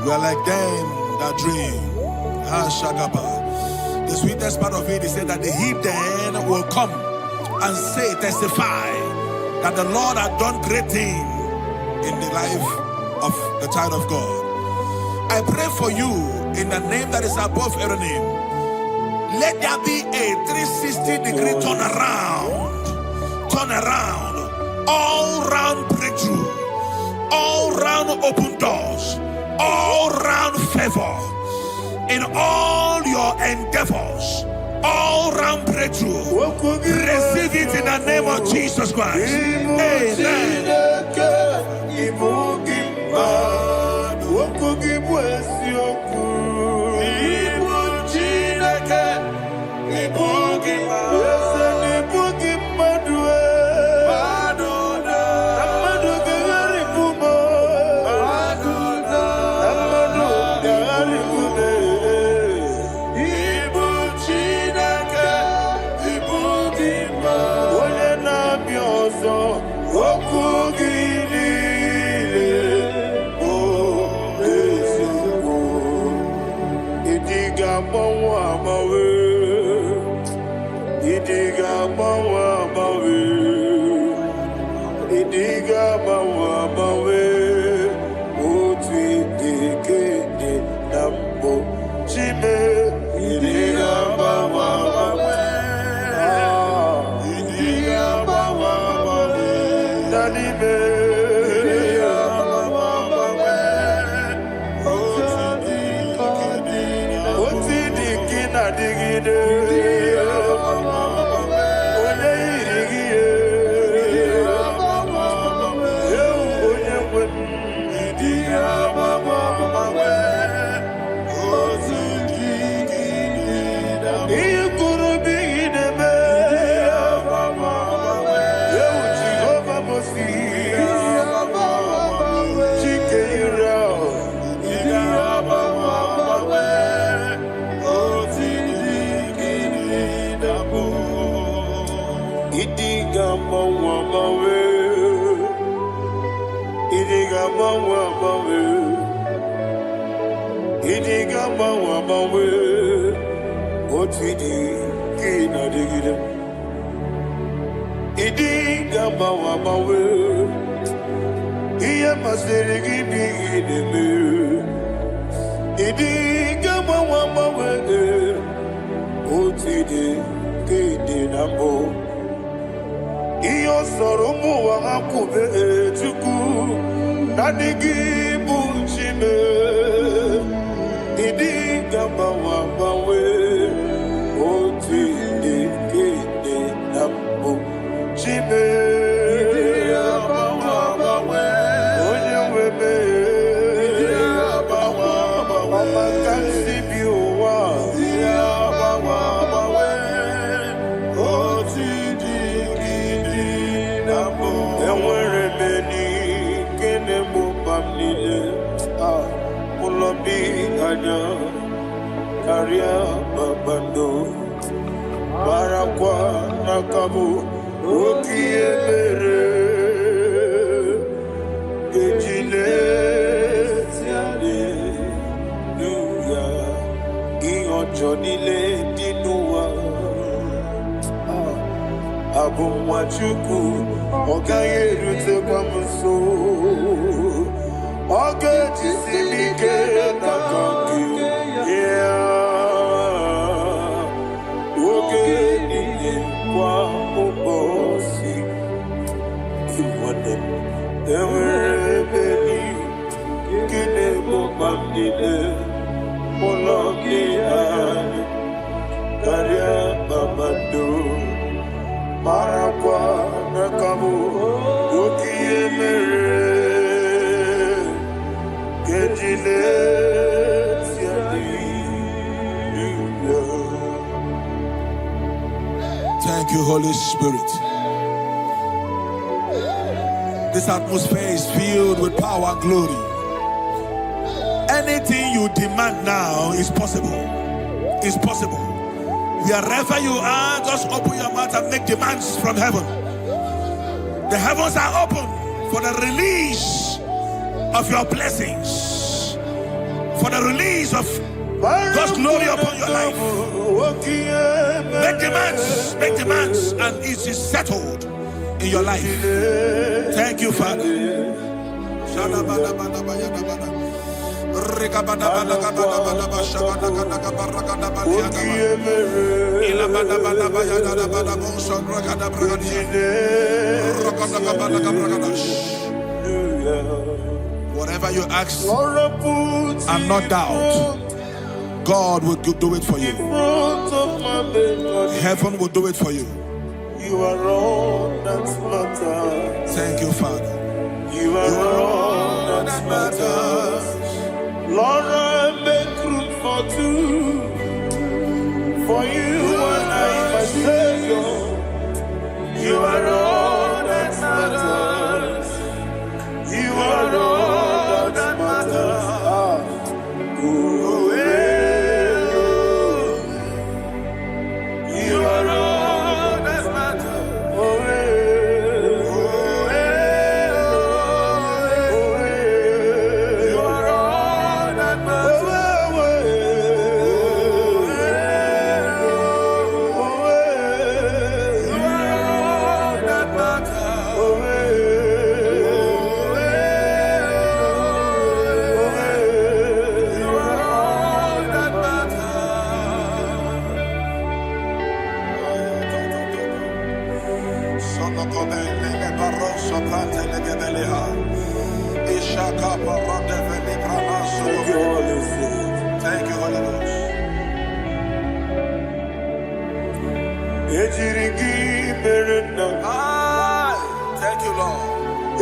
we are like them that dream. The sweetest part of it is said that the heathen will come and say, testify that the Lord had done great things in the life of the child of God. I pray for you in the name that is above every name. Let there be a 360-degree turn around, all round breakthrough, all round open doors, all round favor in all your endeavors, all round breakthrough. Receive it in the name of Jesus Christ. Amen. Idiga mawa mawe, idiga mawa mawe, oti dike de nambo chime. Idiga mawa mawe, idiga mawa mawe, danime. Idiga mawa mawe, oti dike na digide. Idiga mawa mawe, idiga mawa mawe, idiga mawa mawe, otidi kina digide. Idiga mawa mawe, iya masere gibi ideme. Idiga mawa mawe, otidi kina nambo. Iyo soromu wa akube tuku nadigi bunchime. Idi gamba wa bawe oti dikede nambu chime. Idi gamba wa bawe onye webe. Idi gamba wa bawe mama kansi biwa. Idi gamba wa bawe oti Mulobi anya karia babando barakwa nakabu okie mere ejile siale nuya iojo nile dinuwa abumwachuku ogaye rute kwa muso. Oge jisimike na kanki, yeah. Oge niye kwa ubosi, iwane ewere beni, kine mubamdile, mologi ani, karia babando, marakwa nakabu, ukiye mere. Thank you, Holy Spirit. This atmosphere is filled with power and glory. Anything you demand now is possible. It's possible. Wherever you are, just open your mouth and make demands from heaven. The heavens are open for the release of your blessings, for the release of God's glory upon your life. Make demands, and it is settled in your life. Thank you, Father. Whatever you ask and not doubt, God will do it for you. Heaven will do it for you. You are all that matters. Thank you, Father. You are all that matters. Lord, I make room for two. For you and I, my Savior. You are all that matters. You are all that matters. You are all that matters. You are all that matters. Thank you, Holy Ghost. Thank you, Lord.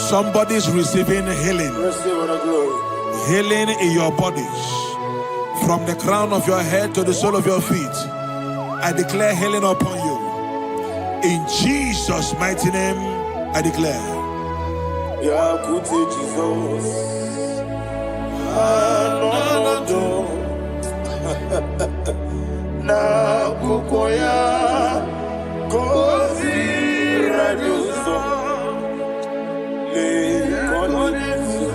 Somebody's receiving healing. Healing in your bodies. From the crown of your head to the sole of your feet. I declare healing upon you. In Jesus' mighty name, I declare. Jesus. Na kukoya kozi radioso le konesu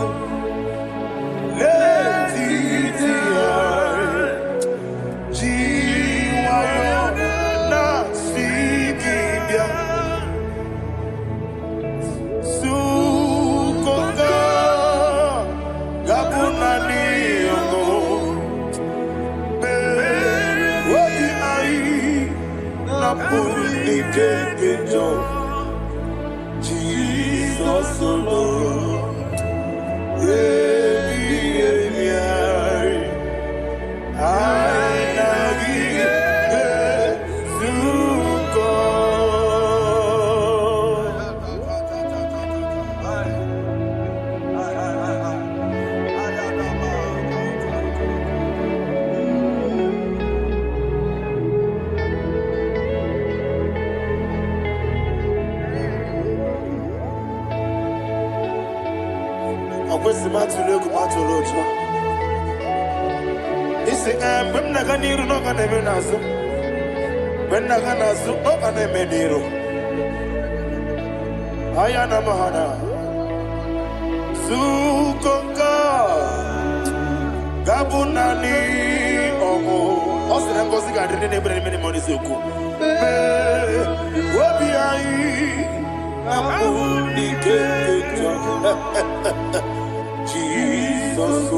le titia jiwa na sigibia sukoka gabuna niongo Jesus alone. Ayana mahana sukoka gabunani omo osere ngozi ga dede ne bere many money soku obi ai amuni kejo Jesus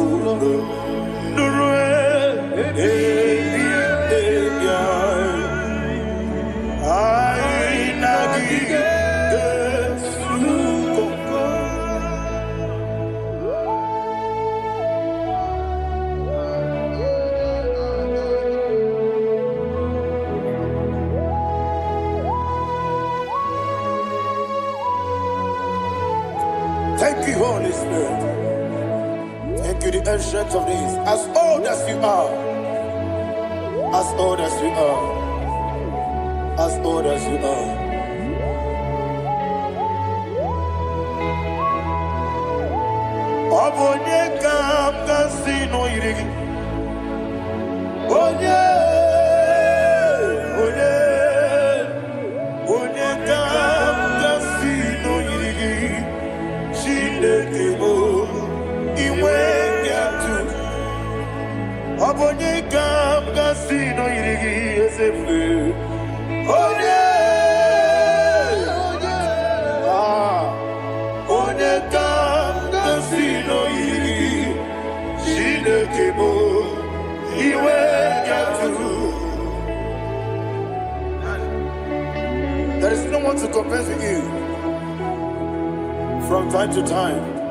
nurwe ai nagi. Thank you, Holy Spirit. Thank you, the ancient of days. As old as you are. As old as you are. As old as you are. Obonye kam kasino irigi. Onye. Onye kam kasino irigi. Shindekimo iwengatu abonye kam kasino irigi esefe oye There is no one to compare with you. From time to time,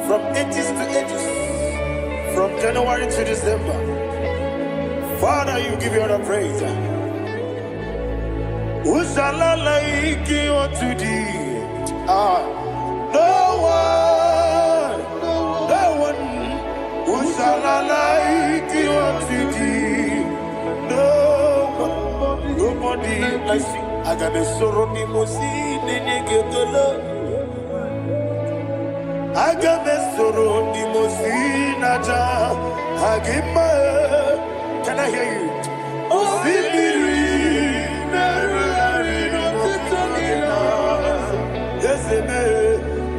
from ages to ages, from January to December, Father, you give you all the praise. Who shall I like you unto thee? No one. Who shall I like you unto thee? No one. Nobody like you. I got a sorrow in I got a sorrow in Can I hear you?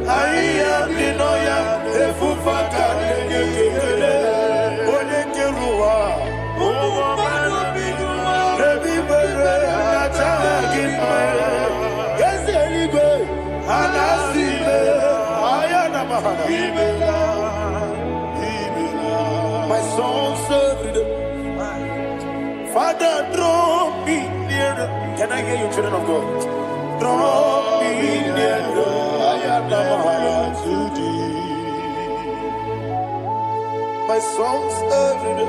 I am the Noya, the Fufaka, the Kerua, my soul served. Father, draw me nearer. Can I hear you, children of God? Draw me nearer. I am to thee. My soul served.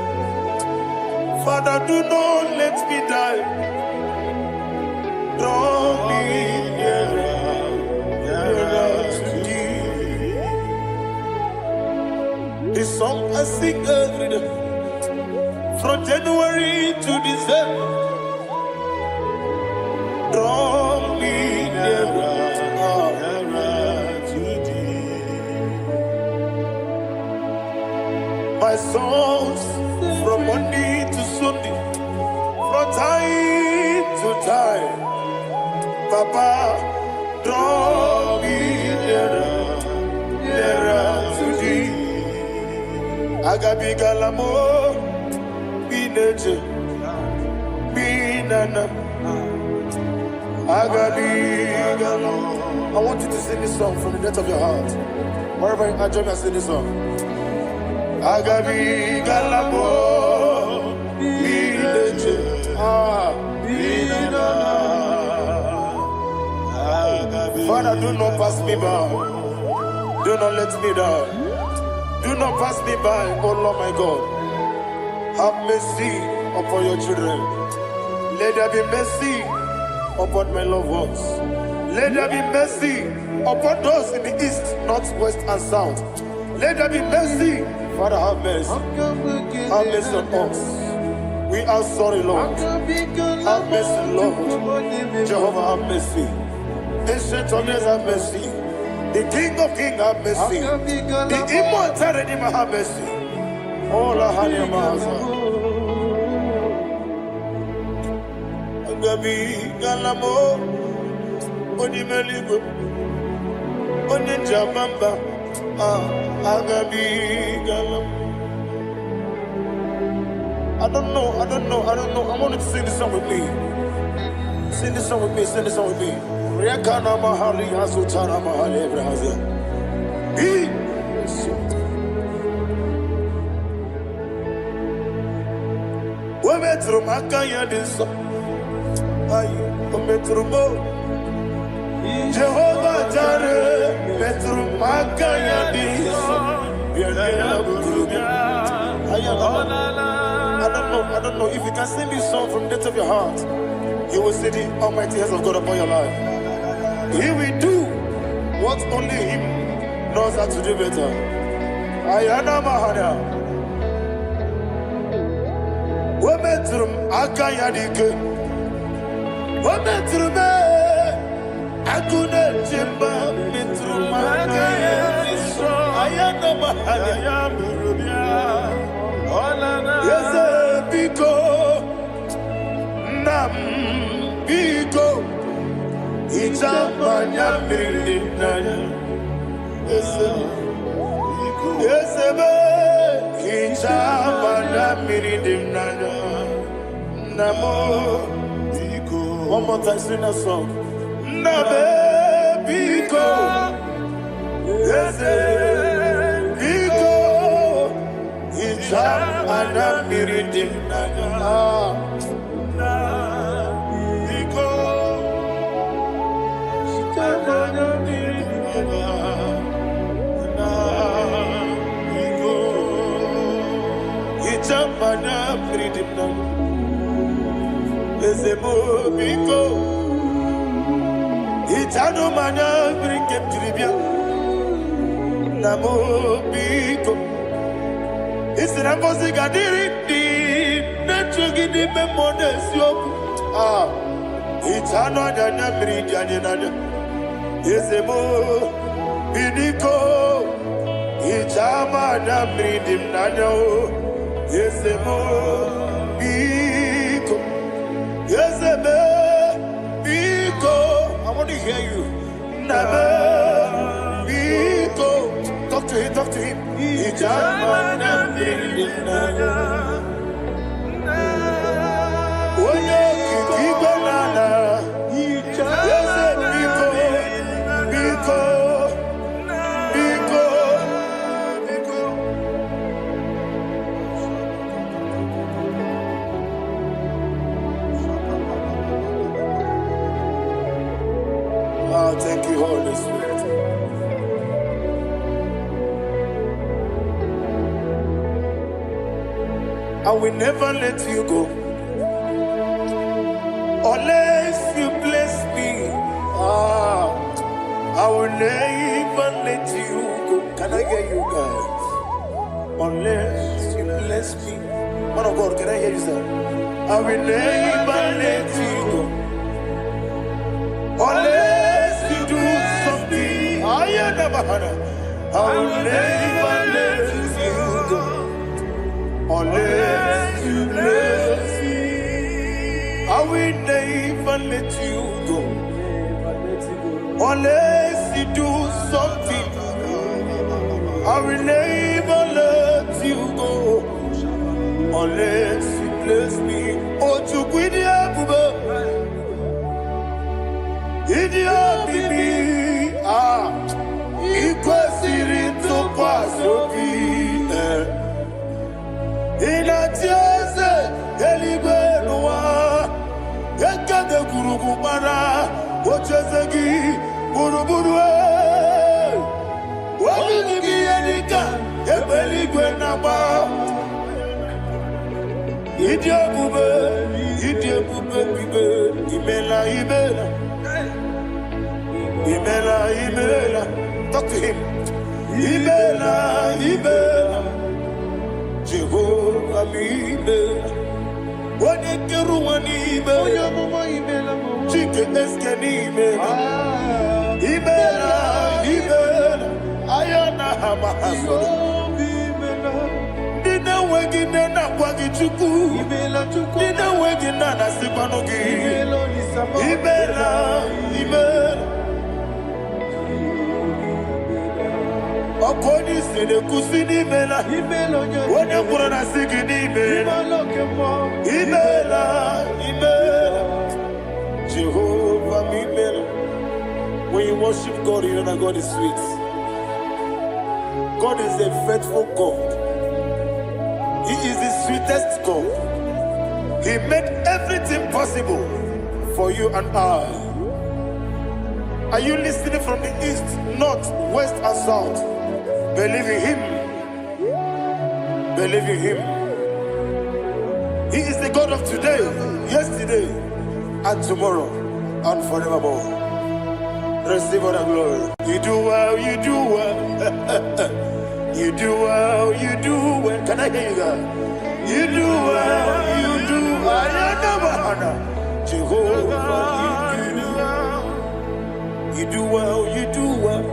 Father, do not let me die. Draw me nearer to thee. This song I sing every day, from January to December. Draw me nearer to thee. My songs from Monday to Sunday, from time to time. Papa, draw me nearer to thee. Agabi galamo, bineje, binana. Agabi galamo. I want you to sing this song from the depth of your heart. Wherever you are, join me and sing this song. Agabi galamo, bineje, binana. Father, do not pass me by. Do not let me die. Do not pass me by, oh Lord my God. Have mercy upon your children. Let there be mercy upon my loved ones. Let there be mercy upon those in the east, north, west, and south. Let there be mercy. Father, have mercy. Have mercy on us. We are sorry, Lord. Have mercy, Lord. Jehovah, have mercy. Ancient of days, have mercy. The King of Kings, have mercy. The immortal Redeemer, have mercy. Oh, la hania maza. Agabi galamo, oni meligo, oni jabamba. Agabi galamo. I don't know. I want you to sing this song with me. Sing this song with me. Sing this song with me. Rekana mahali asutana mahali brazil. We metro makaya diso. Ayo, we metro mo. Jehovah Jireh, metro makaya diso. I don't know if you can sing this song from the depth of your heart. You will see the almighty hands of God upon your life. He will do what only Him knows how to do better. Ayana Mahana. Wometrum Akayadike. Wometrum Akune Jimba Metrum Akayadike. Ayana Mahana. Yes, Biko Nam Biko. Ichamanya mirinaya, esebe. Ichamanya mirinaya, namo. One more time, sing that song. Nabe biko, ese biko. Ichamanya mirinaya. bridimna. Ezemo biko. Itano mana brikem tribia. Namo biko. Isina kosi gadiri di. Nechugi di memonesyo. Itano dana bridianina. Ezemo biko. Ichama na bridim nano. Ezemo biko. Ezemo biko. I want to hear you. Name biko. Talk to him, talk to him. Ichama na bridim nano. Oye kiki nana. Ezemo biko. Biko. Thank you, Holy Spirit. I will never let you go unless you bless me. I will never let you go. Can I hear you guys? Unless you bless me. Man of God, can I hear you, sir? I will never let you go unless you do something. I will never let you go unless you bless me. I will never let you go unless you do something. I will never let you go unless you bless me. Oh, to quit Idiot bibi ikwesiri ntụkwasị obi ịna-etieze eluigwe n'ụwa ekede gburugburu gbara ocheeze gị gburugburu obibi gị ihe dịka ebe eluigwe na-agba ịdị ebube bibe imela imela. Imela, Imela, talk to him. Imela, Imela, Jehovah, Imela. When you get one Imela, chicken escan Imela. Imela, Imela, Ayana Hamahaso. Dina wegina na kwagi chuku. Dina wegina na sipanogi. Imela, Imela. Okoni sene kusini mela. Wone kurana sigini mela. Imela, Imela. Jehovah Imela. When you worship God, you know that God is sweet. God is a faithful God. He is the sweetest God. He made everything possible for you and I. Are you listening from the east, north, west, and south? Believe in Him. Believe in Him. He is the God of today, yesterday, and tomorrow, and forevermore. Receive all the glory. You do well, you do well. You do well, you do well. Can I hear you guys? You do well, you do well. Jehovah, you do well, you do well.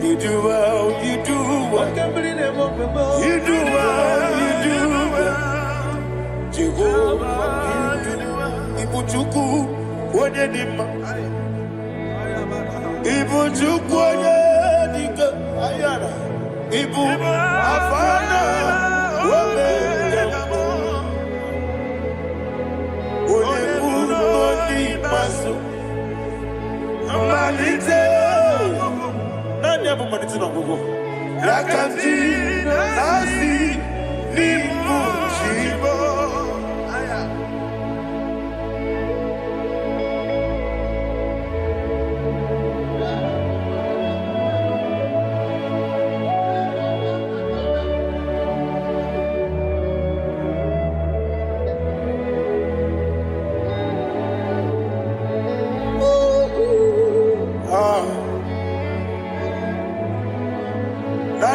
You do well, you do well. You do well, you do well. Jehovah, you do well. Ibuchuku, Wodedima. Ibuchuku, Wodedika. Ayana. Ibu, Afana, Wodedika. Wodedika, Wodedika. Malite. Never managed to go. Rakanti, Nasi, Nimu, Chibo.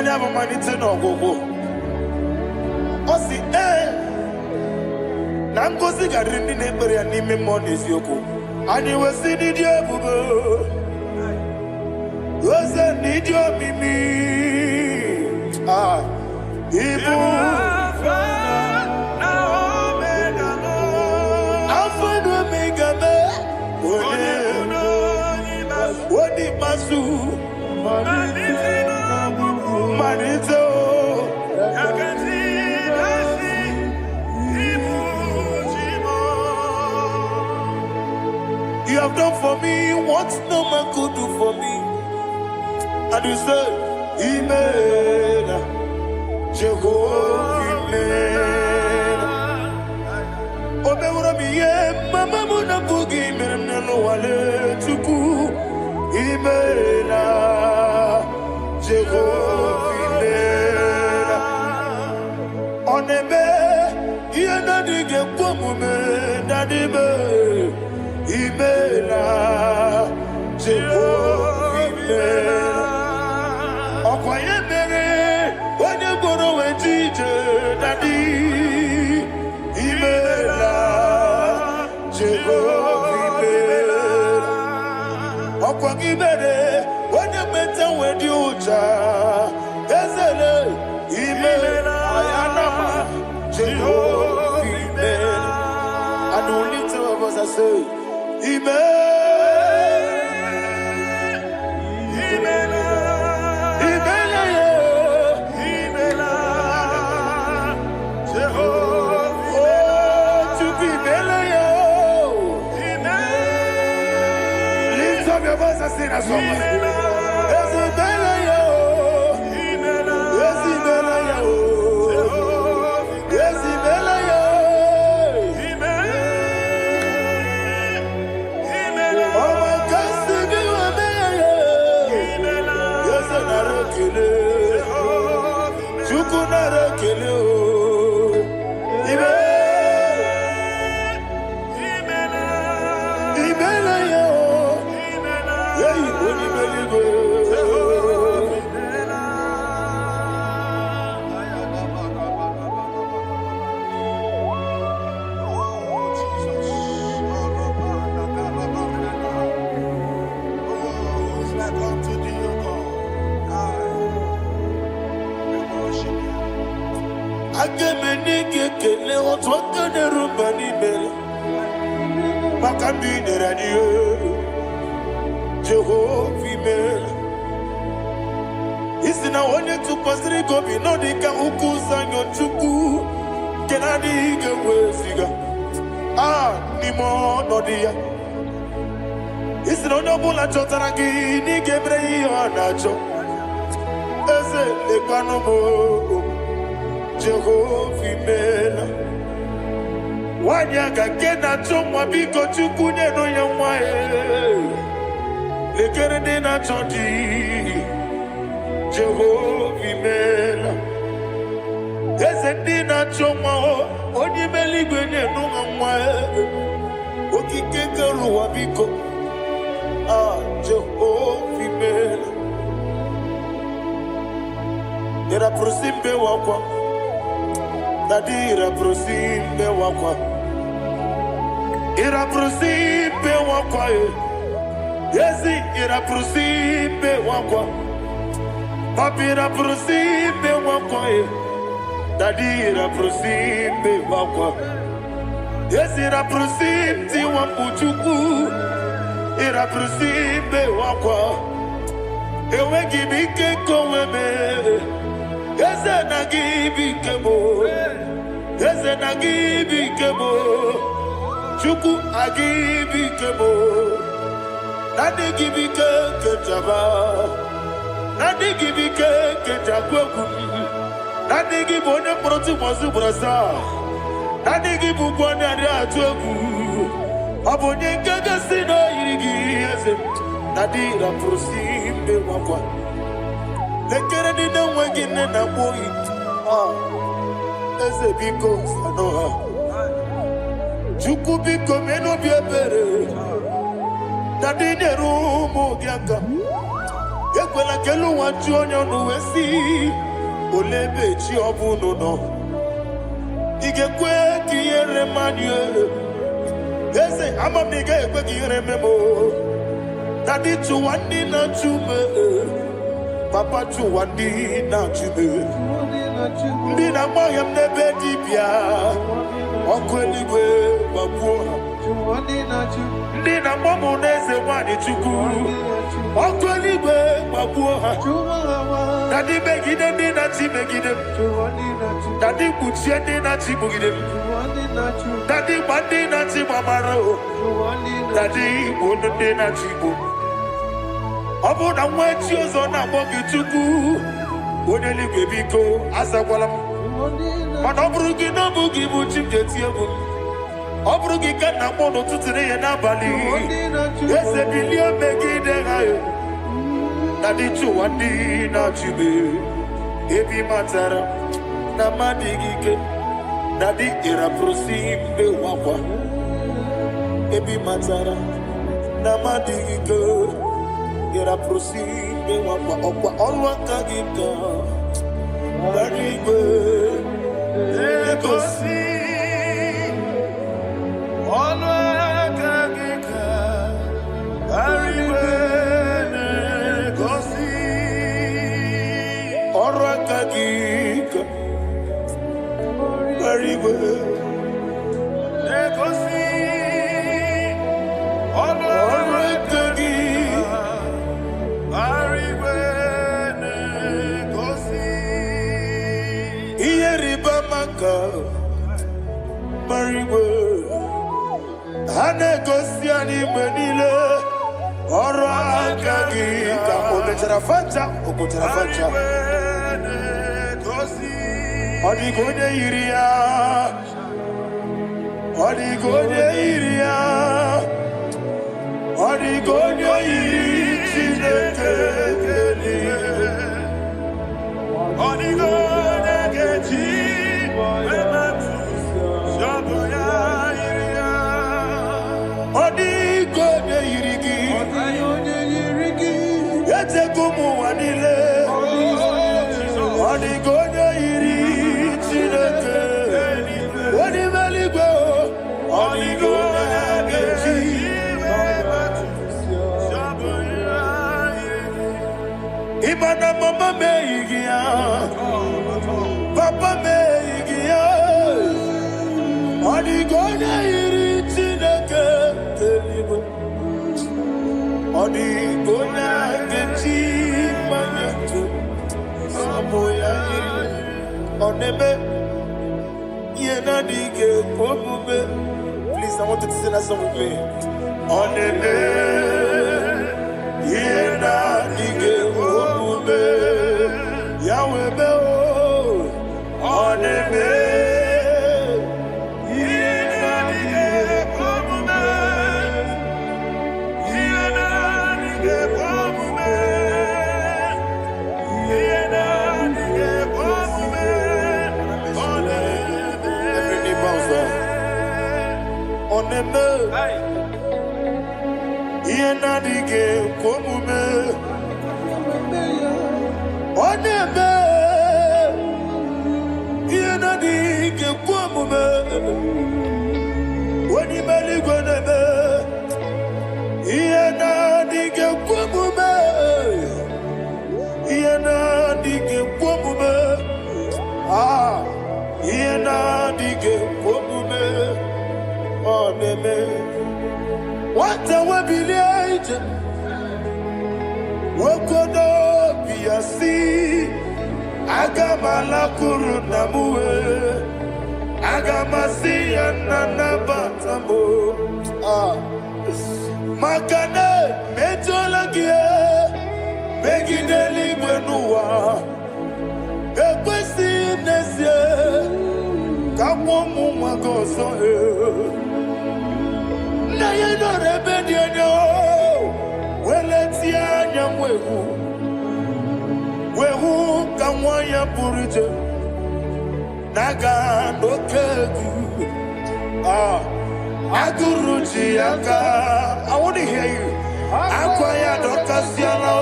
I have money to no go. Osi Nangozi garini nebere anime money yoko. Ani wasi ni diabugo. Wasi ni diomimi. Ibu. Alpha and Omega me. Wodi masu. Manito. You have done for me what no man could do for me. And you say, Amen. Jehovah, Amen. Omeura miye, mama muna bugi, mena no wale tuku. Amen. Jehovah, Amen. Onebe, yena dige pomume, nadibe. Imela, Jehovah, Imela. Okoye mere, wanye goro wejije, Daddy. Imela, Jehovah, Imela. Okoye mere, wanye meta wedi uja, Ezele, Imela, Ayanama, Jehovah, Imela. And only two of us are saying, Jehovah, Amen. Isina onye tupasiri gobi no dika ukuza nyochuku kenadi gewesiga nimo no dia. Isina onye bula chotara gi ni gebre yonacho eze lekano mo Jehovah, Amen. Wanyaga kena chomwa biko chukunye no yamwa lekere de na chodi Jehovah, Amen. Eze na chomwa onye meligwe ne no yamwa okike keruwa biko Jehovah, Amen. Era prosimbe wakwa Dadira prosimbe wakwa Ira prosimbe wakwa Yesi ira prosimbe wakwa Papi ira prosimbe wakwa Dadira prosimbe wakwa Yesi ira prosimbe wambuchuku Ira prosimbe wakwa Ewe gibike koweme Yese na gibike mo Yese na gibike mo Chuku agibike mo Nadi gibike ketaba Nadi gibike ketakweku Nadi gibone proti mwazu brasa Nadi gibukwane ade atweku Abonye kega sino irigi yese Nadi ra prosimbe wakwa Lekere di na wegine na boyi Eze biko sanoha Chuku biko meno biebere Nadi nerumu gyaka ekwela kelu nwachu onye ọnụ wee si olebe chi ọbụnụ nọ ị ga-ekwe ka ihere mmadụ eze ama m na ị ga-ekwe ka ihere memo dadi chụwa ndị na-achụ me papa chụwa ndị na-achụ me ndị na-agba ọhịa m n'ebe dibịa ọkụ eluigwe gbagbuo ha ndị na-agba m n'eze nwanyị chukwu ọkụ eluigwe gbagbuo ha dadi megide ndị na-achị megide m dadi kpuchie ndị na-achị kpugide m dadi gba ndị na-achị gbamara o dadi igbo ndị na-achị igbo ọ bụ na nwa echi ụzọ na-akpọ gị chukwu onye eluigwe biko azakwala m mana ọ bụrụ gị na ọ bụ gị bụ chi m ga-eti egwu ọ bụrụ gị ka nna mkpọ n'ụtụtụ n'ihe n'abalị eze bilie megide ha na dị chụwa ndị na-achịbe ebe matara na mmadụ gị ike na dị ịrapụrụsi mbe wakwa ebe matara na mmadụ gị ike ịrapụrụsi mbe wakwa ọkwa ọrụ aka gị ka gbara igwe egosi ọnụ aka gị ka arịbe na-egosi ọrụ aka gị ka arịbe na-egosi ọnụ aka gị arịbe na-egosi ihe rịba maka marigwe ha na-egosi anyị mgbe niile ọrụ aka gị ka o mechara facha o pụtara facha ọ dịghị onye yiri ya ọ dịghị onye yiri ya ọ dịghị onye yiri Chineke ọ dịghị onye ga-eji ọ dịghị onye yiri gị echego ụmụ ụwa niile ọ dịghị onye yiri Chineke onye eluigwe ọ dịghị onye ga-eji ịma na mama meghị ya papa meghị ya ọ dịghị onye yiri Chineke eluigwe ọ dịghị onye ga-eji mmanya ntụ ọbụ ya yiri ọ na-eme ihe na-adịghị ekwe omume. Please, I want you to sing that song with me. Ọ na-eme ihe na-adịghị ekwe omume ya wee mee ọ na-eme ihe na-adịghị ekwe omume ọ na-eme ihe na-adịghị ekwe omume onye ime eluigwe na-eme ihe na-adịghị ekwe omume ihe na-adịghị ekwe omume ihe na-adịghị ekwe omume ọ na-eme nwata webilie ije nwokodo obi ya si aga m alakụrụ nna m wee aga m asị ya nna nnabata m maka na metụla gị megide eluigwe n'ụwa ekwesịghị n'ezie ka kwụọ ụmụ nwa gị ọzọ nna ya nọrọ ebe dị anya weletie anya m wee hụ ka nwa ya pụrụ ije na-aga n'oke egwu agụrụ ji ya ka I want to hear you akwa ya dọkasịala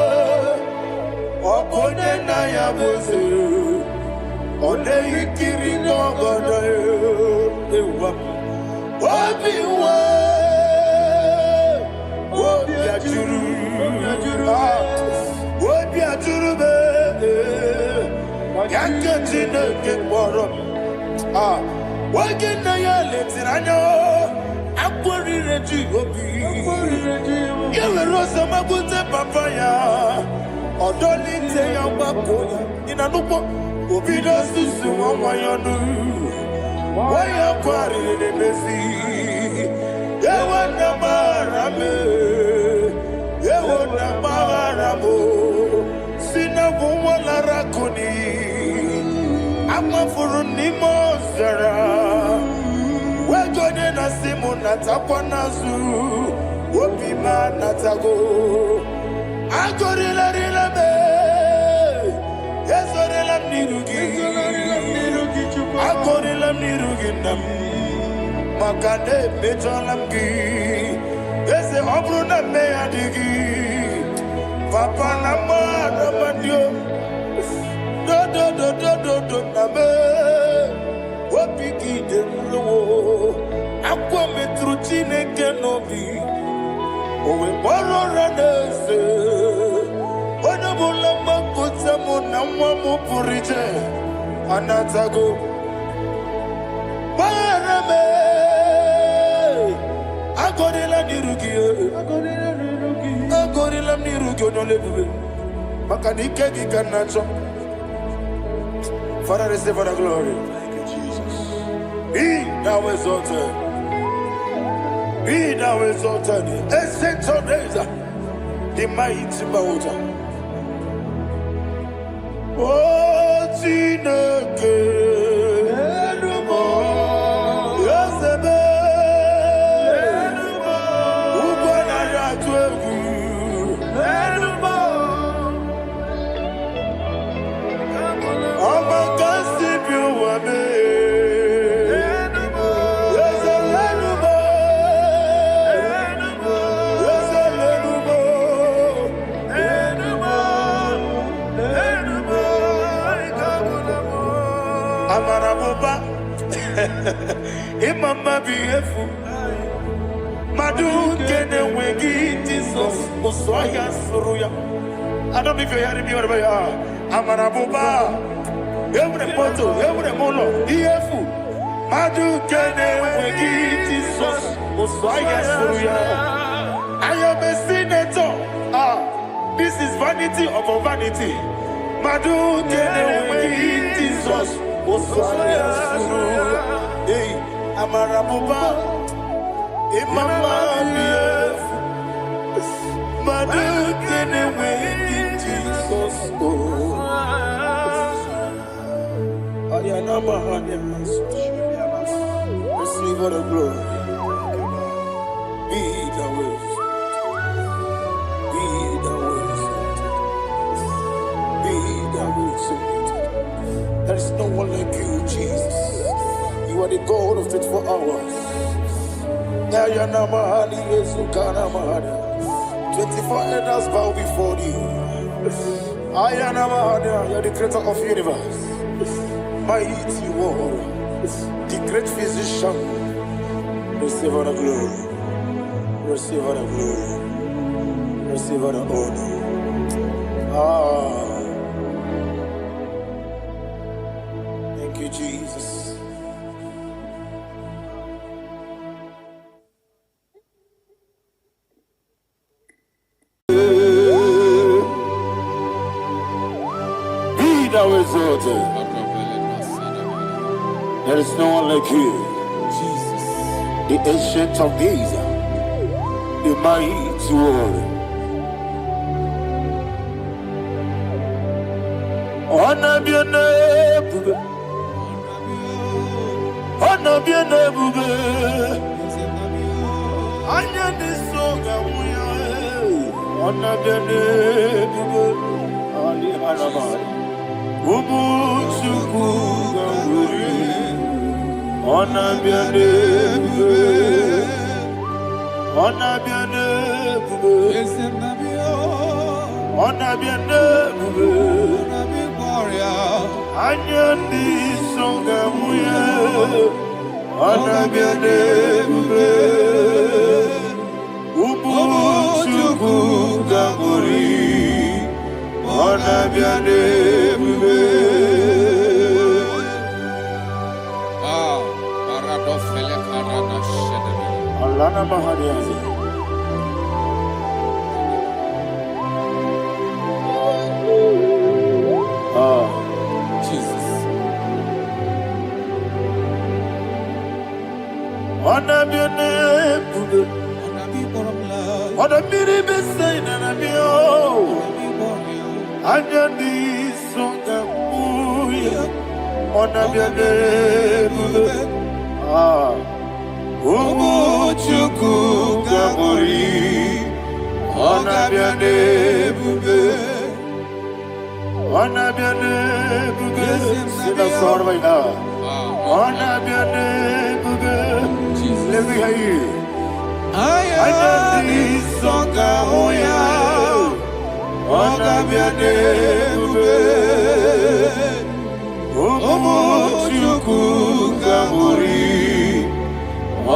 Okone na ya boze. Ode ikiri no godo ewa. Obi wa. Obi ajuru. Obi ajuru be. Yakati na keboro. Wage na ya letiranya. Akwori reji obi. Yewe rosa mabute papaya. Odoli te ya bakoya. Ina nupo. Obi no susu wanyonu. Waya kwari ne mesi. Yewa na marame. Yewa na maramo. Sina wala rakoni. Ama furu ni mozara. Wejode na simu natakwa nazu. Wopi ma natago. Agorila rila me. Yesorila nirugi. Agorila nirugi nam. Makane mejolamgi. Ese obru na me adigi. Papa na ma na mandio. Do na me. Wapiki de lo. Akwa metruchine kenobi. Owe boro ranese. Ona bola makota mo na mo purije. Anatago. Barame. Agorila nirugi. Agorila nirugi no lebube. Makanike gikanacho. Father, receive the glory. Thank you, Jesus. Be thou exalted. Be thou exalted. Ancient of days, the mighty mountain. Oh, Chineke. Yosebe. Ugonaya twegu. Amarabuba, Imama beautiful. Madu kene wegi Jesus, Usoya Suruya. I don't know if you're hearing me wherever you are. Amarabuba, every photo, every molo, beautiful. Madu kene wegi Jesus, Usoya Suruya. I am a senator. This is vanity of a vanity. Madu kene wegi Jesus. Hey, Amarabuba, Imama, Madu kene wegi Jesus. Receive all the glory. Be the way. Be the way. Be the way. There is no one like you, Jesus. You are the God of 24 hours. 24 elders bow before you. You are the creator of the universe. Mighty warrior, the great physician. Receive all the glory. Receive all the glory. Receive all the honor. Thank you, Jesus. Be thou exalted. There is no one like you, Jesus, the ancient of days, the mighty warrior. Honor be your name. Honor be your name. Anya ni soga muya. Honor be your name. Ali alabari. Ubu chuku gamburi. Honor be your name. Honor be your name. Honor be your name. Anyandi songa muye, anabiane bube, ubuchuku gangori, anabiane bube. Paradofele karana shedebe. Alana mahadiyazi. Jesus. Anabiane bube, anabiri besaina nabio, anyandi songa muye, anabiane bube. Umuchuku gangori, anabiane bube. Anabiane bube, sina sorvaina. Anabiane bube, let me hear you. Ayandi songa oya, anabiane bube. Umuchuku gangori,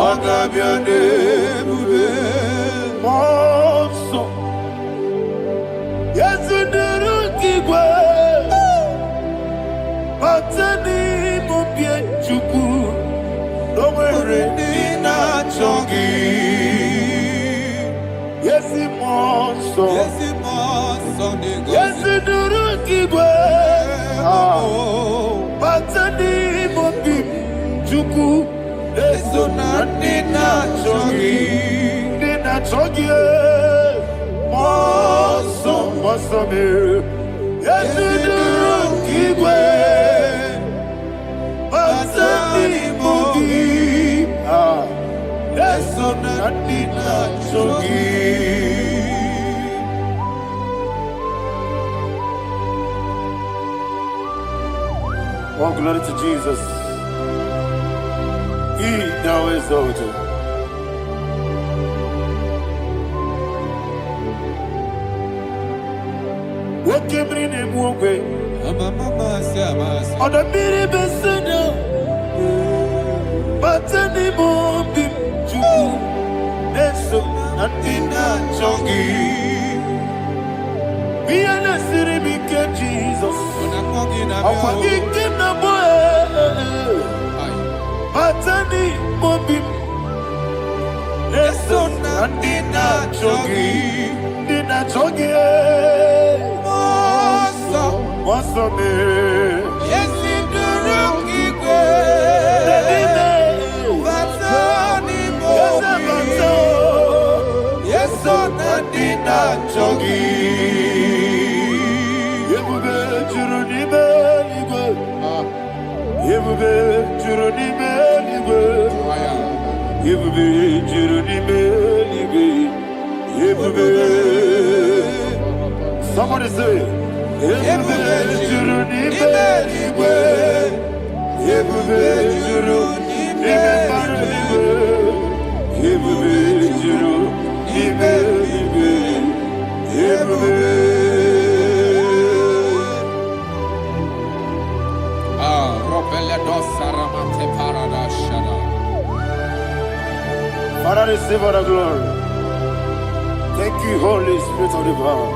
anabiane bube. Monso, yasunduru kigwe. Matani mubie chuku, nomere nina chongi. Yesi monso, yesi duru kigwe. Matani mubie chuku, leso na nina chongi, nina chongi. Monso, monso me, yesi duru kigwe. Oh, glory to Jesus. He now exalted. What came in him one way? On the mini besina. Matani mombi chuku neso natina chongi. Biana siri bike Jesus. Akwagike na boe. Matani mombi neso natina chongi. Nina chongi. Moso me. Yesi duruki kwe. Chogi Yebube Juruni Beligwe Yebube Juruni Beligwe Yebube Juruni Beligwe Yebube. Somebody say Yebube Juruni Beligwe Yebube Juruni Beligwe Yebube Juruni Beligwe. Father, receive all the glory. Thank you, Holy Spirit of the power.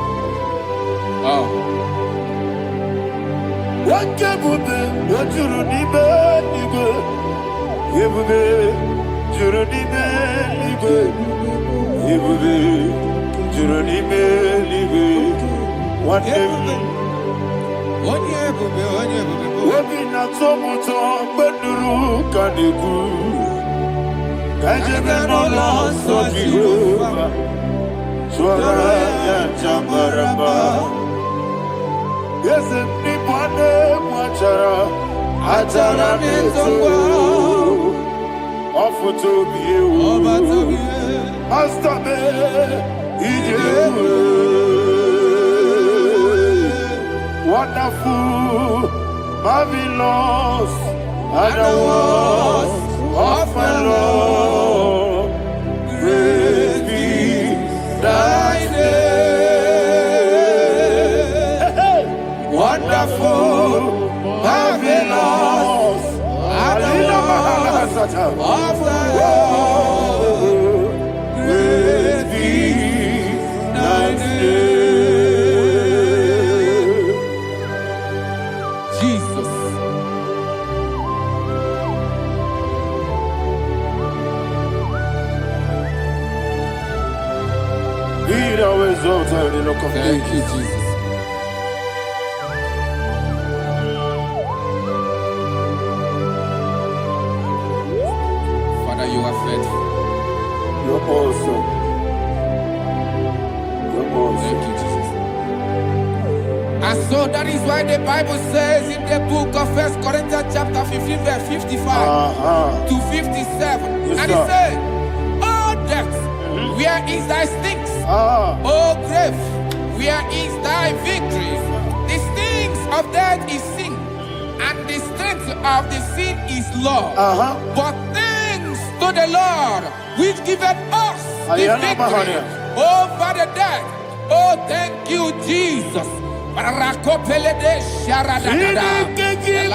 What can you do? What you need, wonderful, marvelous, and the words of my Lord. Praise be thy name. Wonderful, of the earth. Great be thy name. Jesus. Be thou exalted in the rock of Thank ages. you, Jesus. Father, you are faithful. You're awesome. You're awesome. Thank you, Jesus. And so that is why the Bible says in the book of 1 Corinthians chapter 15, verse 55 to 57. Yes, And it sir. says, "Oh death, where is thy stings? Oh grave, where is thy victory? The stings of death is sin, and the strength of the sin is law. But thanks to the Lord, which giveth us the Ayana victory Mahania. over the death." Oh, thank you, Jesus. Rakopele de sharadadada. Chineke kiwe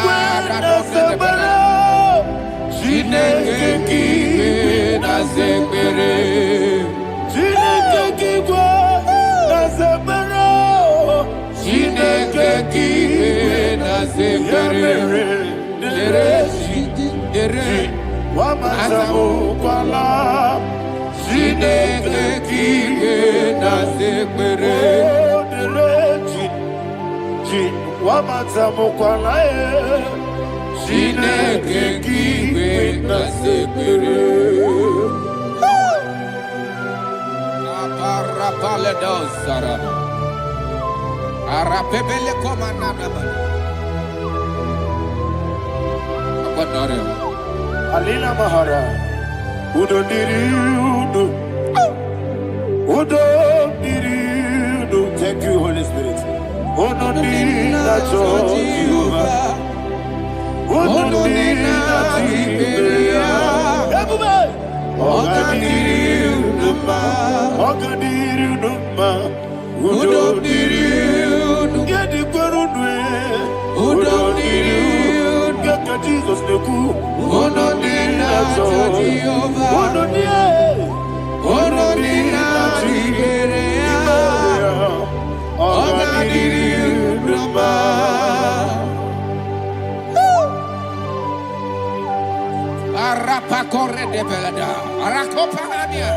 na zekere. Chineke kiwe na zekere. Dere Wamazamu kwala. Chineke kiwe na zekere. Wamazamu kwala. Chineke kiwe na zekere. Aparapale dozarama. Arapebele komanana. Apanare. Alina Mahara. Udo diriudo. Udo diriudo. Thank you, Holy Spirit. Udo diriudo. Udo diriudo. Ogadiriudo. Udo diriudo. Yedi kwerudwe. Udo diriudo. Kaka Jesus neku. Udo diriudo. Udo diriudo. Udo diriudo. Ogadiriudo. Arapa corre de belada. Arakopanania.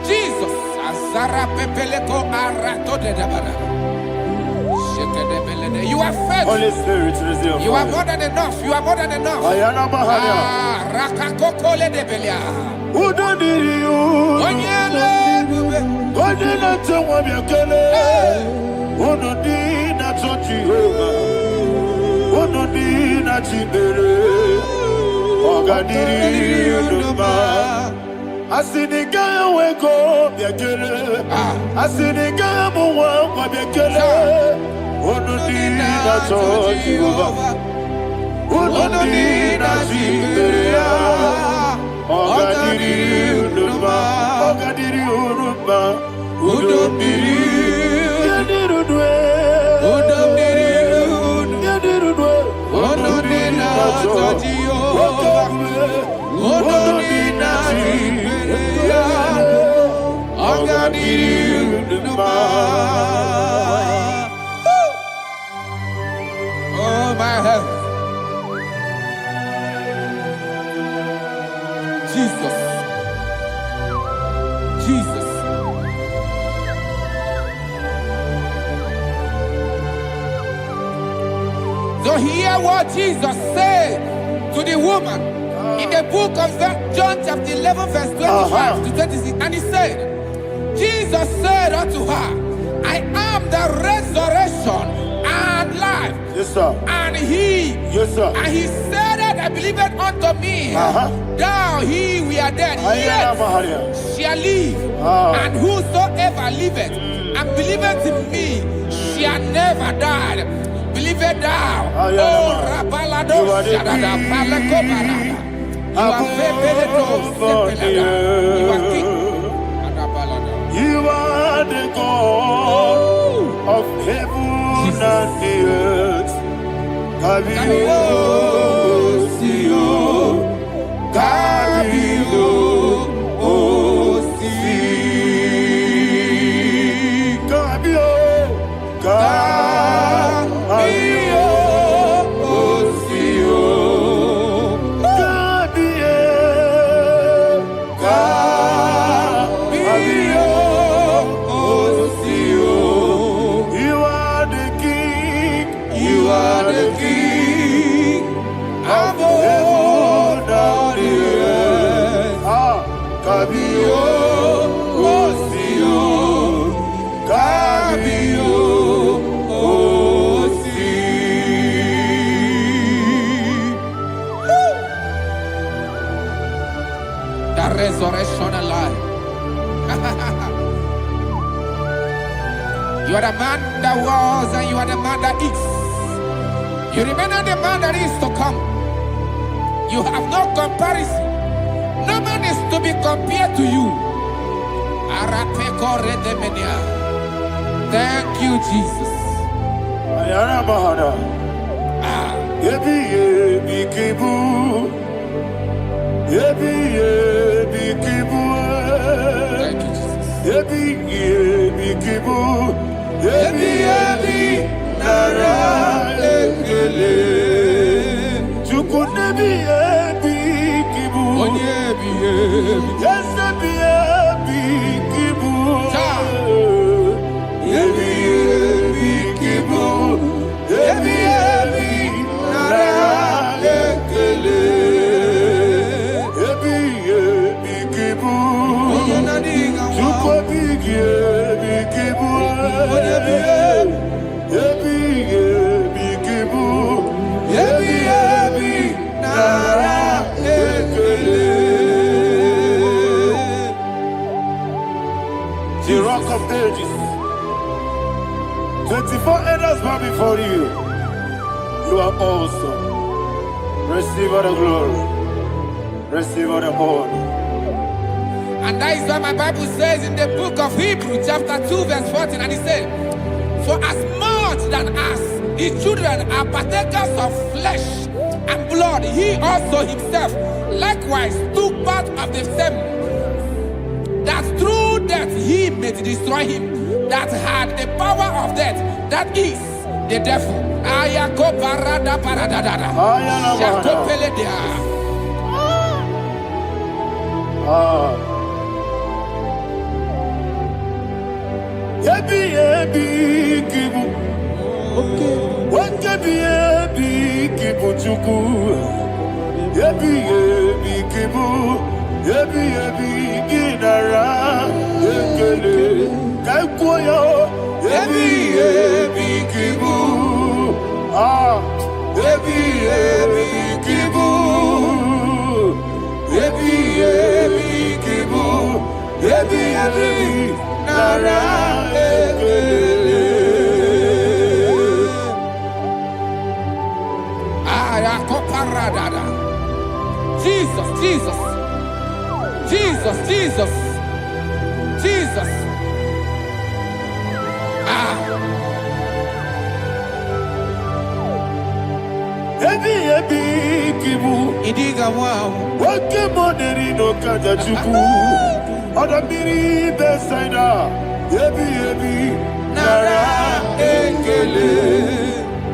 Jesus. Azara pepeleko arato de dabara. Sheke de belede. You are faithful. Holy Spirit, resume. You are more than enough. You are more than enough. Ayana Mahania. Rakakokole de belia. Udo diriudo. Onyele gube. Odina tewa miakele. Udo dina Jehovah. Udo dina chibere. Ogadiriudo. Asinika weko miakele. Asinika muwa miakele. Udo dina Jehovah. Udo dina chibere. Ogadiriudo. Udo diriudo. Udo diriudo. Udo dina Jehovah. Udo dina Ogadiriudo. Oh my heaven. Jesus. Jesus. So hear what Jesus said to the woman in the book of John chapter 11 verse 25 to 26. And he said, Jesus said unto her, I am the resurrection and life. Yes, sir. And he, Yes, sir. and he said that believeth unto me, thou he we are dead, Ayana yet Mahania. shall live. And whosoever liveth and believeth in me shall never die. Believeth thou. Ayana Oh, Mahania. Rabalado You are the Shadada Palakobarada. You are Febeledo Sepelada. You are king. Adabalada. You are the God of heaven and the earth. Kabio, Sio, Resurrection alive. You are the man that was and you are the man that is. You remain the man that is to come. You have no comparison. No man is to be compared to you. Thank you, Jesus. Thank you, the rock of ages. 24 elders bow before you. You are awesome. Receive all the glory. Receive all the honor. And that is what my Bible says in the book of Hebrews chapter 2 verse 14. And it said, for as much than us, the children are partakers of flesh and blood, he also himself likewise took part of the same, that through death he may destroy him that had the power of death, that is the devil. Jesus, Jesus, Jesus, Jesus, Jesus. Idiga wow. Wake money no kaja chuku. Oda miri besaida. Ebi nara ekele.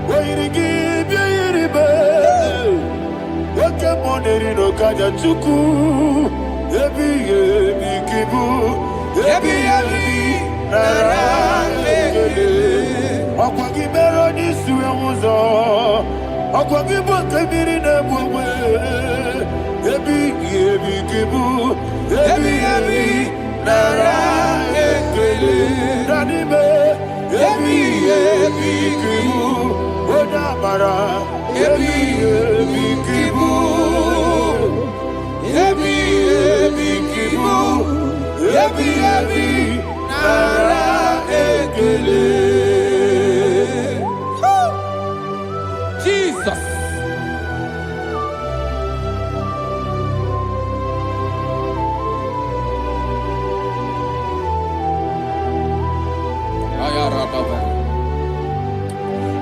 Wairigi biiribe. Wake money no kaja chuku. Ebi kibu. Ebi nara ekele. Akwagi mero ni suwe muzo. Akwagi bote miri ne bwe. Ebi kibu. Ebi nara ekele. Nanibe. Ebi kibu. Oda mara. Ebi kibu. Ebi kibu. Ebi nara ekele. Jesus.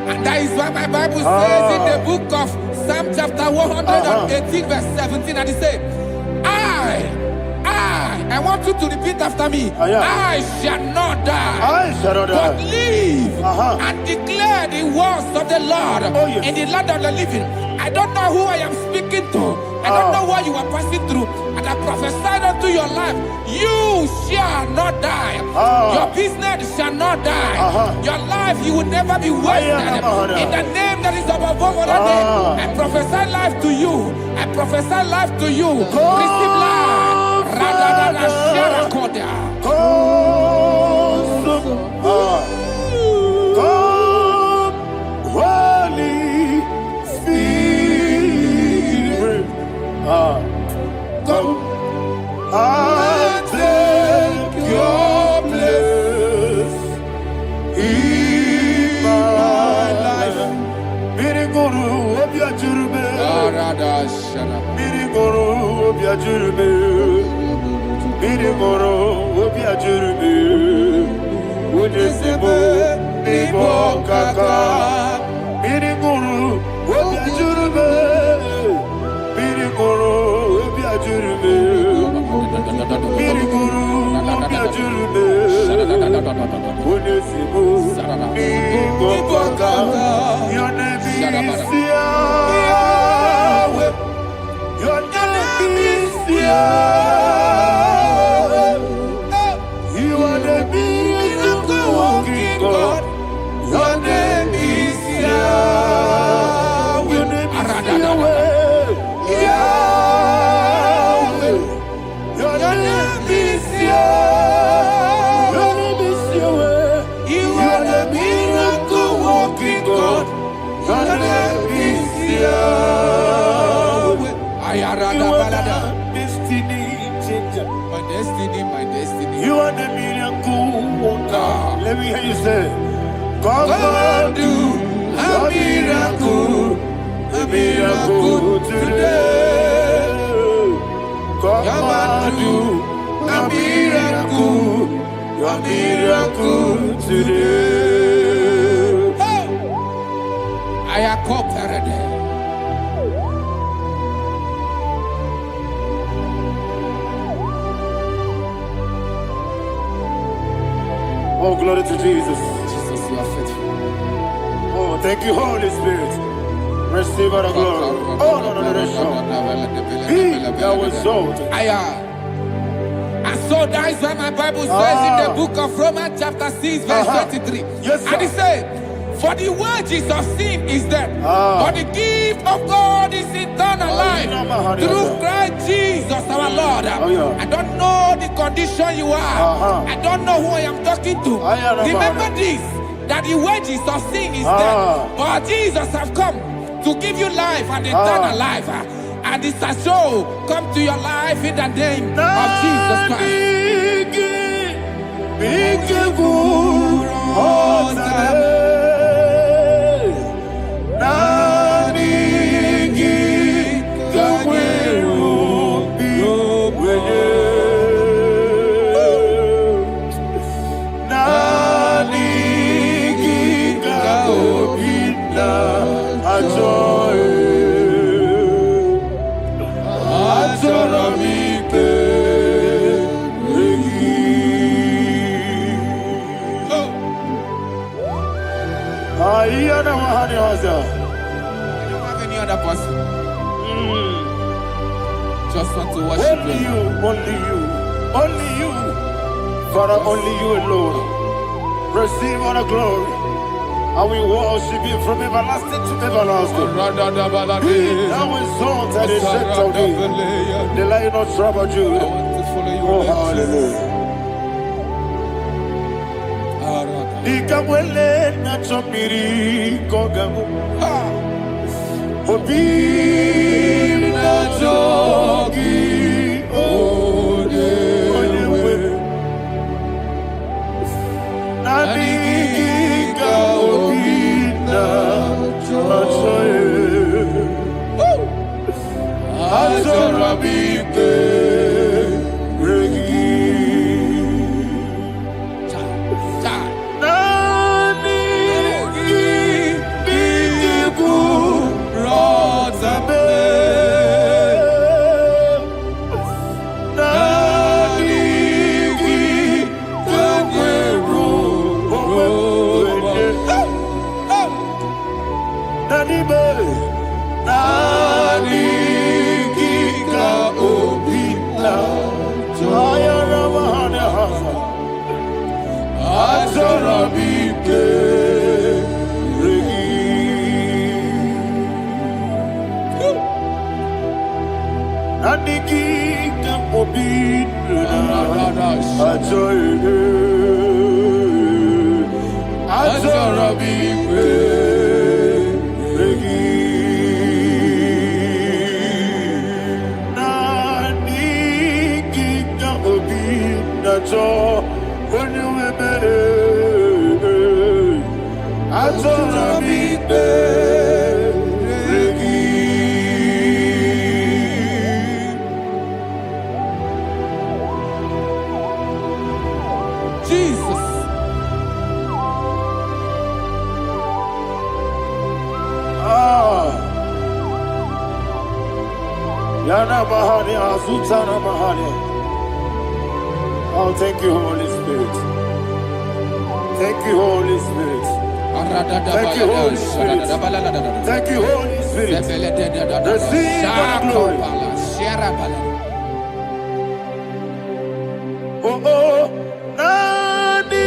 And that is what my Bible says in the book of Psalm chapter 118 verse 17, and it says, I want you to repeat after me. I shall not die. I shall not But die. live and declare the words of the Lord in the land of the living. I don't know who I am speaking to. I don't know what you are passing through. And I prophesied unto your life. You shall not die. Your business shall not die. Your life, you will never be wasted. In the name that is above all other name, I prophesy life to you. I prophesy life to you. Receive life. Radadada sharakoda. Come, Holy Spirit. Come and take your place in my life. Miriguru obiajurube. Miriguru obiajurube. Miriguru obiajurube. Udesibo nibo kaka. Miriguru obiajurube. Miriguru obiajurube. Miriguru obiajurube. Udesibo nibo kaka. Your name is Yahweh. Your name is Yahweh. You are the miracle working God. Your name is Yahweh. Your name is Yahweh. Yahweh. Your name is Yahweh. Your name is Yahweh. You are the miracle working God. Your name is Yahweh. You are the destiny changer. My destiny, my destiny. You are the miracle worker. Let me hear you say, come and do a miracle today. Come and do a miracle today. I am cooperative. Oh, glory to Jesus. Jesus, you are faithful. Oh, thank you, Holy Spirit. Receive our glory. Oh, no, Be thou exalted. And so that is why my Bible says in the book of Romans chapter 6 verse 23. Yes, sir. And it says, for the wages of sin is death, but the gift of God is eternal life through Christ Jesus our Lord. I don't know the condition you are. I don't know who I am talking to. Remember this, that the wages of sin is death, but Jesus have come to give you life and eternal life. And this shall so come to your life in the name of Jesus Christ. I don't have any other person. Just want to worship Only you, only you, only you. Father, only you alone. Receive all the glory. And we worship you from everlasting to everlasting. Be thou exalted, the set of thee, the Lion of tribe of Judah. Oh, hallelujah. Ikamwele na chomiri kogamu. Obi na jogi onewe. Naniga obi na choye. Azorabike regi. Nani Yana Mahani Azutana Mahani. Oh, thank you, Holy Spirit. Thank you, Holy Spirit. Thank you, Holy Spirit. Thank you, Holy Spirit. Receive the glory. Oh, oh, Nanigi,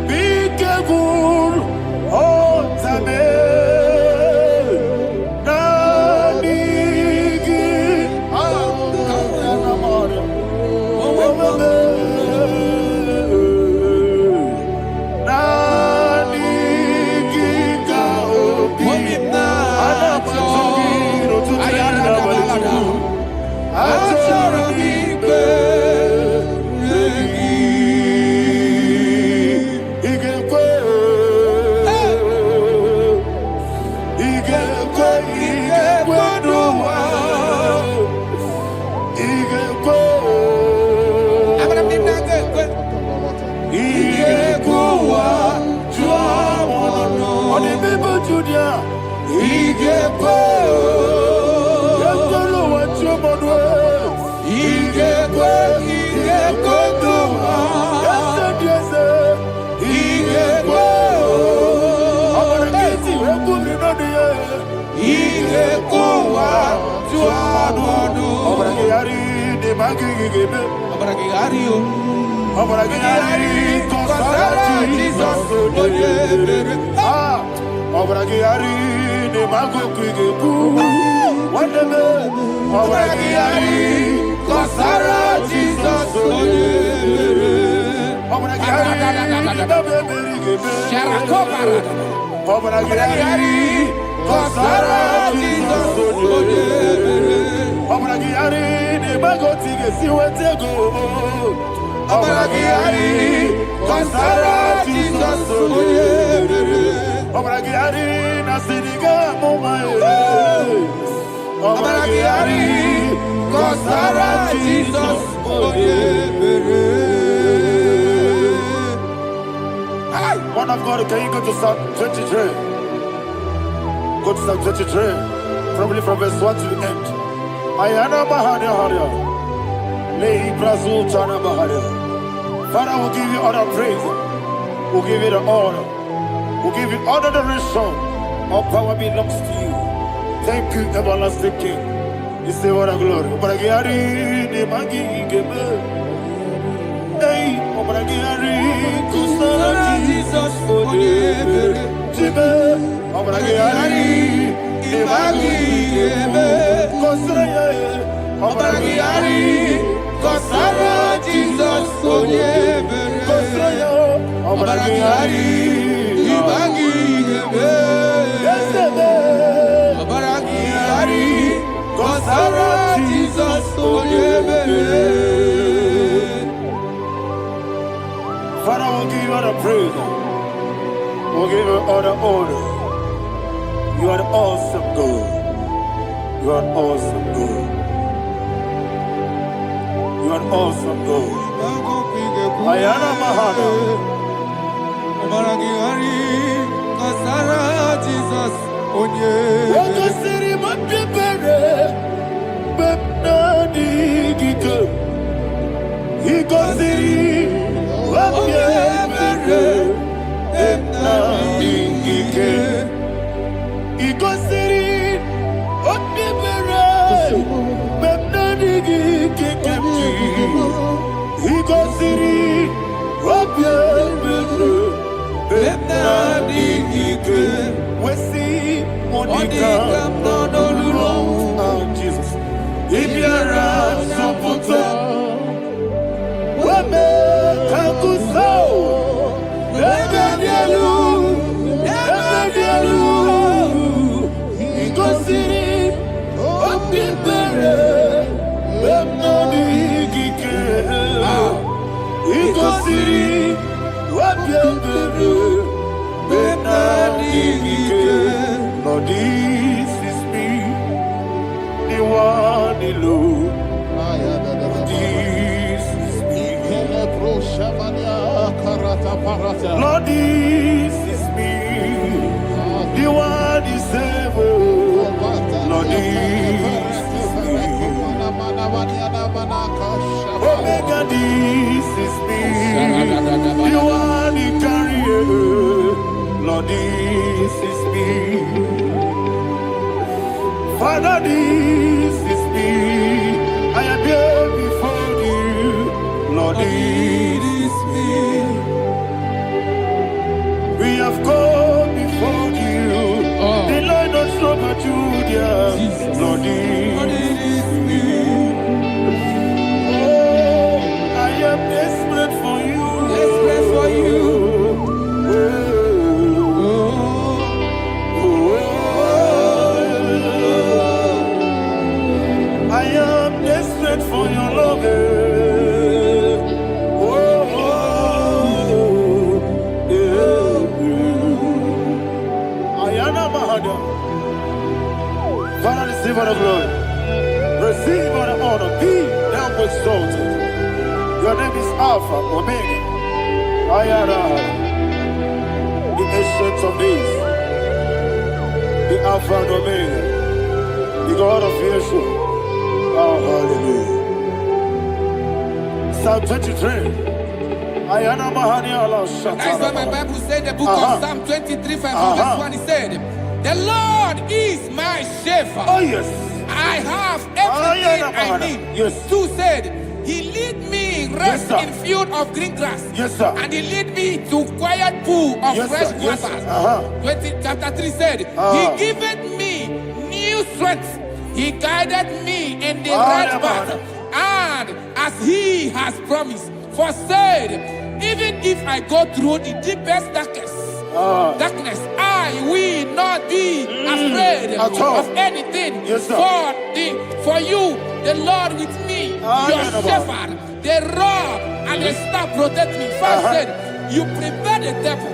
be careful, oh, Tame. Nanigi, Man of God, can you go to Psalm 23? Go to Psalm 23, probably from verse 1 to the end. Ayana Mahana Haria. Lei Brazil Chana Mahana. Father, we'll give you all the praise. We'll give you the honor. We'll give you all the adoration. All power belongs to you. Thank you, everlasting King. You say what a glory. Obragiari, the Magi, Gebe. Hey, Obragiari, Kusara, Jesus, for you. Jibe, Obragiari, the Magi, Gebe. Kusara, Obragiari, Kusara, Jesus, for you. Kusara, Obragiari, the Magi, Gebe. Obragiari, Kusara, Jesus, for you. Father, we'll give you all the praise. We'll give you all the honor. You are the awesome God. You are an awesome God. You are an awesome God. Ayana Mahana. Jesus, Waka siri mapipere, bepnani gike. Iko siri mapipere, bepnani gike. Iko siri mapipere, bepnani gike kemji. Iko siri mapipere, bepnani gike. Wesi Monica, oh Jesus, Ibiara Saputo, Wame Kakuso, Ebedielu, Igosiri, Opipere, Bemnodi Gike, Igosiri, Opipere, Bemnodi Gike. Lord, this is me, the one alone. This is me. Lord, this is me, the one is able. Lord, this Omega, this is me. You are the carrier. Lord, this is me. Father, this is me. I am here before you. Lord, this is me. We have come before you. The Lord not so but you, dear. Lord, this is me. Oh, I am desperate for you. Desperate for you. I am desperate for your love. Father, receive all the glory. Receive all the honor. Be thou exalted. Your name is Alpha, Omega. I am the ancient of days. The Alpha and Omega. The God of creation. Oh, hallelujah. Psalm 23. That's why my Bible said, the book of Psalm 23, 5, verse 1, it said, the Lord is my shepherd. Oh, yes. I have everything I need. Yes. 2 said, he lead me rest Yes, in field of green grass. Yes, sir. And he lead me to quiet pool of Yes, fresh sir. Yes, waters. sir. Chapter 3 said, he giveth me new strength. He guided me in the right path. And as he has promised, for said, even if I go through the deepest darkness, I will not be afraid of anything. Yes, sir. For you, the Lord with me, your shepherd, the rod and the staff protect me. First said, you prepare the table,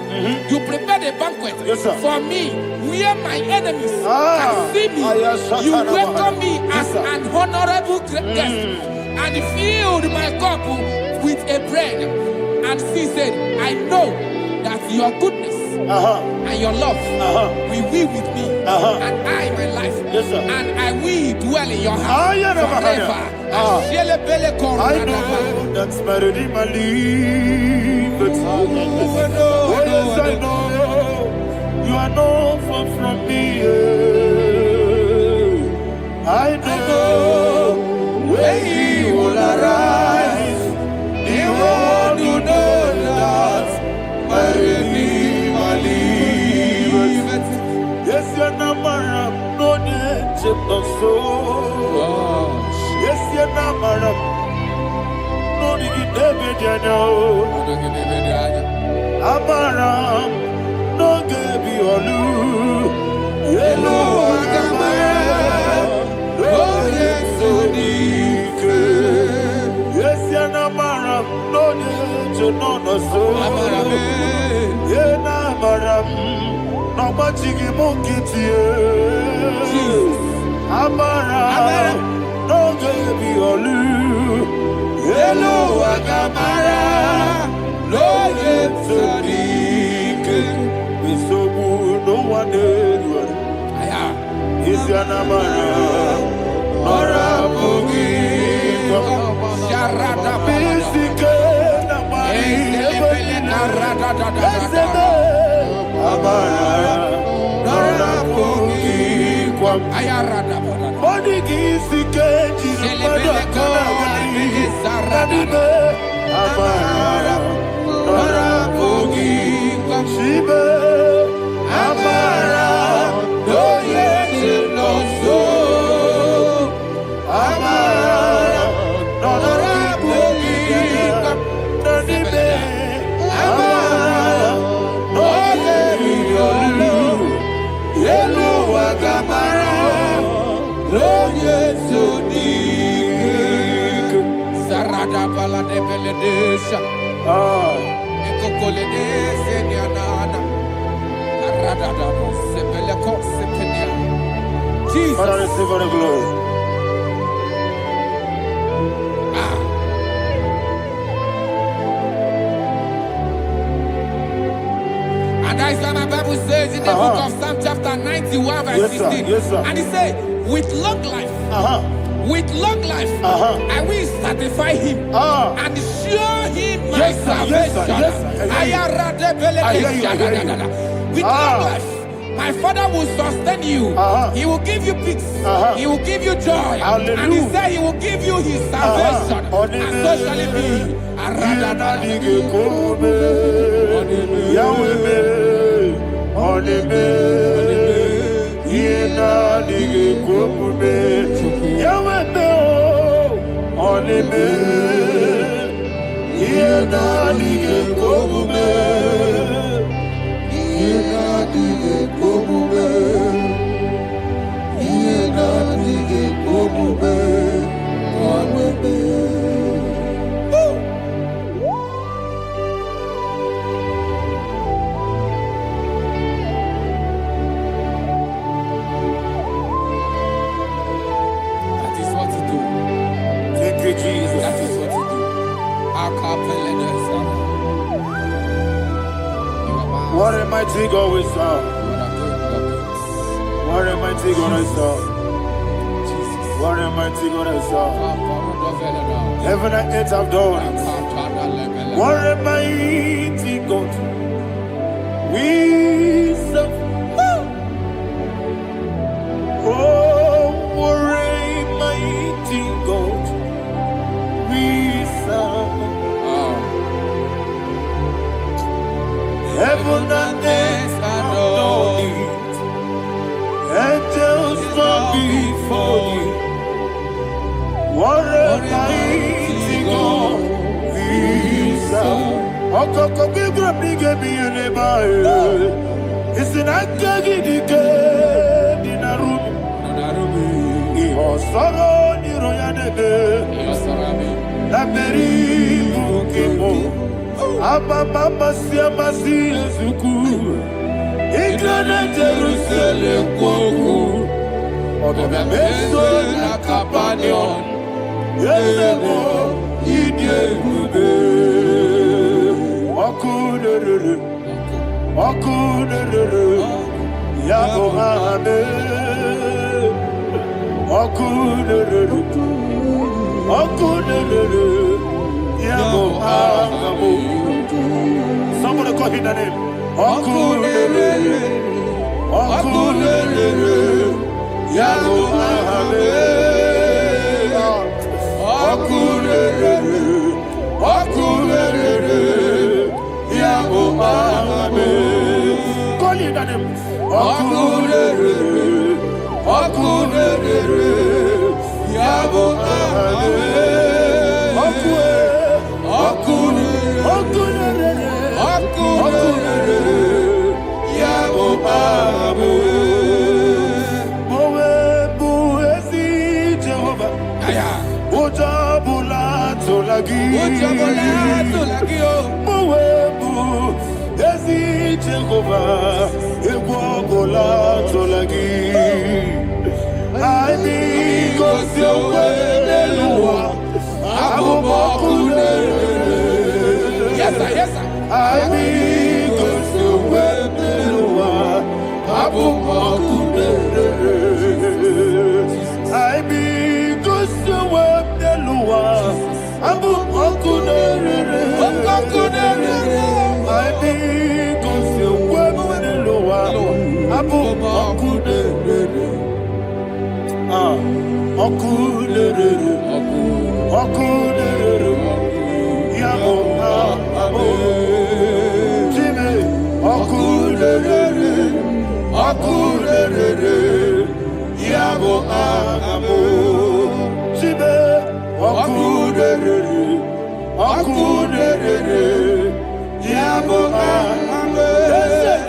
you prepare the banquet for me, where my enemies can see me. You welcome me as an honorable guest, and filled my cup with a bread. And she said, I know that your goodness and your love will be with me, and I, my life, and I will dwell in your house forever. I know that's better than my life. Oh, yes, I know you are not far from me. I know when he will arise, he will do that my Redeemer liveth. Yes, your number no need to so. Yes, your number no need to be Amaram no gebi olu. Yellow Agamara no yesodike. Yes, your number no need to no so. Yena maram no machigi mukiti. Amaram no gebi olu. Yellow Agamara no yesodike. Misobu no one did. Is your namara ora bogi Sharada Bisike Namari Amara ora bogi Kwam Ayarada Bodigi Sike Jispada Kanawani Sarada Amara ora bogi Kwam Shibe Amara no yes no so Amara no rabuki no dibe Amara no yelu yelu agamara no yes dik Sarada bala de beledesha ekokole de seniana Jesus. Father, receive all the glory. And that is why my Bible says in the book of Psalm chapter 91 verse 16. Yes, sir. And he said, with long life with long life, I will satisfy him and show him my salvation. With long life, my Father will sustain you. He will give you peace. He will give you joy. Hallelujah. And he said he will give you his salvation. And so shall it be. What a mighty God we serve. What a mighty God I serve. What a mighty God I serve. Heaven and earth have done it. What a mighty God we serve. Oh, what a mighty God we serve. Heaven and earth adore it. Angels bow before you. What a mighty God we serve. Okoko bigro bige bi eleba. Isinaka gidike dinarubi. Iho soro ni royanebe. La beri bukebo. Ababa siamasi zuku Igrana Jerusalem kwoku Odobe meso na kapanion Yesebo idye gube Okunerere Yabo hame Okunerere Yabo hame. Somebody call him the name. Okulele, Okulele, Yago Ahame. Okulele, Okulele, Yago Ahame. Call him the name. Okulele, Okulele, Yago Ahame. Yes, sir. I need to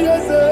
Yes, sir.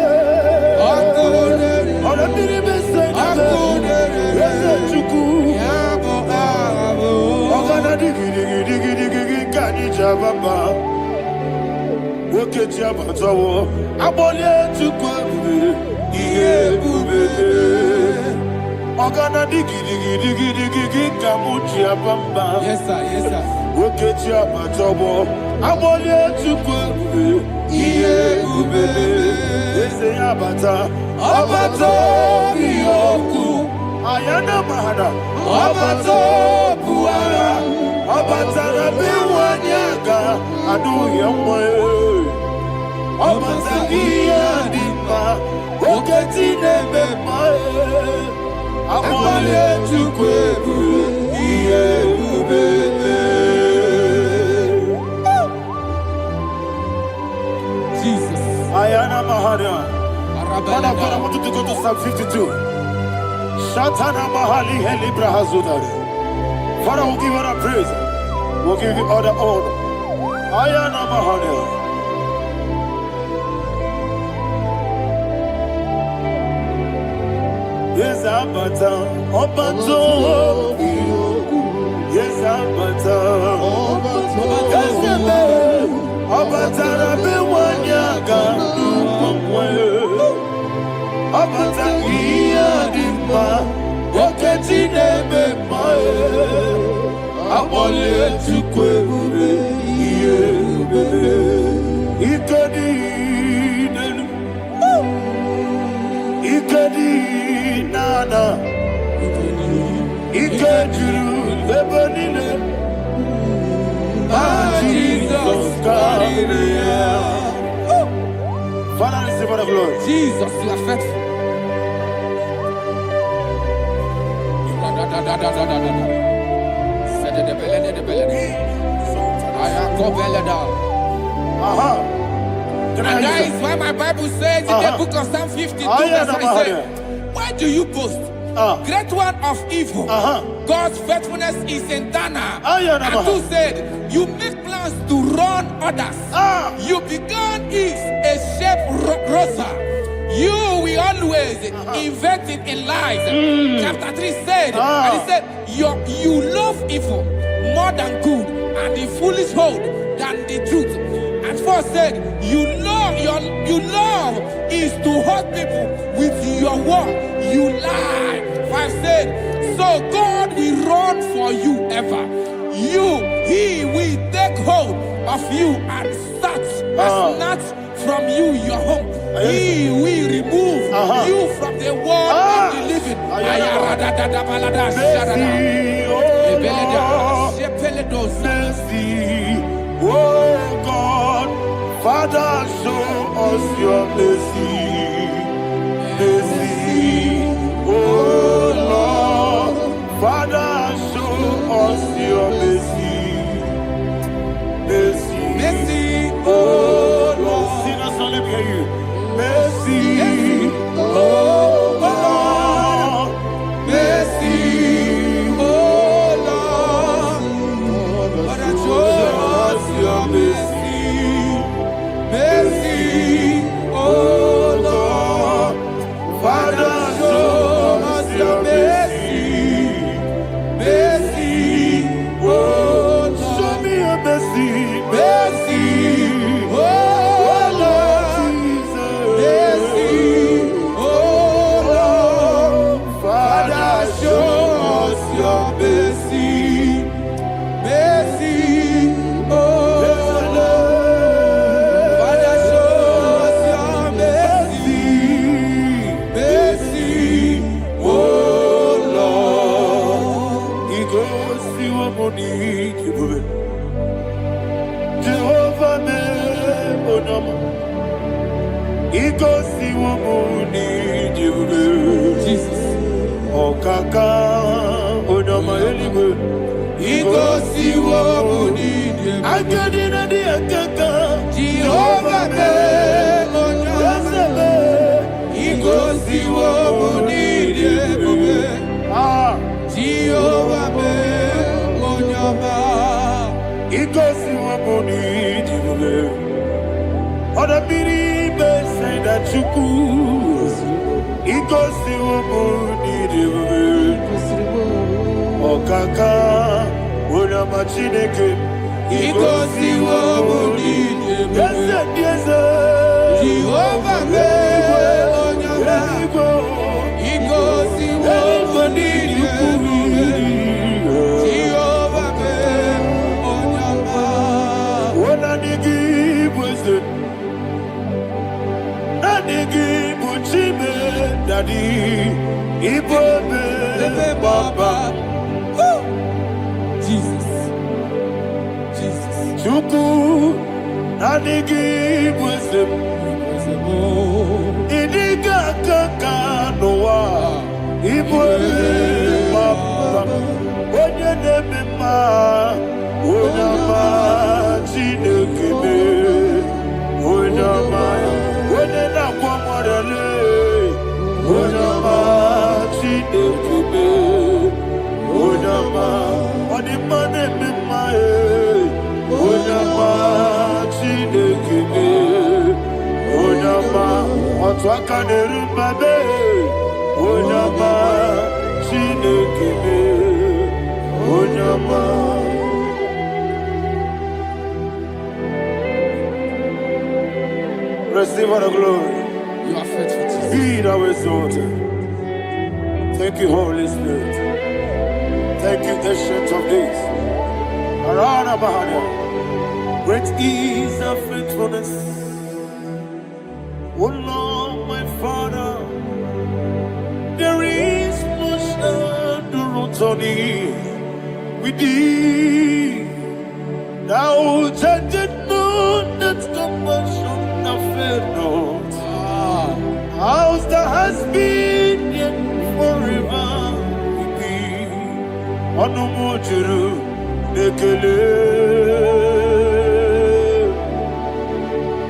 Ayana mahada. Obato buara. Obatara biwanyaga. Adu yamwe. Obata iyadima. Oketi nebe mae. Amale chukwebu. Iye ubebe. Jesus. Ayana mahada. Father, I want you to go to Psalm 52. Shatana Mahali Helibra Hazudari. Father, we'll give you the praise. We'll give you all the honor. Ayana Mahali. Yes, Abata. Obato. Yes, Abata. Abata Rabbi Wanyaga. Abata iyadima, oketi nebe mae. Abole chukwebube, iyebube. Ikadi nenu, ikadi nana, ikadiru lebanine. Jesus Christ. Father, receive the glory. Jesus, you are faithful. And that is why my Bible says in the book of Psalm 52, verse 9, why do you boast? Great one of evil. God's faithfulness is eternal. And who said, you make plans to run others. You began is a shape rosa. You will always invent it in lies. Chapter 3 said, and he said, you love evil more than good, and the foolish hold than the truth. And 4 said, you love is to hurt people with your word. You lie. 5 said, so God will run for you ever. He will take hold of you and snatch from you your home. He will remove you from the world of the living. Oh God, Father, show us your mercy. Mercy, oh Lord, Father, show us your mercy. Mercy, mercy, oh Lord. Sinners, let me hear you. Mercy, oh Lord. Mercy, oh Lord. Father, show us your mercy. Mercy, oh Lord. Father, show us your mercy. Mercy, oh Lord. Show me your mercy. Mercy, oh Lord. Mercy, oh Lord. Father, show us your mercy. Mercy, oh Lord. Father, show us your mercy. Mercy, oh Lord. He goes to Jehovah me onama. He goes to Jesus. Oh kaka onama eliwe. He goes to I got in the akaka. Jehovah me onama. He goes to Jehovah me onama. He goes to Oda biri be say that you could. He goes to Okaka, Oda Machineke. He goes to yes, Jehovah me onama. He goes to Jehovah me onama. Oda digi was it? Nagi buchime Daddy, Igbo Baba. Jesus. Jesus. Chuku, Nanigi Wisdom. Idiga Kaka Noa, Igbo Baba. Onye Nebima, Onyama, Chinekebe, Onyama, Onena Kwamorele, Onyama, Chinekebe, Onyama, Onimane Bimae, Onyama, Chinekebe, Onyama, Otwakane Rumbabe, Onyama, Chinekebe, Onyama. Receive all the glory. You are faithful, Jesus. Be thou exalted. Thank you, Holy Spirit. Thank you, Ancient of Days. Arana Bahania. Great is thy faithfulness. O Lord, my Father, there is much endurance on thee. With thee, thou changest not that compassion of faith not. Ours that has been yet forever with thee. Anumujuru nekele.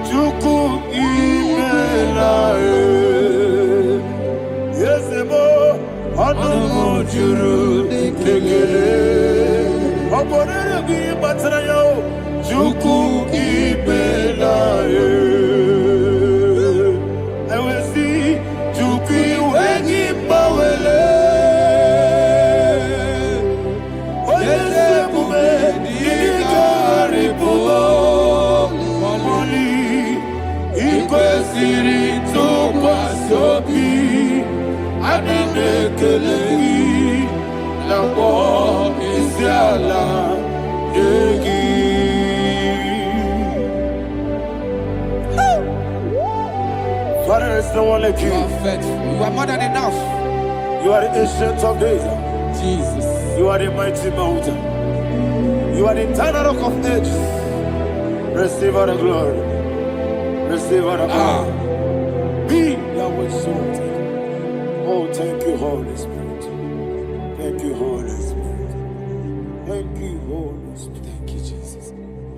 Chuku imelae. Yesemo anumujuru nekele. Oborere gi batrayo. Chuku imelae. Father, there's no one like you. You are faithful. You are more than enough. You are the Ancient of Days. Jesus. You are the mighty mountain. You are the eternal rock of ages. Receive all the glory. Receive all the honor. Be thou exalted. Oh, thank you, Holy Spirit. Thank you, Holy Spirit. Thank you, Holy Spirit. Thank you, Jesus.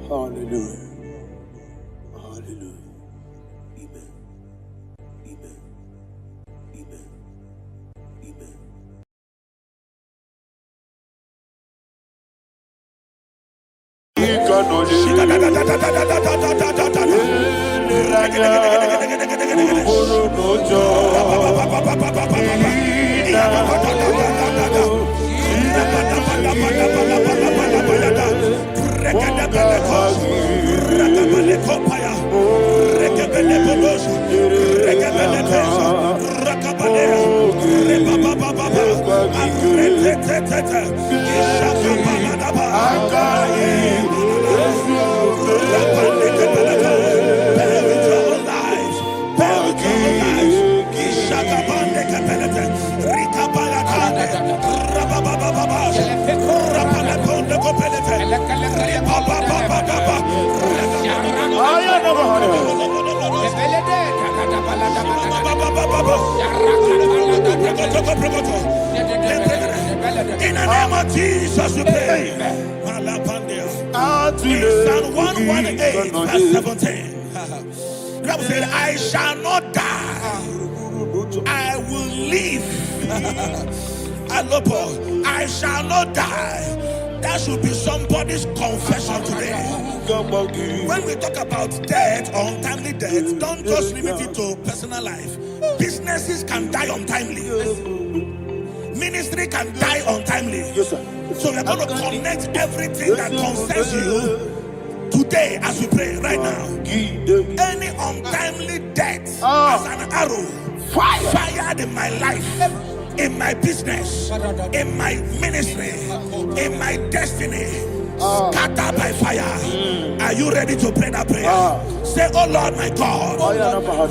Hallelujah. Hallelujah. Amen. Amen. Amen. Amen. In the name of Jesus, we pray. In Psalm 118, verse 17, the Bible said, I shall not die, I will live. I shall not die. That should be somebody's confession today. When we talk about death or untimely death, don't just limit it to personal life. Businesses can die untimely. Ministry can die untimely. Yes, sir. So we're going to connect everything that concerns you today as we pray right now. Any untimely death as an arrow fired in my life, in my business, in my ministry, in my destiny, Scatter by fire. Are you ready to pray that prayer? Say, oh Lord my God.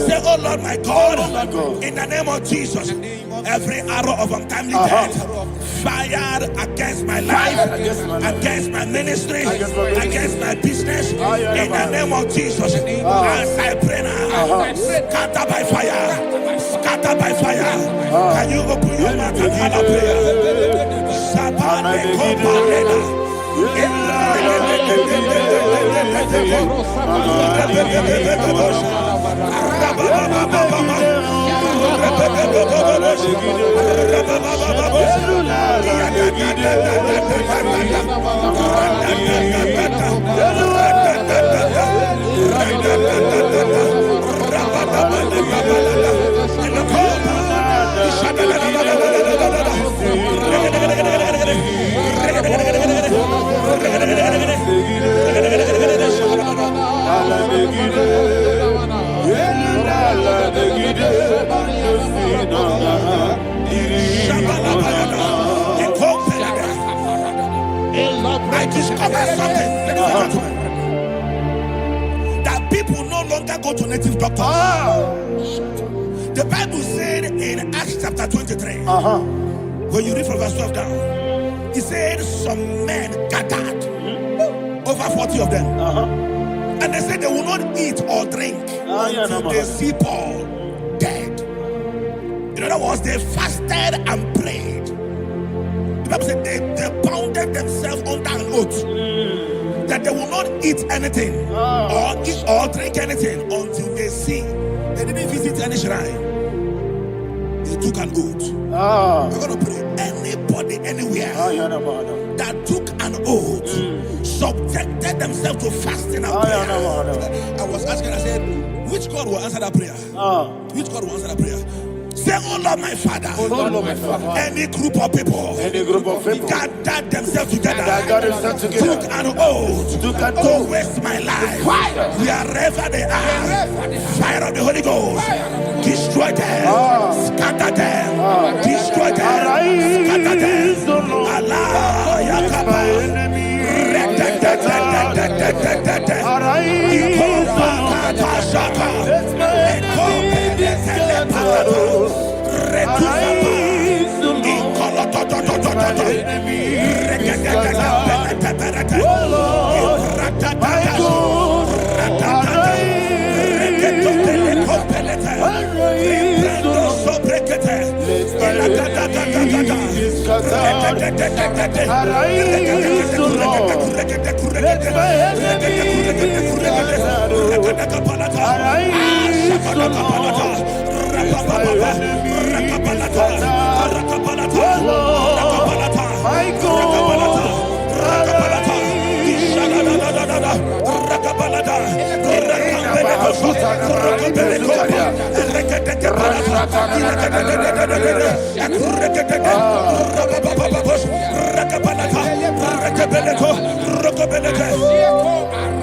Say, oh Lord my God. In the name of Jesus. Every arrow of untimely death fired against my life, against my ministry, against my business. In the name of Jesus. As I pray now, scatter by fire. Scatter by fire. Can you open your mouth and have a prayer? I discovered something, that people no longer go to native doctors. The Bible said in Acts chapter 23, when you read from verse 12 down, it said some men gathered, over 40 of them, and they said they will not eat or drink until they see Paul dead. In other words, they fasted and prayed. The Bible said they bounded themselves under an oath that they will not eat anything or drink anything until they see. They didn't visit any shrine. They took an oath. We're going to pray. Anybody, anywhere that took an oath, subjected themselves to fasting and prayer. I was asking, I said, which God will answer that prayer? Which God will answer that prayer? Say, oh Lord my Father, any group of people gathered themselves together, took an oath to waste my life. Wherever they are, fire of the Holy Ghost, destroy them, scatter them, destroy them, scatter them. Allah, Yakaba,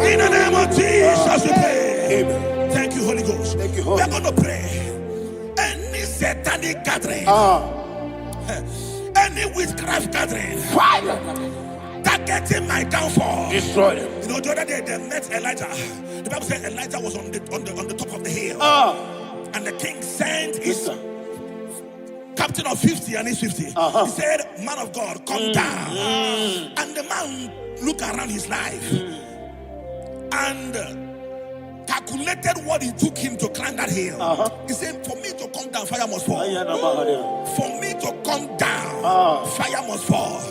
In the name of Jesus we pray. Thank you, Holy Ghost. Thank you, Holy. We're going to pray. Any satanic gathering, any witchcraft gathering, targeting my downfall, destroy them. You know, the other day they met Elijah. The Bible said Elijah was on the top of the hill, and the king sent his captain of 50 and his 50. He said, man of God, come down. And the man looked around his life and calculated what it took him to climb that hill. He said, for me to come down, fire must fall. For me to come down, fire must fall.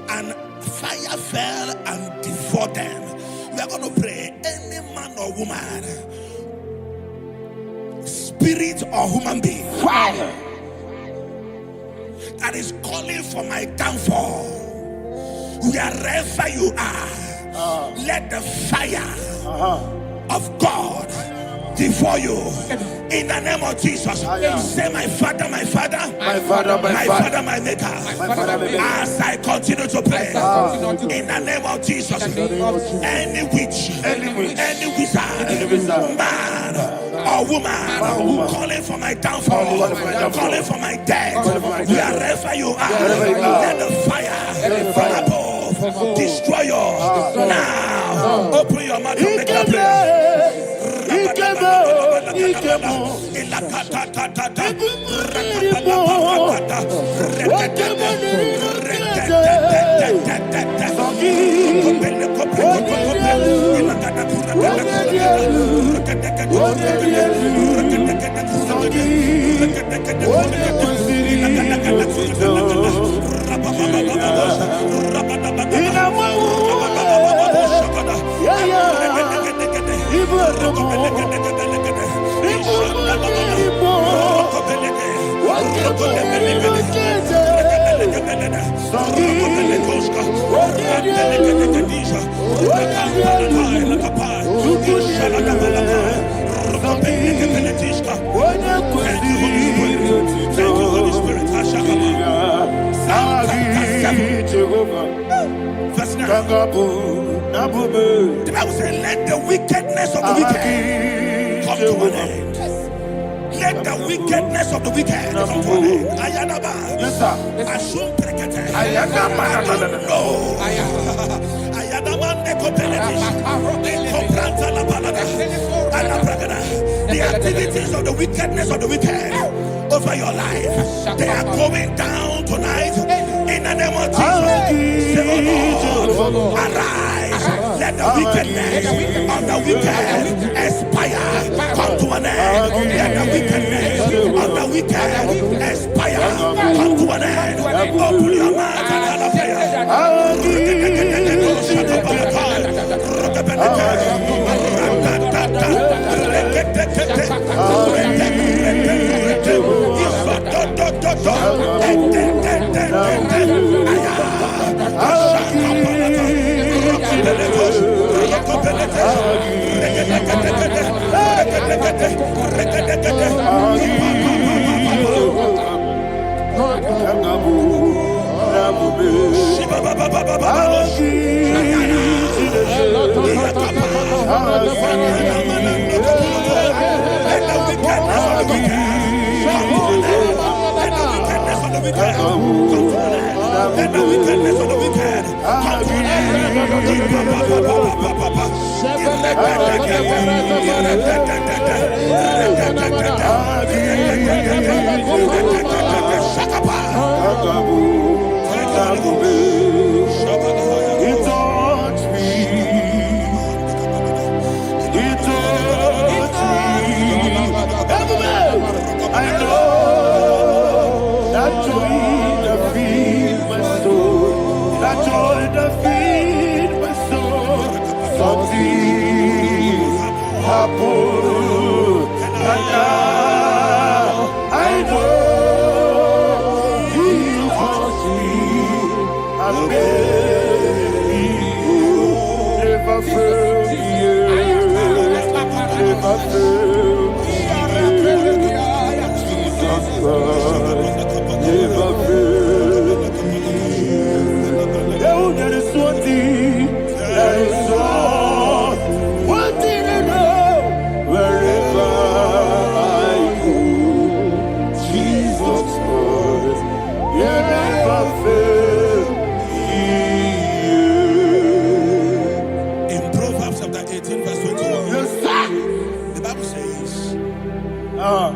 And fire fell and devoured them. We are going to pray. Any man or woman, spirit or human being, fire, that is calling for my downfall, wherever you are, let the fire of God devour you in the name of Jesus. Say, my Father, my Father, my Father, my Father, my Maker. As I continue to pray in the name of Jesus, any witch, any wizard, man or woman calling for my downfall, calling for my death, wherever you are, let the fire from above destroyers. Now, open your mouth and make that prayer. Holy Spirit. Verse 9. The Bible says, let the wickedness of the wicked come to an end. Let the wickedness of the wicked come to an end. Ayanaba. Yes, sir. Assume prekete. Ayanaba. No. Ayanaba nekopeletis. Nekopranta la balada. Alabragada. The activities of the wickedness of the wicked over your life, they are going down tonight in the name of Jesus. Say, oh Lord, arise. Let the wickedness of the wicked expire. Come to an end. Let the wickedness of the wicked expire. Come to an end. Open your mouth and let the wickedness of the wicked come to an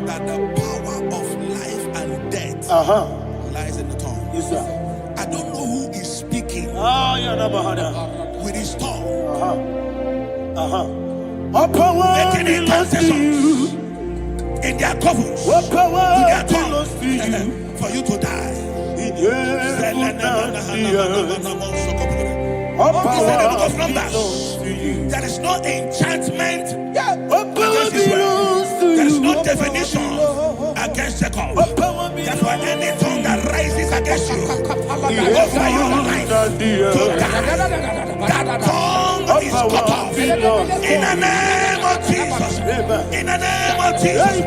that the power of life and death lies in the tongue. Yes, sir. I don't know who is speaking with his tongue. Making incantations in their covens with their tongue for you to die. He said in the book of Numbers, there is no enchantment against Israel. There is no definition against Jacob. Therefore, any tongue that rises against you over your life to die, that tongue is cut off. In the name of Jesus. In the name of Jesus.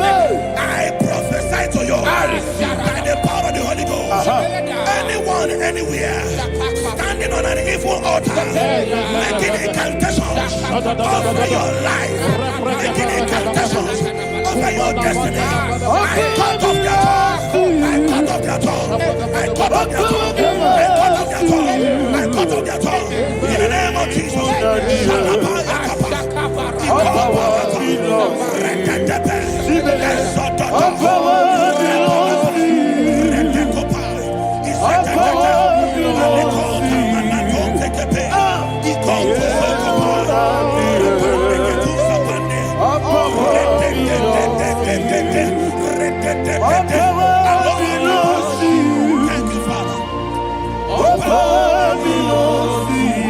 I prophesy to you by the power of the Holy Ghost. Anyone, anywhere, standing on an evil altar, making incantations over your life, making incantations over your destiny, I cut off their tongue. I cut off their tongue. I cut off their tongue. I cut off their tongue. I cut off their tongue. In the name of Jesus. Thank you, Father. All power belongs to you.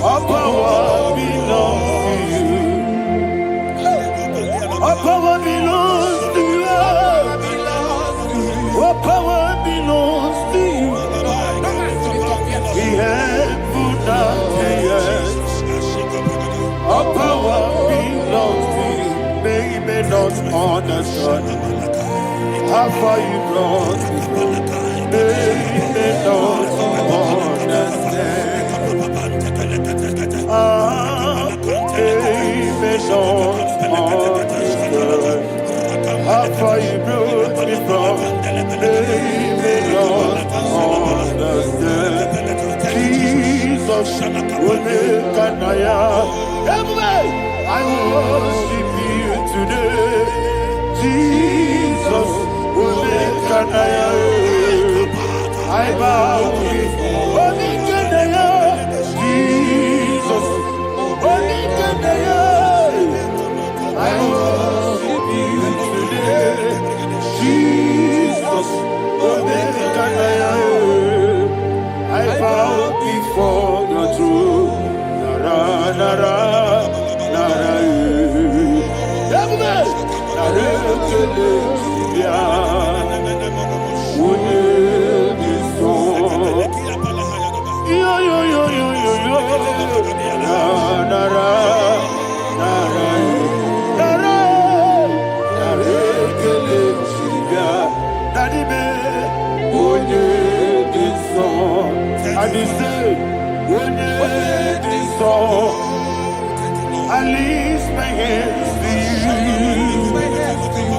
All power belongs to you. All power belongs to you. All power belongs to you. We have put out the earth. All power belongs to you. They may not understand how far you brought me. They may not understand. They may not understand how far you brought me from. They may not understand. Jesus, Kanaya. I worship you today. Jesus, Kanaya. I bow before Kanaya. Jesus, Kanaya. I worship you today. Jesus, Kanaya. I bow before the throne. Nara, nara, nara, I lift my hands to you.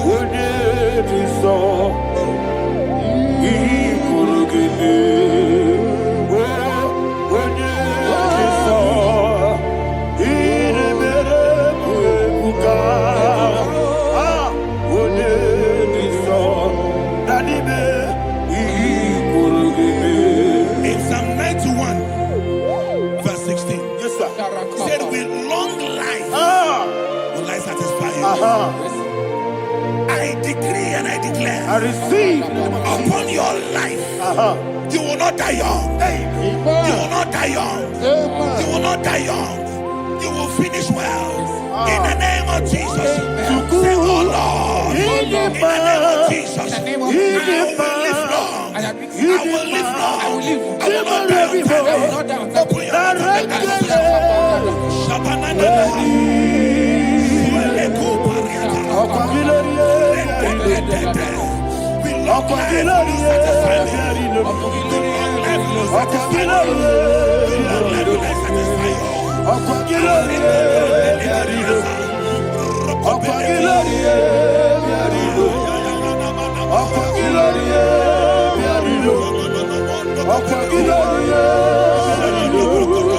Would it be so? He could give me. Would it be so? He never would would it be so? That he could give me. In Psalm 91, verse 16. Yes, sir. Said with long life will I satisfy you. I decree and I declare, I receive upon your life, you will not die young. You will not die young. You will not die young. You will finish well. In the name of Jesus. Say, oh Lord, in the name of Jesus, I will live long. I will live long. I will not die young.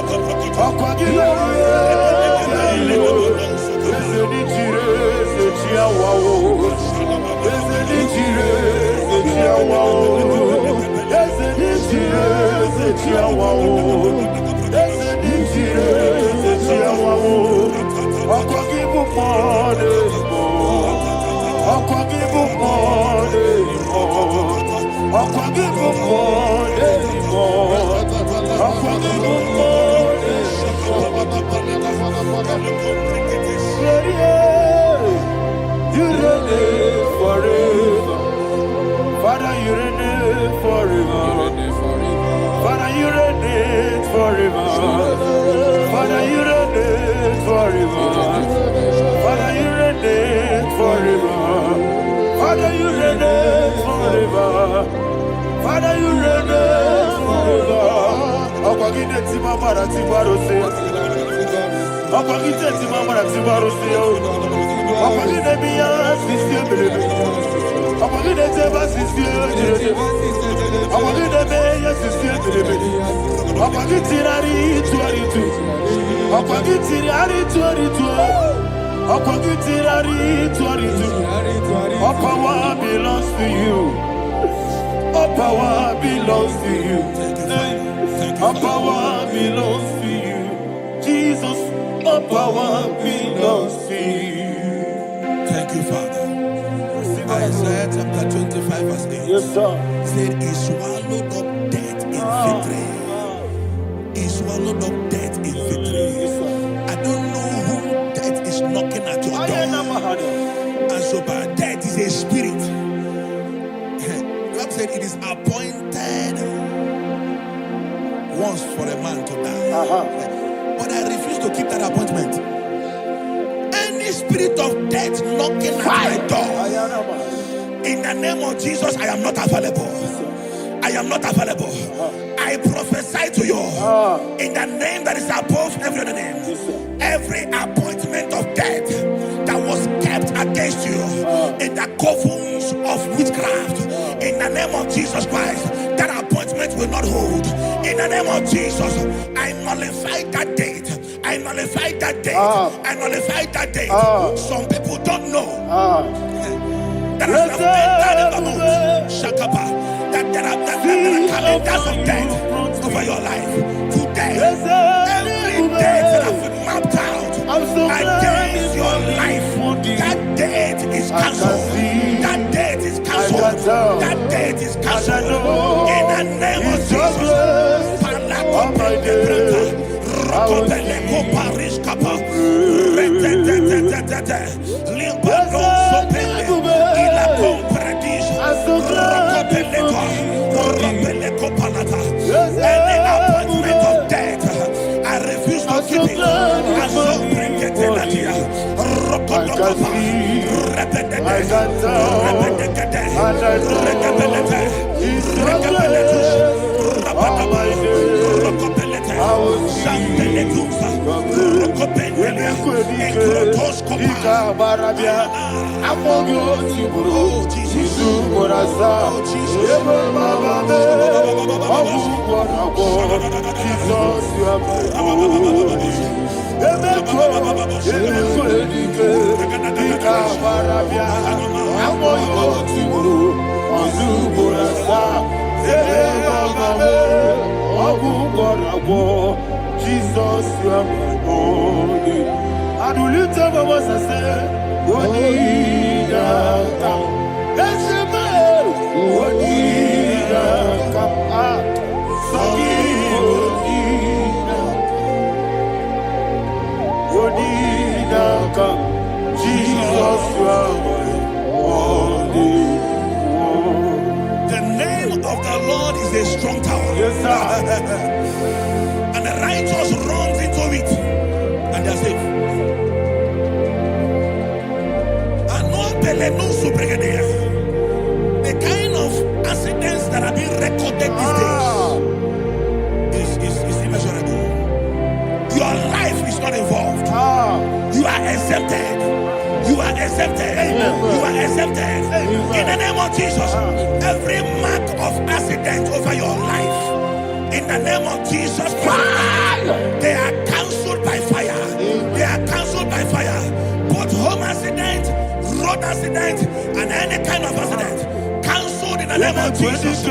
Open your Father, you reign forever. Father, you reign forever. Father, you reign forever. Father, you reign forever. Father, you reign forever. Father, you reign forever. Okwagide timamara tibarose. Okwagide timamara tibarose. Okwagide biya sisi ebelebe. All power belongs to you. All power belongs to you. All power belongs to you. Jesus, all power belongs to you. Thank you, Father. Isaiah chapter 25 verse 8. Yes, sir. Said he swallowed up death in victory. He swallowed up death in victory. I don't know who death is knocking at your door. And so, but death is a spirit. God said it is appointed once for a man to die. But I refuse to keep that appointment. Any spirit of death knocking at my door, in the name of Jesus, I am not available. I am not available. I prophesy to you in the name that is above every other name. Every appointment of death that was kept against you in the covens of witchcraft, in the name of Jesus Christ, that appointment will not hold. In the name of Jesus, I nullify that date. I nullify that date. I nullify that date. Some people don't know that as of Shakapa, that there are calendars of death over your life. Today, every date that has been mapped out against your life, that date is cancelled. That date is cancelled. That date is cancelled. In the name of Jesus. Any appointment of death, I refuse to keep it. I so bring it in the year. Jesus, you are my holy. And will you tell me what I say? What did I come? Let's say, what did I come? What did I come? Jesus, you are my holy. The name of the Lord is a strong tower. Yes, sir. And the righteous runs into it and they are safe. The kind of accidents that are being recorded these days is immeasurable. Your life is not involved. You are exempted. You are exempted. You are exempted. In the name of Jesus, every mark of accident over your life, in the name of Jesus Christ, they are cancelled by fire. They are cancelled by fire. Both home accident, road accident, and any kind of accident, cancelled in the name of Jesus.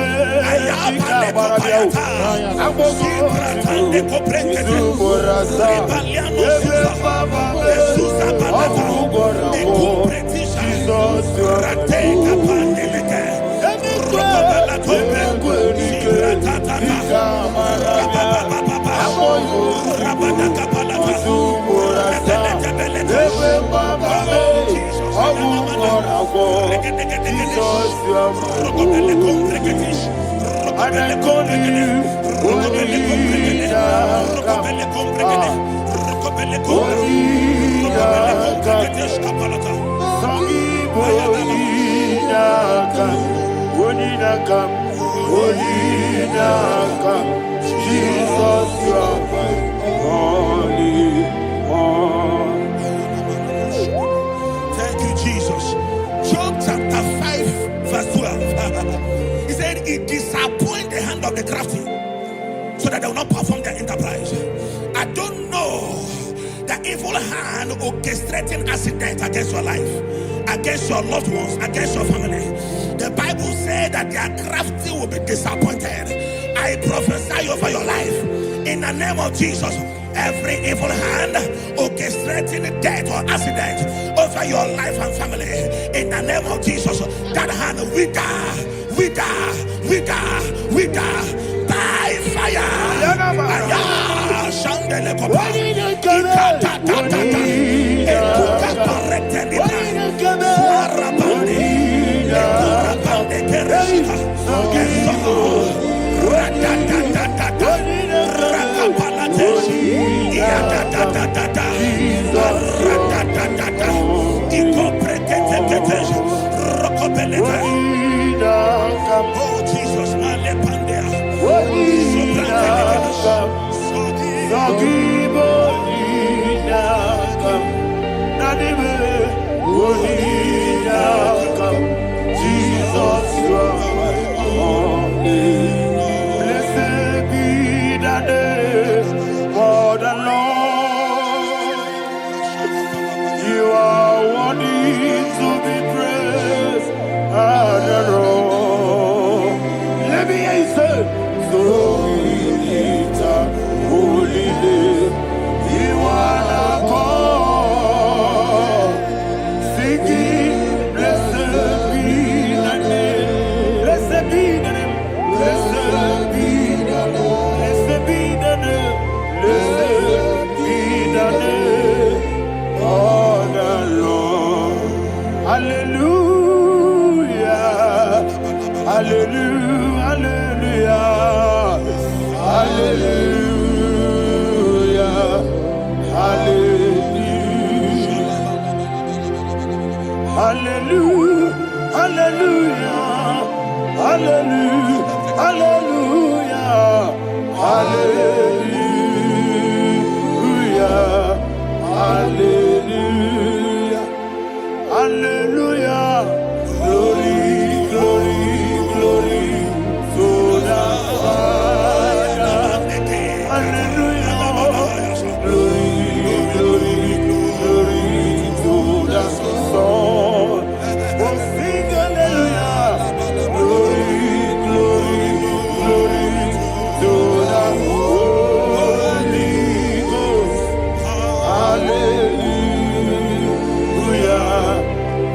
Jesus, you are my holy. Thank you, Jesus. Job chapter 5, The evil hand orchestrating accident against your life, against your loved ones, against your family. The Bible said that their crafty will be disappointed. I prophesy over your life in the name of Jesus. Every evil hand orchestrating death or accident over your life and family, in the name of Jesus, that hand wither by fire. Oh Jesus, blessed be the name for the Lord. You are worthy to be praised and adored. Let me hear you say, so we lift up holy name. You are the God. Singing, blessed be the name. Blessed be the name. Blessed be the name. Blessed be the name. Blessed be the name of the Lord. Hallelujah. Hallelujah. Hallelujah. Hallelujah. Hallelujah. Hallelujah. Hallelujah. Hallelujah. Hallelujah. Hallelujah. Hallelujah. Glory, glory, glory to the Father. Hallelujah. Glory, glory, glory to the Son. Oh, sing hallelujah. Glory, glory, glory to the Holy Ghost. Hallelujah.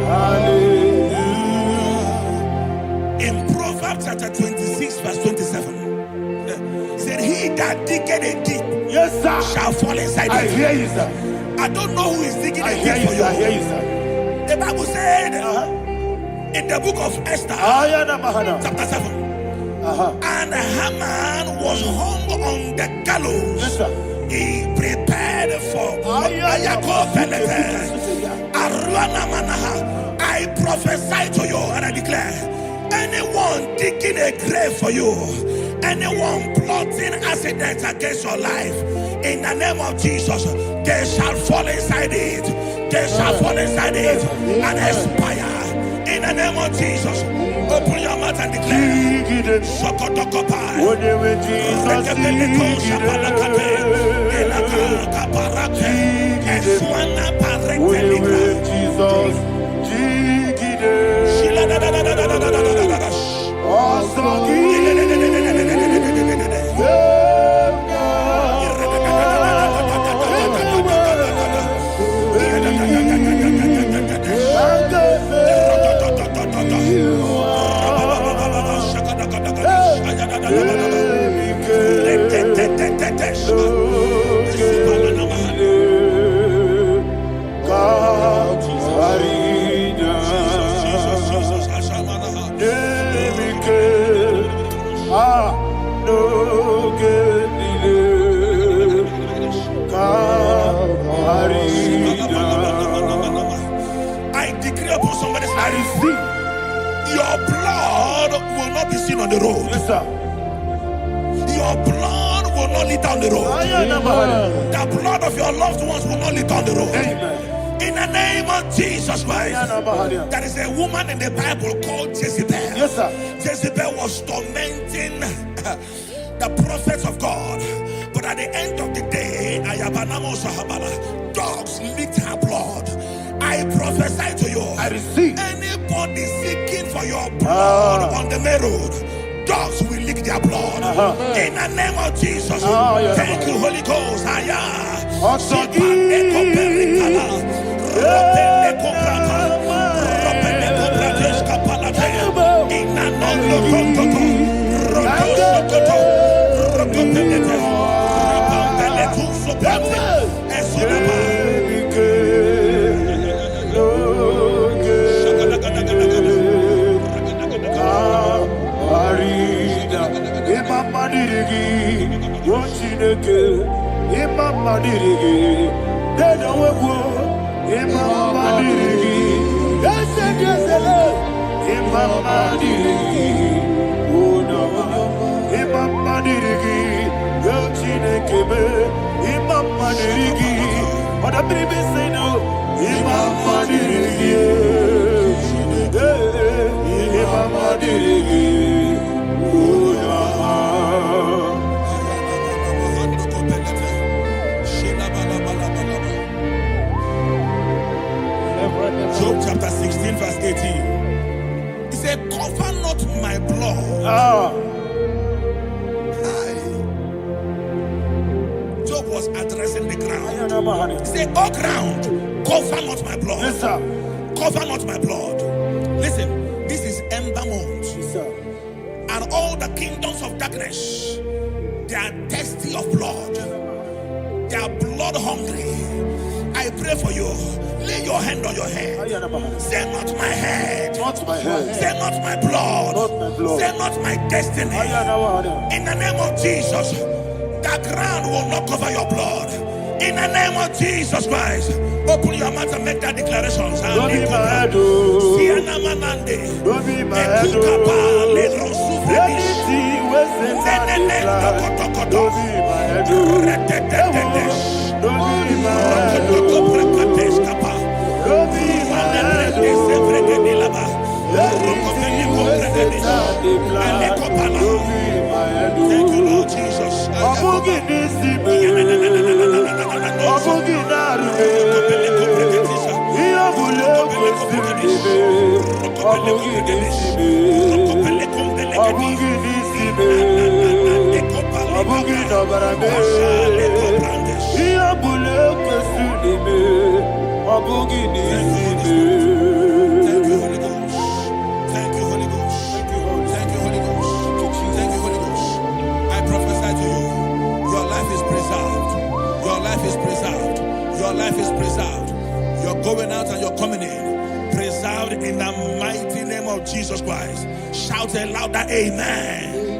Hallelujah. In Proverbs chapter 26, verse 27, said, he that diggeth a deep, yes, sir, shall fall inside it. I hear you, sir. I don't know who is digging a deep for you. I hear you, sir. The Bible said in the book of Esther, chapter 7, and Haman was hung on the gallows. Yes, sir. He prepared for I prophesy to you and I declare, anyone digging a grave for you, anyone plotting accidents against your life, in the name of Jesus, they shall fall inside it. They shall fall inside it and expire. In the name of Jesus, open your mouth and declare. Sokotokopai. I decree upon somebody's life, your blood will not be seen on the road. Yes, sir. Your blood will not lead down the road. The blood of your loved ones will not lead down the road. Amen. In the name of Jesus Christ. There is a woman in the Bible called Jezebel. Yes, sir. Jezebel was tormenting the prophets of God. But at the end of the day, Dogs licked her blood. I prophesy to you. I receive. Anybody seeking for your blood on the main road, dogs will lick their blood. In the name of Jesus. Thank you, Holy Ghost. Job chapter 16 verse 18. He said, cover not my blood. Job was addressing the ground. He said, oh ground, cover not my blood. Yes, sir. Cover not my blood. Listen, this is ember month. Yes, sir. And all the kingdoms of darkness, they are thirsty of blood. They are blood hungry. I pray for you. Lay your hand on your head. Say not my head. Not my head. Say not my blood. Not my blood. Say not my destiny. In the name of Jesus, the ground will not cover your blood. In the name of Jesus Christ, open your mouth and make that declaration. Don't be my head. Don't be my head. Anything was in that decline. Don't be my head. Don't be my head. Don't be my head. Thank you, Lord Jesus. Thank you, Holy Ghost. Thank you, Holy Ghost. Thank you, Holy Ghost. Thank you, Holy Ghost. Thank you, Holy Ghost. I prophesy to you, your life is preserved. Your life is preserved. Your life is preserved. You're going out and you're coming in. Preserved in the mighty name of Jesus Christ. Shout a louder amen.